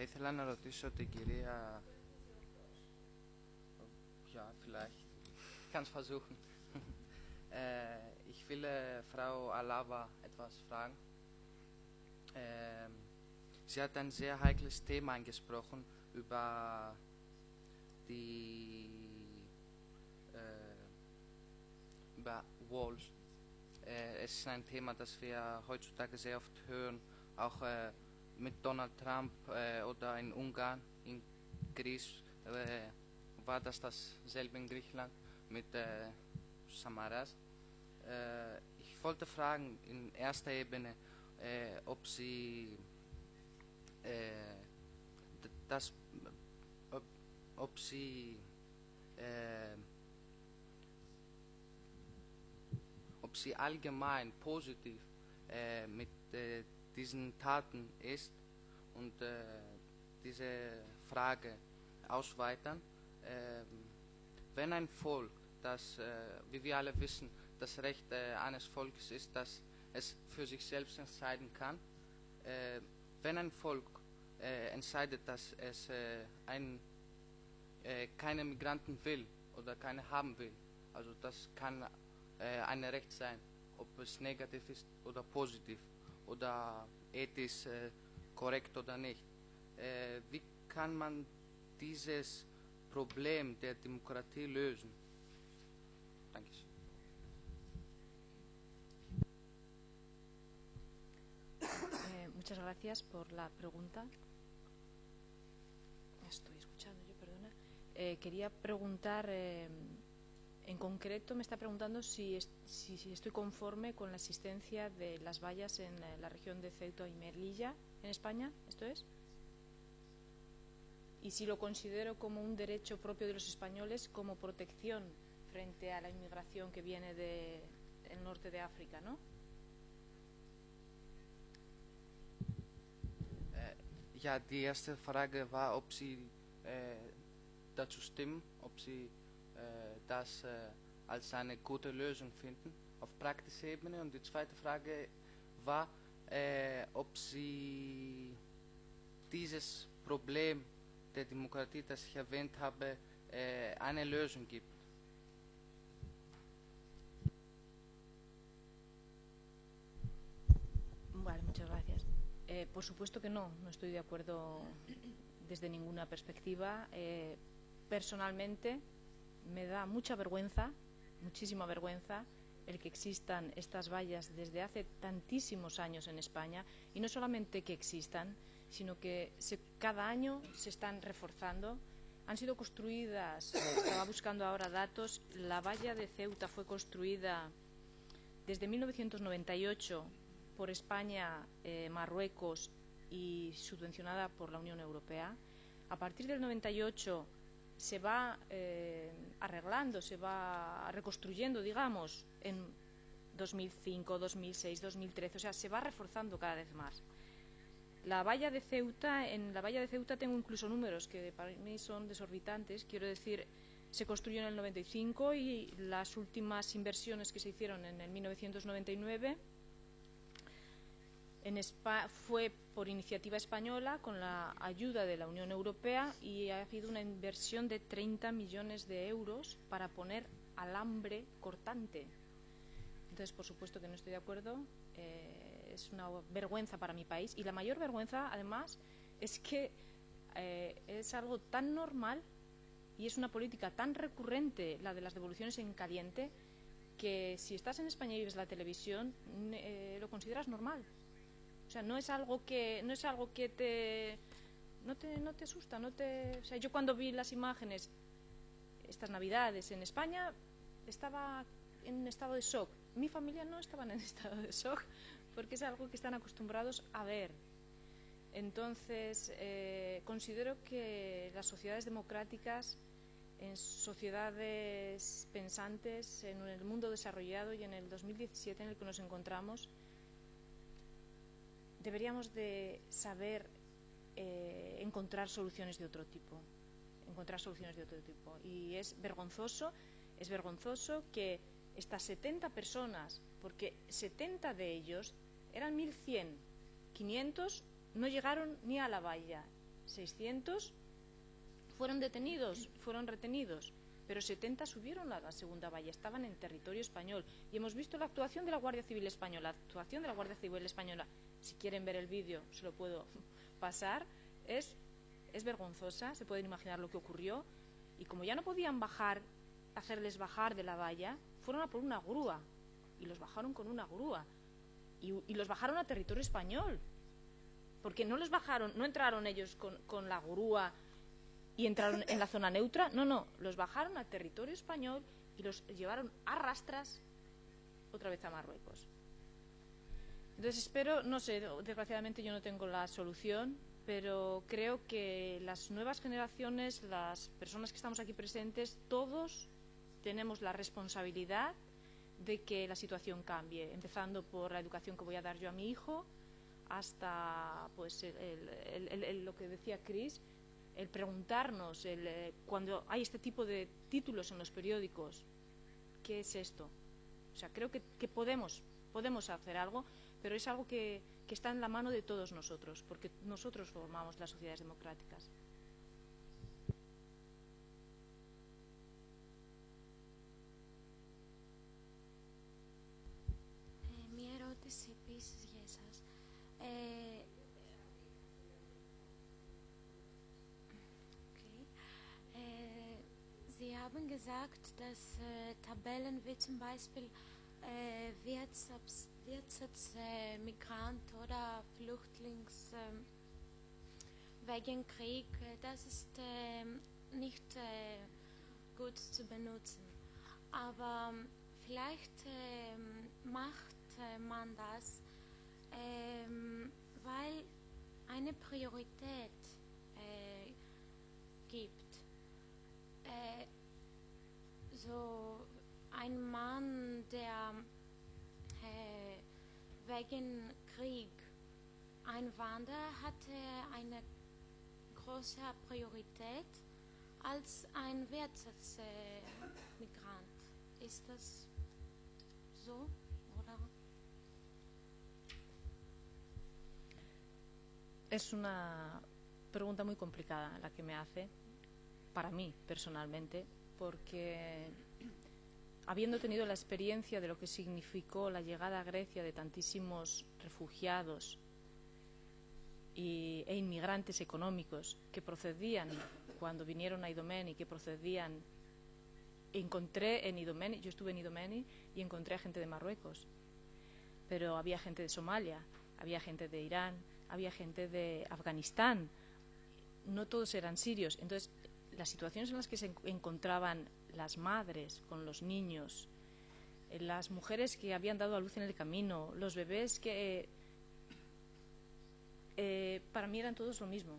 Θα ήθελα να ρωτήσω την κυρία... Ja, vielleicht. Ich kann es versuchen. Ich will Frau Alava etwas fragen. Sie hat ein sehr heikles Thema angesprochen über über Walls. Es ist ein Thema, das wir heutzutage sehr oft hören, auch mit Donald Trump oder in Ungarn, in Greece war dasselbe in Griechenland mit Samaras. Ich wollte fragen, in erster Ebene, ob Sie allgemein positiv mit diesen Taten ist und diese Frage ausweitern. Wenn ein Volk, das, wie wir alle wissen, das Recht eines Volkes ist, dass es für sich selbst entscheiden kann, wenn ein Volk entscheidet, dass es keine Migranten will oder keine haben will, also das kann ein Recht sein, ob es negativ ist oder positiv oder ethisch korrekt oder nicht. Wie kann man dieses Problem der Demokratie lösen? Danke. Muchas gracias por la pregunta. Estoy escuchando yo, perdona. Quería preguntar, en concreto me está preguntando si estoy conforme con la existencia de las vallas en la región de Ceuta y Melilla, en España, ¿esto es? Y si lo considero como un derecho propio de los españoles como protección frente a la inmigración que viene del norte de África, ¿no? Ja, die erste Frage war, ob Sie dazu stimmen, ob Sie das als eine gute Lösung finden auf praktischer Ebene. Und die zweite Frage war, ob Sie dieses Problem der Demokratie, das ich erwähnt habe, eine Lösung gibt. Vale, muchas gracias. Por supuesto que no estoy de acuerdo desde ninguna perspectiva. Personalmente me da mucha vergüenza, muchísima vergüenza, el que existan estas vallas desde hace tantísimos años en España, y no solamente que existan, sino que cada año se están reforzando. Han sido construidas, estaba buscando ahora datos, la valla de Ceuta fue construida desde 1998 por España, Marruecos y subvencionada por la Unión Europea. A partir del 98 se va arreglando, se va reconstruyendo, digamos, en 2005, 2006, 2013, o sea, se va reforzando cada vez más. La valla de Ceuta, en la valla de Ceuta tengo incluso números que para mí son desorbitantes, quiero decir, se construyó en el 95 y las últimas inversiones que se hicieron en el 1999 fue por iniciativa española con la ayuda de la Unión Europea, y ha habido una inversión de 30 millones de euros para poner alambre cortante. Entonces, por supuesto que no estoy de acuerdo. Es una vergüenza para mi país, y la mayor vergüenza, además, es que es algo tan normal y es una política tan recurrente, la de las devoluciones en caliente, que si estás en España y ves la televisión, lo consideras normal. O sea, no es algo que te asusta, o sea, yo cuando vi las imágenes estas Navidades en España estaba en un estado de shock. Mi familia no estaba en estado de shock porque es algo que están acostumbrados a ver. Entonces, considero que las sociedades democráticas, en sociedades pensantes, en el mundo desarrollado y en el 2017 en el que nos encontramos, deberíamos de saber encontrar soluciones de otro tipo. Y es vergonzoso que estas 70 personas, porque 70 de ellos eran 1.100, 500 no llegaron ni a la valla, 600 fueron retenidos, pero 70 subieron a la segunda valla, estaban en territorio español. Y hemos visto la actuación de la Guardia Civil Española. Si quieren ver el vídeo, se lo puedo pasar. Es vergonzosa, se pueden imaginar lo que ocurrió. Y como ya no podían hacerles bajar de la valla, fueron a por una grúa. Y los bajaron con una grúa. Y los bajaron a territorio español. Porque no entraron ellos con la grúa y entraron en la zona neutra. No, los bajaron a territorio español y los llevaron a rastras otra vez a Marruecos. Entonces espero, no sé, desgraciadamente yo no tengo la solución, pero creo que las nuevas generaciones, las personas que estamos aquí presentes, todos tenemos la responsabilidad de que la situación cambie, empezando por la educación que voy a dar yo a mi hijo, hasta pues lo que decía Chris, el preguntarnos, cuando hay este tipo de títulos en los periódicos, ¿qué es esto? O sea, creo que podemos hacer algo, pero es algo que está en la mano de todos nosotros, porque nosotros formamos las sociedades democráticas. Μια ερώτηση επίσης για εσάς. Sie haben gesagt, dass Tabellen wie zum Beispiel Migrant oder Flüchtlings wegen Krieg, das ist nicht gut zu benutzen. Aber vielleicht macht man das, weil eine Priorität gibt. So ein Mann, der wegen Krieg einwandert, hatte eine große Priorität als ein Wirtschaftsmigrant. Ist das so, oder? Es una pregunta muy complicada la que me hace, para mí personalmente, porque habiendo tenido la experiencia de lo que significó la llegada a Grecia de tantísimos refugiados e inmigrantes económicos que procedían, cuando vinieron a Idomeni, encontré en Idomeni, yo estuve en Idomeni y encontré a gente de Marruecos, pero había gente de Somalia, había gente de Irán, había gente de Afganistán, no todos eran sirios. Entonces, las situaciones en las que se encontraban las madres con los niños, las mujeres que habían dado a luz en el camino, los bebés que para mí eran todos lo mismo.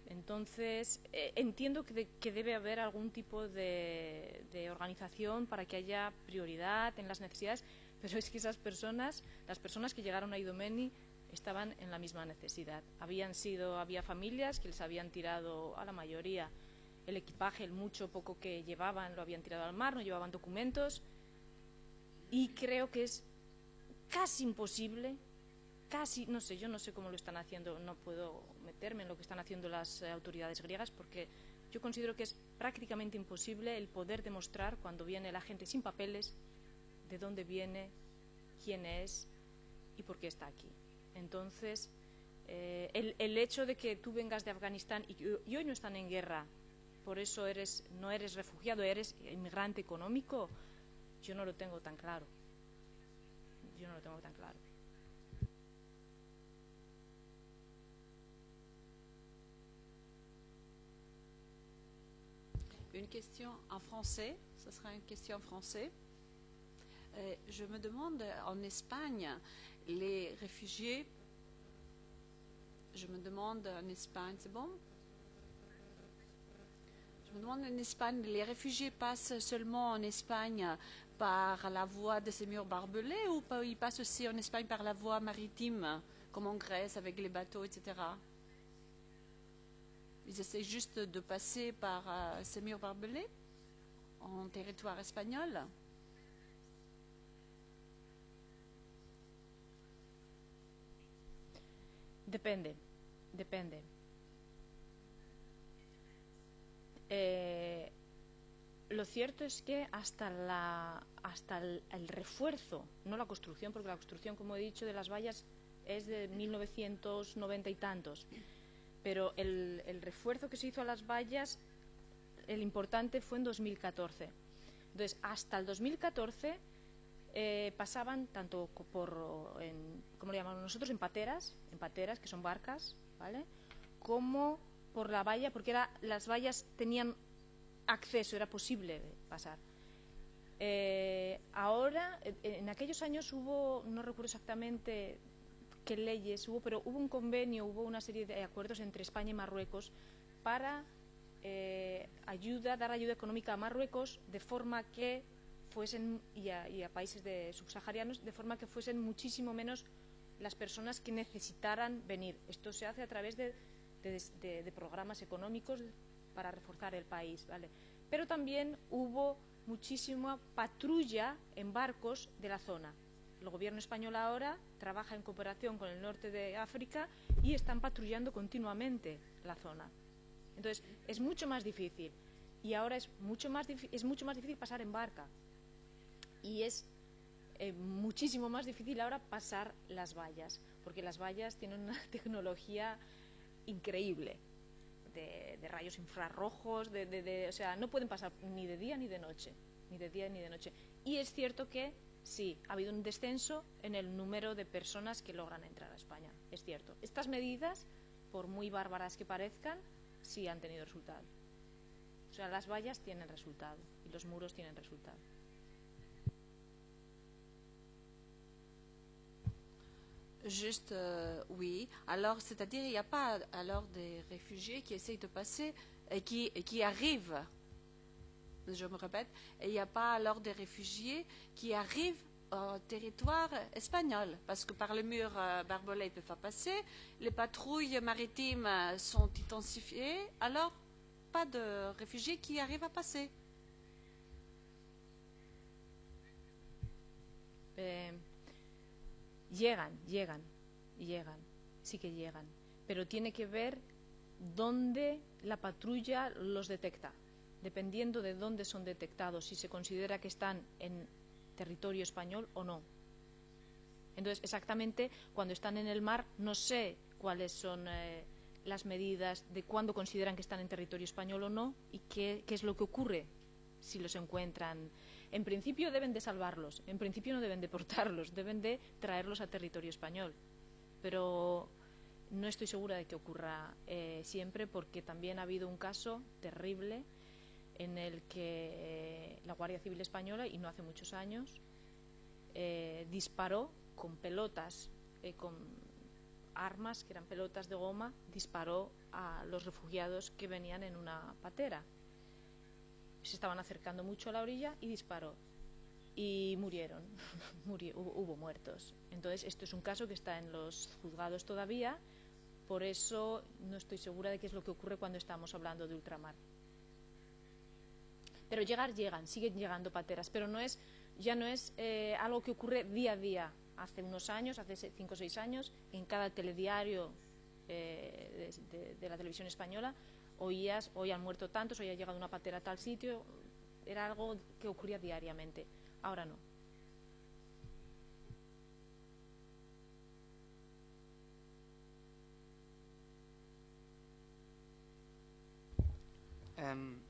Entonces entiendo que debe haber algún tipo de organización para que haya prioridad en las necesidades, pero es que esas personas, las personas que llegaron a Idomeni, estaban en la misma necesidad. Había familias que les habían tirado a la mayoría el equipaje, el mucho poco que llevaban, lo habían tirado al mar, no llevaban documentos, y creo que es casi imposible, no sé, yo no sé cómo lo están haciendo, no puedo meterme en lo que están haciendo las autoridades griegas, porque yo considero que es prácticamente imposible el poder demostrar cuando viene la gente sin papeles de dónde viene, quién es y por qué está aquí. Entonces, El hecho de que tú vengas de Afganistán y hoy no están en guerra, por eso no eres refugiado, eres inmigrante económico, yo no lo tengo tan claro. Yo no lo tengo tan claro. Une question en français, ce sera une question en français. Je me demande, en Espagne, les réfugiés, je me demande en Espagne, c'est bon? Je me demande en Espagne, les réfugiés passent seulement en Espagne par la voie de ces murs barbelés ou ils passent aussi en Espagne par la voie maritime, comme en Grèce avec les bateaux, etc. Ils essaient juste de passer par ces murs barbelés en territoire espagnol. Depende. Lo cierto es que hasta el refuerzo, no la construcción, porque la construcción, como he dicho, de las vallas es de 1990 y tantos, pero el refuerzo que se hizo a las vallas, el importante fue en 2014. Entonces, hasta el 2014 pasaban tanto ¿cómo le llamamos nosotros? En pateras, que son barcas, ¿vale? Como por la valla, porque las vallas tenían acceso, era posible pasar. Ahora, en aquellos años hubo, no recuerdo exactamente qué leyes hubo, pero hubo un convenio, hubo una serie de acuerdos entre España y Marruecos para dar ayuda económica a Marruecos de forma que fuesen, y a países subsaharianos, de forma que fuesen muchísimo menos las personas que necesitaran venir. Esto se hace a través de programas económicos para reforzar el país, ¿vale? Pero también hubo muchísima patrulla en barcos de la zona. El gobierno español ahora trabaja en cooperación con el norte de África y están patrullando continuamente la zona. Entonces, es mucho más difícil. Y ahora es mucho más difícil pasar en barca. Y es muchísimo más difícil ahora pasar las vallas, porque las vallas tienen una tecnología increíble de rayos infrarrojos, o sea, no pueden pasar ni de día ni de noche, Y es cierto que sí, ha habido un descenso en el número de personas que logran entrar a España, es cierto. Estas medidas, por muy bárbaras que parezcan, sí han tenido resultado. O sea, las vallas tienen resultado y los muros tienen resultado. Juste, oui. Alors, c'est-à-dire, il n'y a pas alors des réfugiés qui essayent de passer et qui arrivent. Je me répète, il n'y a pas alors des réfugiés qui arrivent au territoire espagnol, parce que par le mur barbelé, ils ne peuvent pas passer. Les patrouilles maritimes sont intensifiées, alors pas de réfugiés qui arrivent à passer. Llegan, sí que llegan, pero tiene que ver dónde la patrulla los detecta. Dependiendo de dónde son detectados, si se considera que están en territorio español o no. Entonces, exactamente, cuando están en el mar, no sé cuáles son las medidas de cuándo consideran que están en territorio español o no y qué es lo que ocurre si los encuentran. En principio deben de salvarlos, en principio no deben deportarlos, deben de traerlos a territorio español. Pero no estoy segura de que ocurra siempre, porque también ha habido un caso terrible en el que la Guardia Civil Española, y no hace muchos años, disparó con pelotas, con armas que eran pelotas de goma, disparó a los refugiados que venían en una patera. Se estaban acercando mucho a la orilla y disparó. Y murieron, hubo muertos. Entonces, esto es un caso que está en los juzgados todavía, por eso no estoy segura de qué es lo que ocurre cuando estamos hablando de ultramar. Pero llegan, siguen llegando pateras, pero ya no es algo que ocurre día a día. Hace unos años, hace 5 o 6 años, en cada telediario de la televisión española, oías, hoy han muerto tantos, hoy ha llegado una patera a tal sitio. Era algo que ocurría diariamente. Ahora no.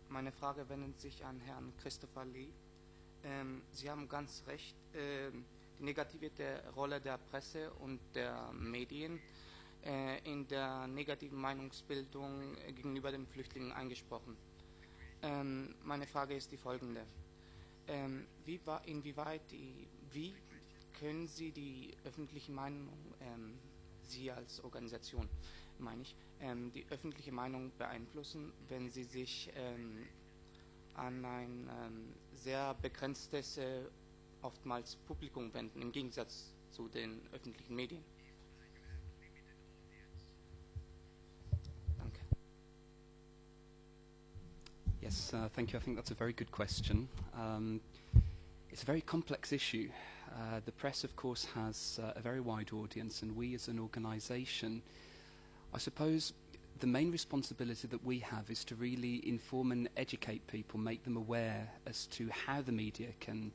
Meine Frage wendet sich an Herrn Christopher Lee. Sie haben ganz recht, die negative Rolle der Presse und der Medien in der negativen Meinungsbildung gegenüber den Flüchtlingen angesprochen. Meine Frage ist die folgende. Wie können Sie die öffentliche Meinung, Sie als Organisation, meine ich, die öffentliche Meinung beeinflussen, wenn Sie sich an ein sehr begrenztes, oftmals Publikum wenden, im Gegensatz zu den öffentlichen Medien? Danke. Yes, thank you. I think that's a very good question. It's a very complex issue. The press, of course, has a very wide audience, and we as an organisation, I suppose the main responsibility that we have is to really inform and educate people, make them aware as to how the media can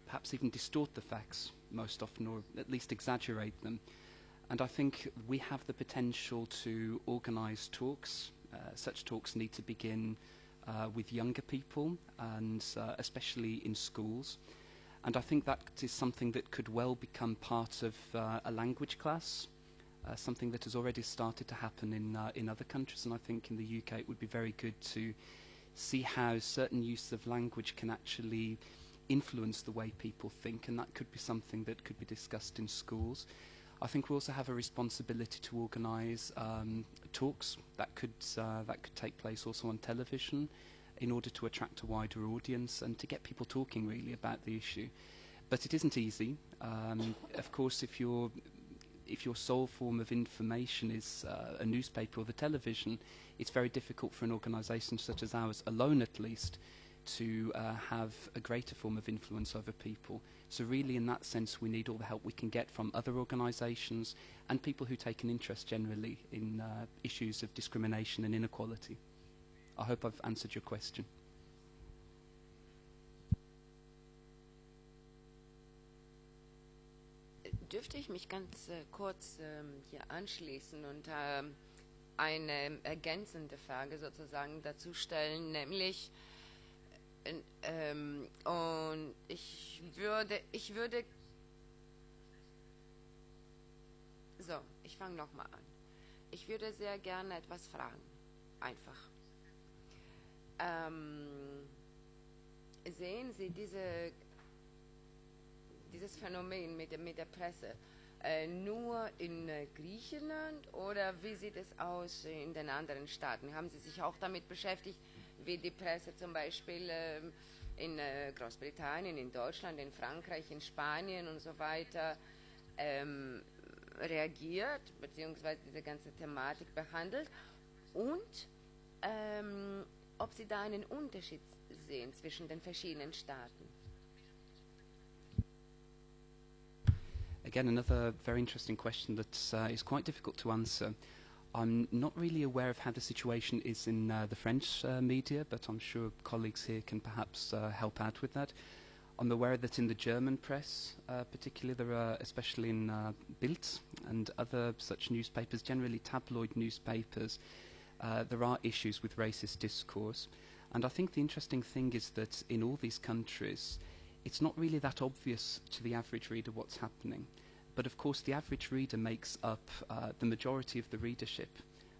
perhaps even distort the facts most often, or at least exaggerate them. And I think we have the potential to organise talks. Such talks need to begin with younger people, and especially in schools. And I think that is something that could well become part of a language class, something that has already started to happen in other countries. And I think in the UK it would be very good to see how certain use of language can actually influence the way people think, and that could be something that could be discussed in schools. I think we also have a responsibility to organise talks that could take place also on television, in order to attract a wider audience and to get people talking really about the issue. But it isn't easy. Of course, if your sole form of information is a newspaper or the television, it's very difficult for an organisation such as ours, alone at least, to have a greater form of influence over people. So really, in that sense, we need all the help we can get from other organisations and people who take an interest generally in issues of discrimination and inequality. I hope I've answered your question. Dürfte ich mich ganz kurz hier anschließen und eine ergänzende Frage sozusagen dazu stellen, nämlich und ich fange nochmal an. Ich würde sehr gerne etwas fragen, einfach. Sehen Sie dieses Phänomen mit der Presse nur in Griechenland, oder wie sieht es aus in den anderen Staaten? Haben Sie sich auch damit beschäftigt, wie die Presse zum Beispiel in Großbritannien, in Deutschland, in Frankreich, in Spanien und so weiter reagiert, beziehungsweise diese ganze Thematik behandelt, und ob Sie da einen Unterschied sehen zwischen den verschiedenen Staaten? Again, another very interesting question that is quite difficult to answer. I'm not really aware of how the situation is in the French media, but I'm sure colleagues here can perhaps help out with that. I'm aware that in the German press, particularly, there are, especially in Bild and other such newspapers, generally tabloid newspapers, there are issues with racist discourse. And I think the interesting thing is that in all these countries, it's not really that obvious to the average reader what's happening. But of course, the average reader makes up the majority of the readership,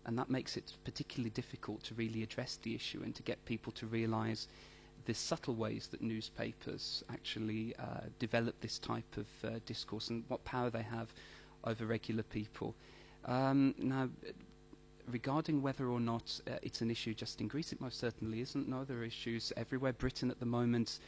and that makes it particularly difficult to really address the issue and to get people to realise the subtle ways that newspapers actually develop this type of discourse and what power they have over regular people. Now, regarding whether or not it's an issue just in Greece, it most certainly isn't. No, there are issues everywhere. Britain at the moment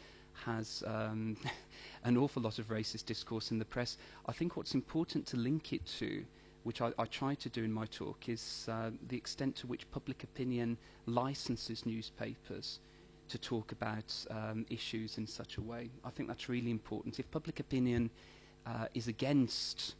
has an awful lot of racist discourse in the press. I think what's important to link it to, which I try to do in my talk, is the extent to which public opinion licenses newspapers to talk about issues in such a way. I think that's really important. If public opinion is against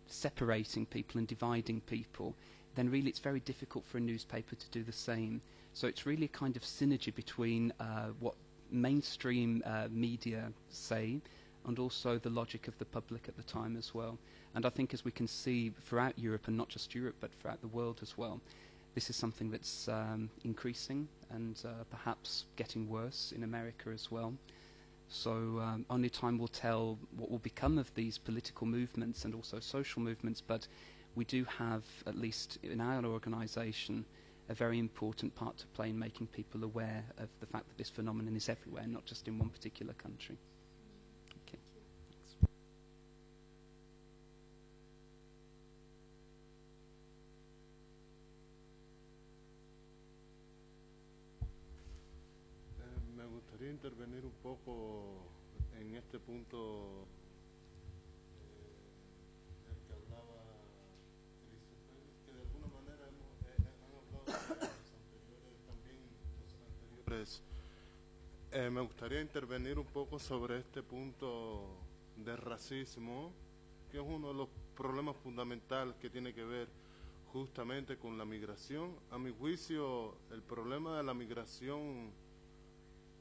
separating people and dividing people, then really it's very difficult for a newspaper to do the same. So it's really a kind of synergy between what mainstream media say and also the logic of the public at the time as well. And I think, as we can see throughout Europe, and not just Europe but throughout the world as well, this is something that's increasing and perhaps getting worse in America as well. So only time will tell what will become of these political movements and also social movements, but we do have, at least in our organisation, a very important part to play in making people aware of the fact that this phenomenon is everywhere, not just in one particular country. Okay. Thanks. Me gustaría intervenir un poco en este punto del que hablaba que de alguna manera han hablado los anteriores también, los anteriores. Me gustaría intervenir un poco sobre este punto del racismo, que es uno de los problemas fundamentales que tiene que ver justamente con la migración. A mi juicio, el problema de la migración,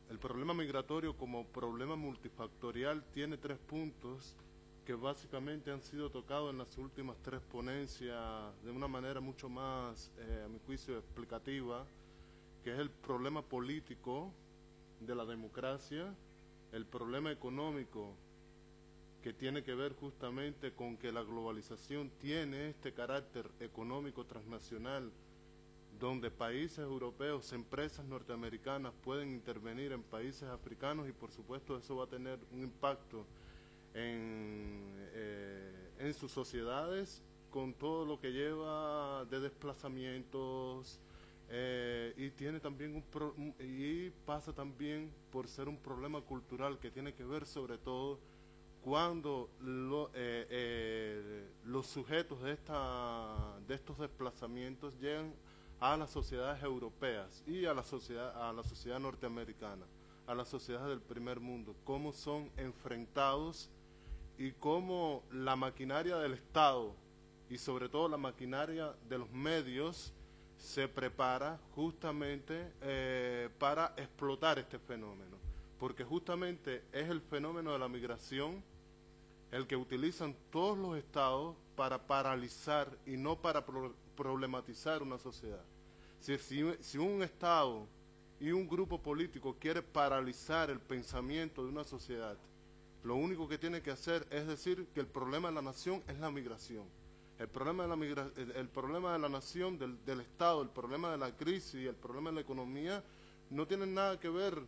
el problema migratorio como problema multifactorial tiene 3 puntos que básicamente han sido tocados en las últimas 3 ponencias de una manera mucho más, a mi juicio, explicativa, que es el problema político de la democracia, el problema económico que tiene que ver justamente con que la globalización tiene este carácter económico transnacional, donde países europeos, empresas norteamericanas pueden intervenir en países africanos, y por supuesto eso va a tener un impacto en sus sociedades, con todo lo que lleva de desplazamientos, y tiene también y pasa también por ser un problema cultural que tiene que ver sobre todo cuando los sujetos de estos desplazamientos llegan a las sociedades europeas y a la sociedad norteamericana, a las sociedades del primer mundo, cómo son enfrentados y cómo la maquinaria del Estado y sobre todo la maquinaria de los medios se prepara justamente para explotar este fenómeno, porque justamente es el fenómeno de la migración el que utilizan todos los estados para paralizar y no para problematizar una sociedad. Si un estado y un grupo político quiere paralizar el pensamiento de una sociedad, lo único que tiene que hacer es decir que el problema de la nación es la migración. El problema de la nación, del Estado, el problema de la crisis y el problema de la economía no tienen nada que ver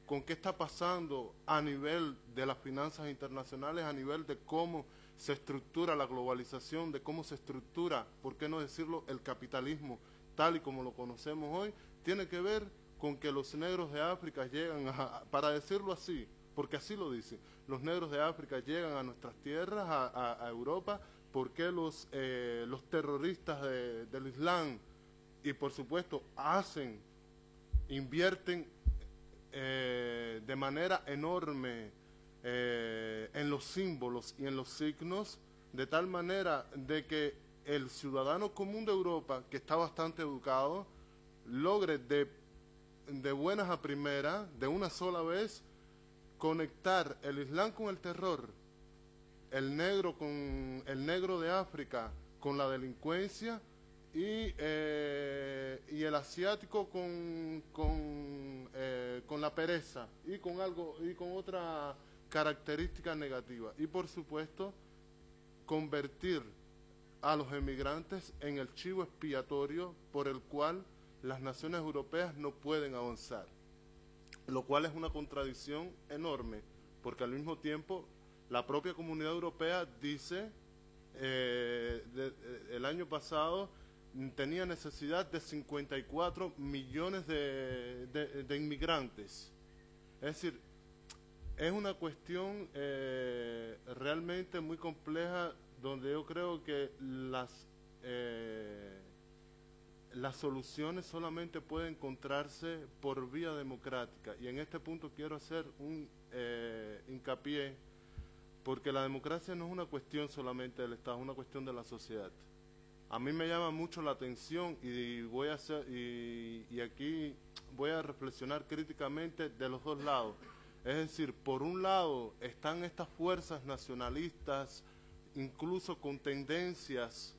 con qué está pasando a nivel de las finanzas internacionales, a nivel de cómo se estructura la globalización, de cómo se estructura, por qué no decirlo, el capitalismo tal y como lo conocemos hoy. Tiene que ver con que los negros de África llegan para decirlo así, porque así lo dicen, los negros de África llegan a nuestras tierras, a Europa, porque los terroristas del Islam y por supuesto invierten de manera enorme en los símbolos y en los signos, de tal manera de que el ciudadano común de Europa, que está bastante educado, logre de buenas a primeras, de una sola vez, conectar el Islam con el terror, el negro de África con la delincuencia y el asiático con la pereza y con otra característica negativa, y por supuesto convertir a los emigrantes en el chivo expiatorio por el cual las naciones europeas no pueden avanzar, lo cual es una contradicción enorme, porque al mismo tiempo la propia Comunidad Europea dice, el año pasado tenía necesidad de 54 millones de inmigrantes. Es decir, es una cuestión realmente muy compleja, donde yo creo que las soluciones solamente pueden encontrarse por vía democrática. Y en este punto quiero hacer un hincapié, porque la democracia no es una cuestión solamente del Estado, es una cuestión de la sociedad. A mí me llama mucho la atención y aquí voy a reflexionar críticamente de los dos lados. Es decir, por un lado están estas fuerzas nacionalistas incluso con tendencias,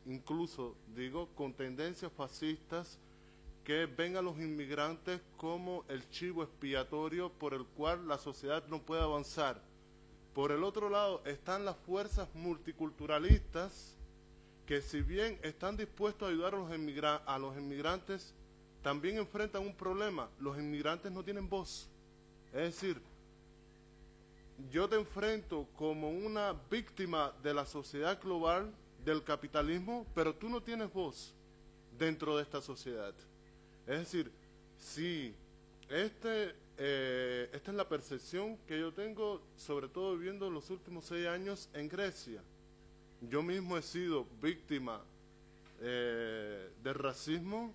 con tendencias fascistas que ven a los inmigrantes como el chivo expiatorio por el cual la sociedad no puede avanzar. Por el otro lado están las fuerzas multiculturalistas que, si bien están dispuestos a ayudar a los inmigrantes, también enfrentan un problema: los inmigrantes no tienen voz. Es decir, yo te enfrento como una víctima de la sociedad global, del capitalismo, pero tú no tienes voz dentro de esta sociedad. Es decir, sí, esta es la percepción que yo tengo, sobre todo viviendo los últimos 6 años en Grecia. Yo mismo he sido víctima del racismo,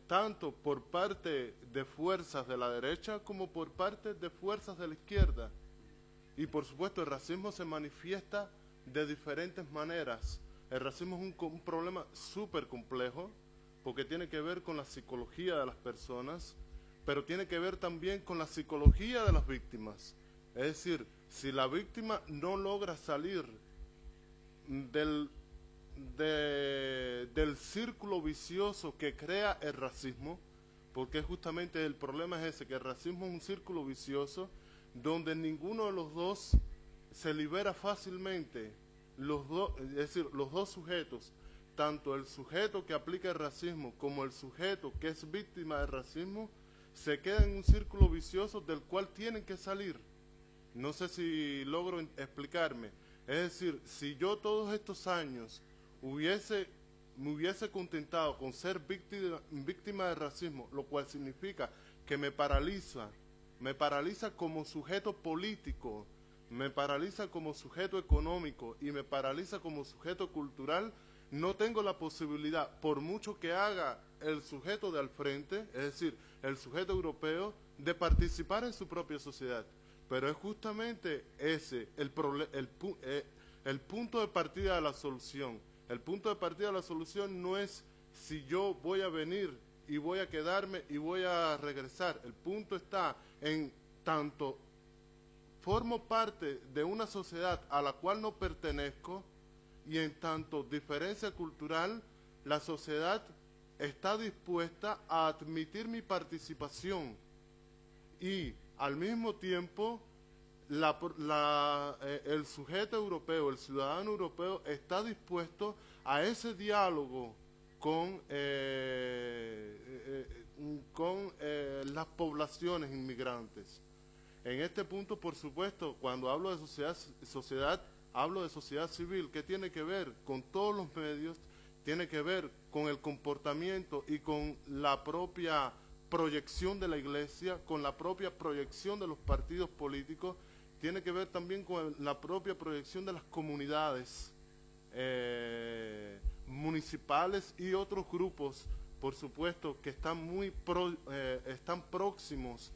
tanto por parte de fuerzas de la derecha como por parte de fuerzas de la izquierda. Y por supuesto el racismo se manifiesta de diferentes maneras. El racismo es un problema súper complejo, porque tiene que ver con la psicología de las personas, pero tiene que ver también con la psicología de las víctimas. Es decir, si la víctima no logra salir del círculo vicioso que crea el racismo, porque justamente el problema es ese, que el racismo es un círculo vicioso donde ninguno de los dos se libera fácilmente. Es decir, los dos sujetos, tanto el sujeto que aplica el racismo como el sujeto que es víctima del racismo, se quedan en un círculo vicioso del cual tienen que salir. No sé si logro explicarme. Es decir, si yo todos estos años me hubiese contentado con ser víctima del racismo, lo cual significa que me paraliza como sujeto político, me paraliza como sujeto económico y me paraliza como sujeto cultural, no tengo la posibilidad, por mucho que haga el sujeto de al frente, es decir, el sujeto europeo, de participar en su propia sociedad. Pero es justamente ese el punto de partida de la solución. El punto de partida de la solución no es si yo voy a venir y voy a quedarme y voy a regresar. El punto está en tanto formo parte de una sociedad a la cual no pertenezco, y en tanto diferencia cultural, la sociedad está dispuesta a admitir mi participación, y al mismo tiempo el sujeto europeo, el ciudadano europeo, está dispuesto a ese diálogo con las poblaciones inmigrantes. En este punto, por supuesto, cuando hablo de sociedad, hablo de sociedad civil, que tiene que ver con todos los medios, tiene que ver con el comportamiento y con la propia proyección de la Iglesia, con la propia proyección de los partidos políticos, tiene que ver también con la propia proyección de las comunidades municipales y otros grupos, por supuesto, que están están próximos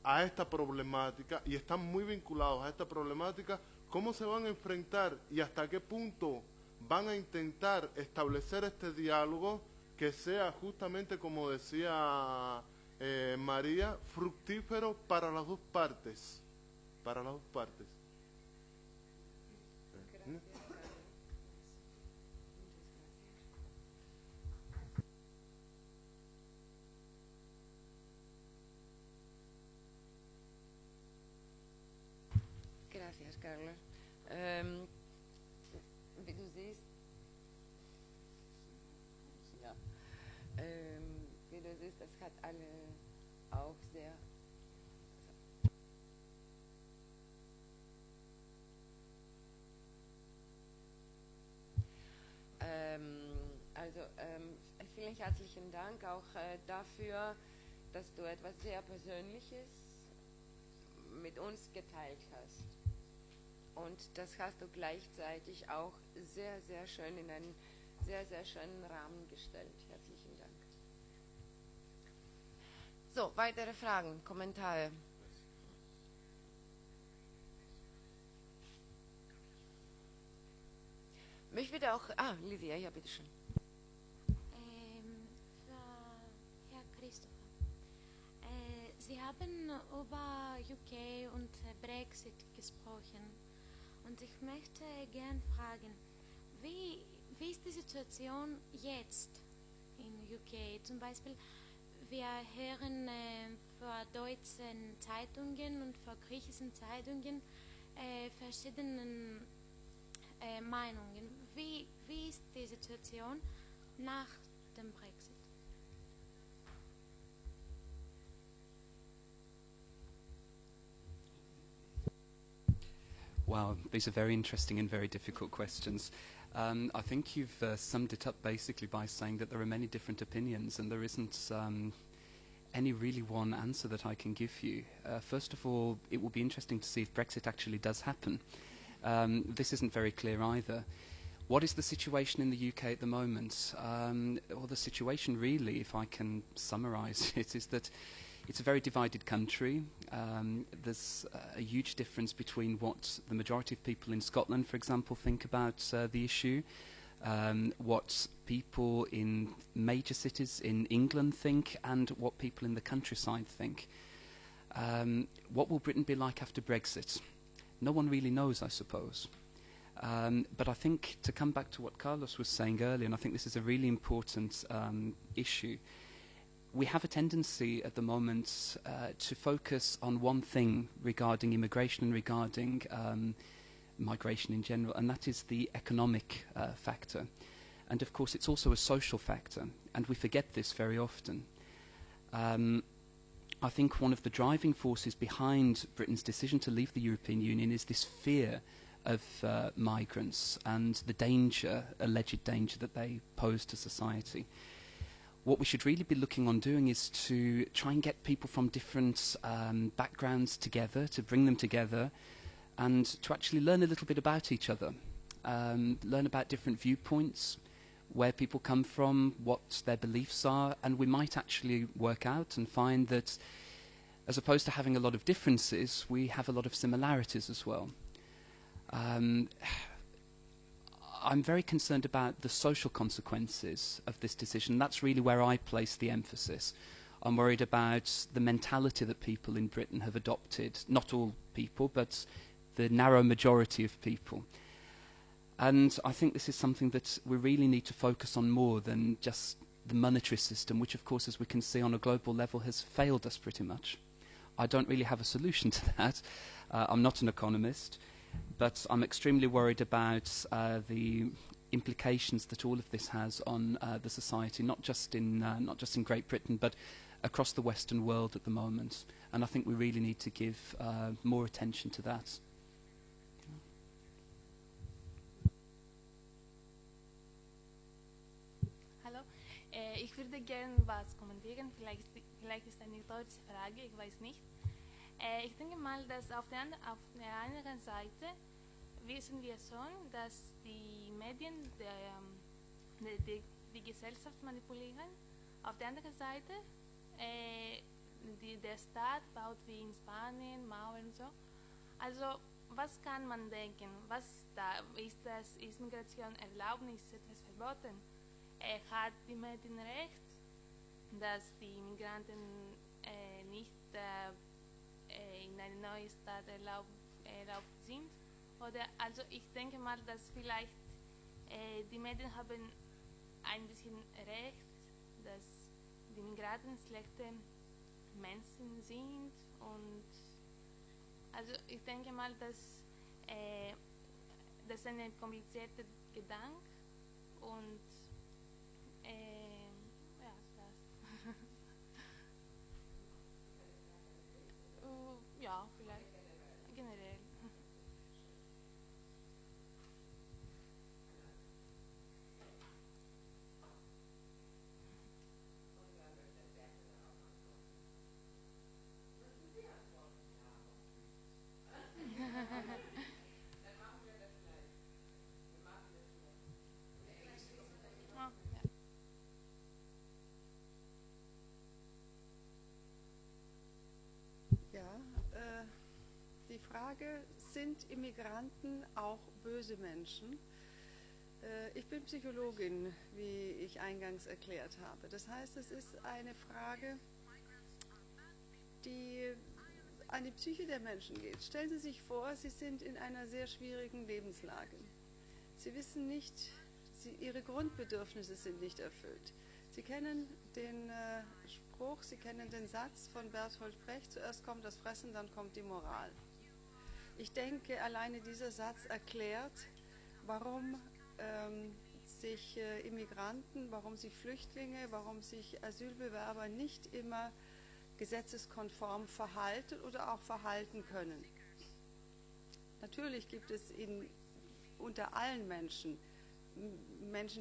a esta problemática y están muy vinculados a esta problemática. ¿Cómo se van a enfrentar y hasta qué punto van a intentar establecer este diálogo que sea justamente, como decía María, fructífero para las dos partes? Para las dos partes. Gracias, Carlos. Wie du siehst, das hat alle auch sehr vielen herzlichen Dank auch dafür, dass du etwas sehr Persönliches mit uns geteilt hast. Und das hast du gleichzeitig auch sehr, sehr schön in einen sehr, sehr schönen Rahmen gestellt. Herzlichen Dank. So, weitere Fragen, Kommentare? Mich würde auch... Livia, ja, bitteschön. Herr Christopher, Sie Sie haben über UK und Brexit gesprochen. Und ich möchte gern fragen, wie ist die Situation jetzt in UK? Zum Beispiel, wir hören für deutsche Zeitungen und für griechische Zeitungen verschiedene Meinungen. Wie ist die Situation nach dem Brexit? Wow, these are very interesting and very difficult questions. I think you've summed it up basically by saying that there are many different opinions and there isn't any really one answer that I can give you. First of all, it will be interesting to see if Brexit actually does happen. This isn't very clear either. What is the situation in the UK at the moment? Well, the situation really, if I can summarise it, is that it's a very divided country. There's a huge difference between what the majority of people in Scotland, for example, think about the issue, what people in major cities in England think, and what people in the countryside think. What will Britain be like after Brexit? No one really knows, I suppose. But I think, to come back to what Carlos was saying earlier, and I think this is a really important issue, we have a tendency at the moment to focus on one thing regarding immigration and regarding migration in general, and that is the economic factor. And of course it's also a social factor, and we forget this very often. I think one of the driving forces behind Britain's decision to leave the European Union is this fear of migrants and the danger, alleged danger, that they pose to society. What we should really be looking on doing is to try and get people from different backgrounds together, to bring them together, and to actually learn a little bit about each other, learn about different viewpoints, where people come from, what their beliefs are, and we might actually work out and find that as opposed to having a lot of differences, we have a lot of similarities as well. I'm very concerned about the social consequences of this decision. That's really where I place the emphasis. I'm worried about the mentality that people in Britain have adopted. Not all people, but the narrow majority of people. And I think this is something that we really need to focus on more than just the monetary system, which of course, as we can see on a global level, has failed us pretty much. I don't really have a solution to that. I'm not an economist. But I'm extremely worried about the implications that all of this has on the society, not just in Great Britain, but across the Western world at the moment. And I think we really need to give more attention to that. Hallo, ich würde gerne was kommentieren. Vielleicht ist eine deutsche Frage, ich weiß nicht. Ich denke mal, dass auf der anderen Seite wissen wir schon, dass die Medien die Gesellschaft manipulieren. Auf der anderen Seite der Staat baut wie in Spanien Mauern und so. Also was kann man denken? Ist Migration erlaubt, ist etwas verboten? Hat die Medien recht, dass die Migranten nicht in eine neue Stadt erlaubt sind? Oder also ich denke mal, dass vielleicht die Medien haben ein bisschen recht, dass die Migranten schlechte Menschen sind, und also ich denke mal, dass das ist ein komplizierter Gedanke, und ja, das. Ja, vielleicht generell. Die Frage, sind Immigranten auch böse Menschen? Ich bin Psychologin, wie ich eingangs erklärt habe. Das heißt, es ist eine Frage, die an die Psyche der Menschen geht. Stellen Sie sich vor, Sie sind in einer sehr schwierigen Lebenslage. Sie wissen nicht, Ihre Grundbedürfnisse sind nicht erfüllt. Sie kennen den Spruch, Sie kennen den Satz von Bertolt Brecht, zuerst kommt das Fressen, dann kommt die Moral. Ich denke, alleine dieser Satz erklärt, warum sich Immigranten, warum sich Flüchtlinge, warum sich Asylbewerber nicht immer gesetzeskonform verhalten oder auch verhalten können. Natürlich gibt es unter allen Menschen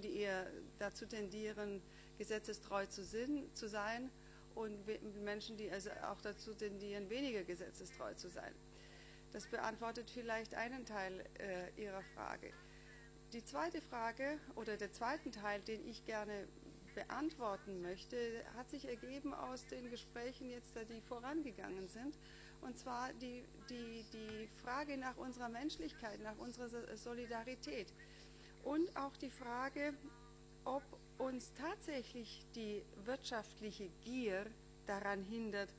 die eher dazu tendieren, gesetzestreu zu sein und Menschen, die also auch dazu tendieren, weniger gesetzestreu zu sein. Das beantwortet vielleicht einen Teil Ihrer Frage. Die zweite Frage oder der zweiten Teil, den ich gerne beantworten möchte, hat sich ergeben aus den Gesprächen jetzt, die vorangegangen sind. Und zwar die Frage nach unserer Menschlichkeit, nach unserer Solidarität. Und auch die Frage, ob uns tatsächlich die wirtschaftliche Gier daran hindert,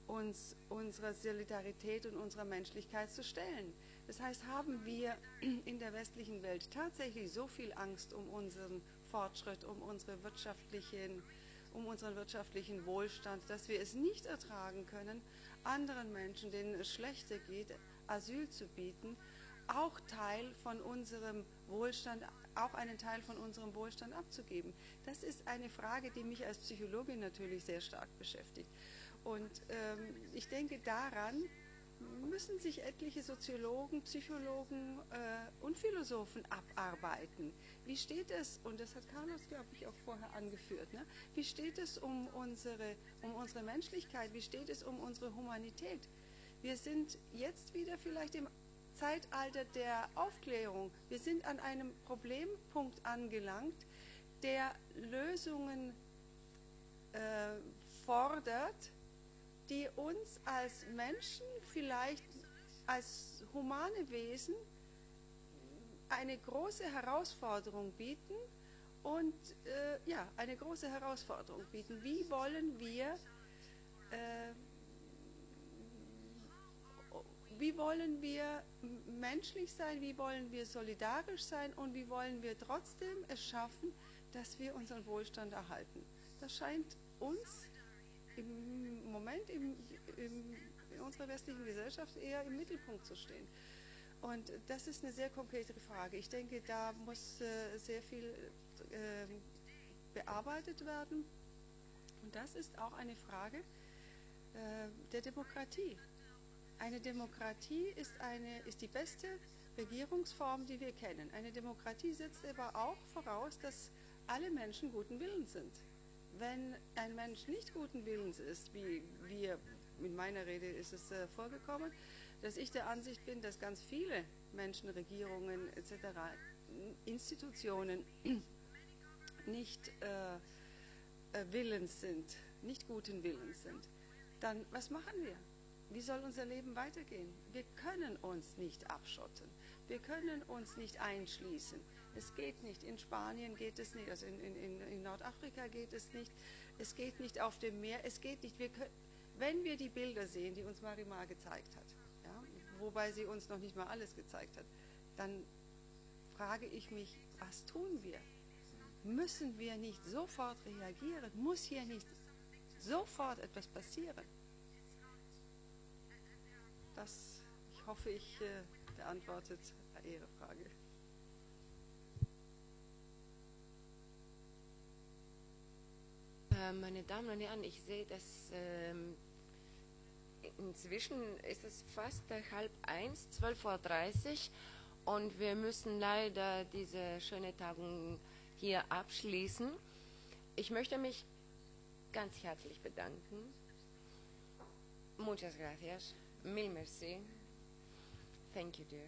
uns unserer Solidarität und unserer Menschlichkeit zu stellen. Das heißt, haben wir in der westlichen Welt tatsächlich so viel Angst um unseren Fortschritt, um unseren wirtschaftlichen Wohlstand, dass wir es nicht ertragen können, anderen Menschen, denen es schlechter geht, Asyl zu bieten, auch einen Teil von unserem Wohlstand abzugeben. Das ist eine Frage, die mich als Psychologin natürlich sehr stark beschäftigt. Und ich denke, daran müssen sich etliche Soziologen, Psychologen und Philosophen abarbeiten. Wie steht es, und das hat Carlos, glaube ich, auch vorher angeführt, ne? Wie steht es um unsere Menschlichkeit, wie steht es um unsere Humanität? Wir sind jetzt wieder vielleicht im Zeitalter der Aufklärung. Wir sind an einem Problempunkt angelangt, der Lösungen fordert, die uns als Menschen, vielleicht als humane Wesen, eine große Herausforderung bieten und eine große Herausforderung bieten. Wie wollen wir menschlich sein, wie wollen wir solidarisch sein und wie wollen wir trotzdem es schaffen, dass wir unseren Wohlstand erhalten. Das scheint uns im Moment in unserer westlichen Gesellschaft eher im Mittelpunkt zu stehen. Und das ist eine sehr konkrete Frage. Ich denke, da muss sehr viel bearbeitet werden. Und das ist auch eine Frage der Demokratie. Eine Demokratie ist die beste Regierungsform, die wir kennen. Eine Demokratie setzt aber auch voraus, dass alle Menschen guten Willens sind. Wenn ein Mensch nicht guten Willens ist, wie in meiner Rede ist es vorgekommen, dass ich der Ansicht bin, dass ganz viele Menschen, Regierungen etc., Institutionen nicht willens sind, nicht guten Willens sind, dann was machen wir? Wie soll unser Leben weitergehen? Wir können uns nicht abschotten. Wir können uns nicht einschließen. Es geht nicht. In Spanien geht es nicht. Also in Nordafrika geht es nicht. Es geht nicht auf dem Meer. Es geht nicht. Wenn wir die Bilder sehen, die uns Marimar gezeigt hat, ja, wobei sie uns noch nicht mal alles gezeigt hat, dann frage ich mich, was tun wir? Müssen wir nicht sofort reagieren? Muss hier nicht sofort etwas passieren? Ich hoffe, ich beantwortet Ihre Frage. Meine Damen und Herren, ich sehe, dass inzwischen ist es fast 12:30 12:30 Uhr und wir müssen leider diese schöne Tagung hier abschließen. Ich möchte mich ganz herzlich bedanken. Muchas gracias. Mil merci. Thank you, dear.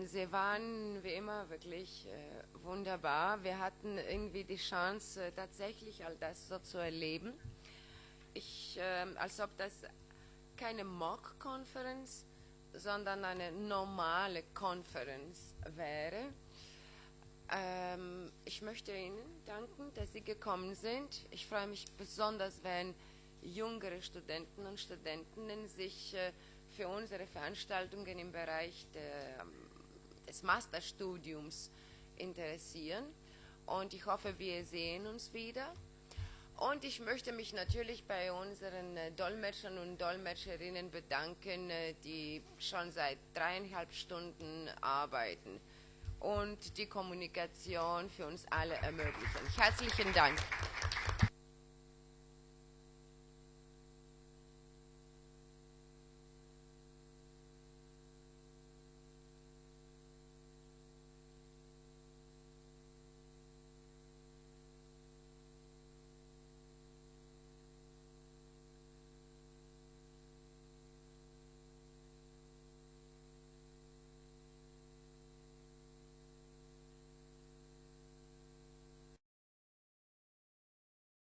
Sie waren wie immer wirklich wunderbar. Wir hatten irgendwie die Chance, tatsächlich all das so zu erleben. Als ob das keine Mock-Konferenz, sondern eine normale Konferenz wäre. Ich möchte Ihnen danken, dass Sie gekommen sind. Ich freue mich besonders, wenn jüngere Studenten und Studentinnen sich für unsere Veranstaltungen im Bereich des Masterstudiums interessieren. Und ich hoffe, wir sehen uns wieder. Und ich möchte mich natürlich bei unseren Dolmetschern und Dolmetscherinnen bedanken, die schon seit 3,5 Stunden arbeiten und die Kommunikation für uns alle ermöglichen. Herzlichen Dank.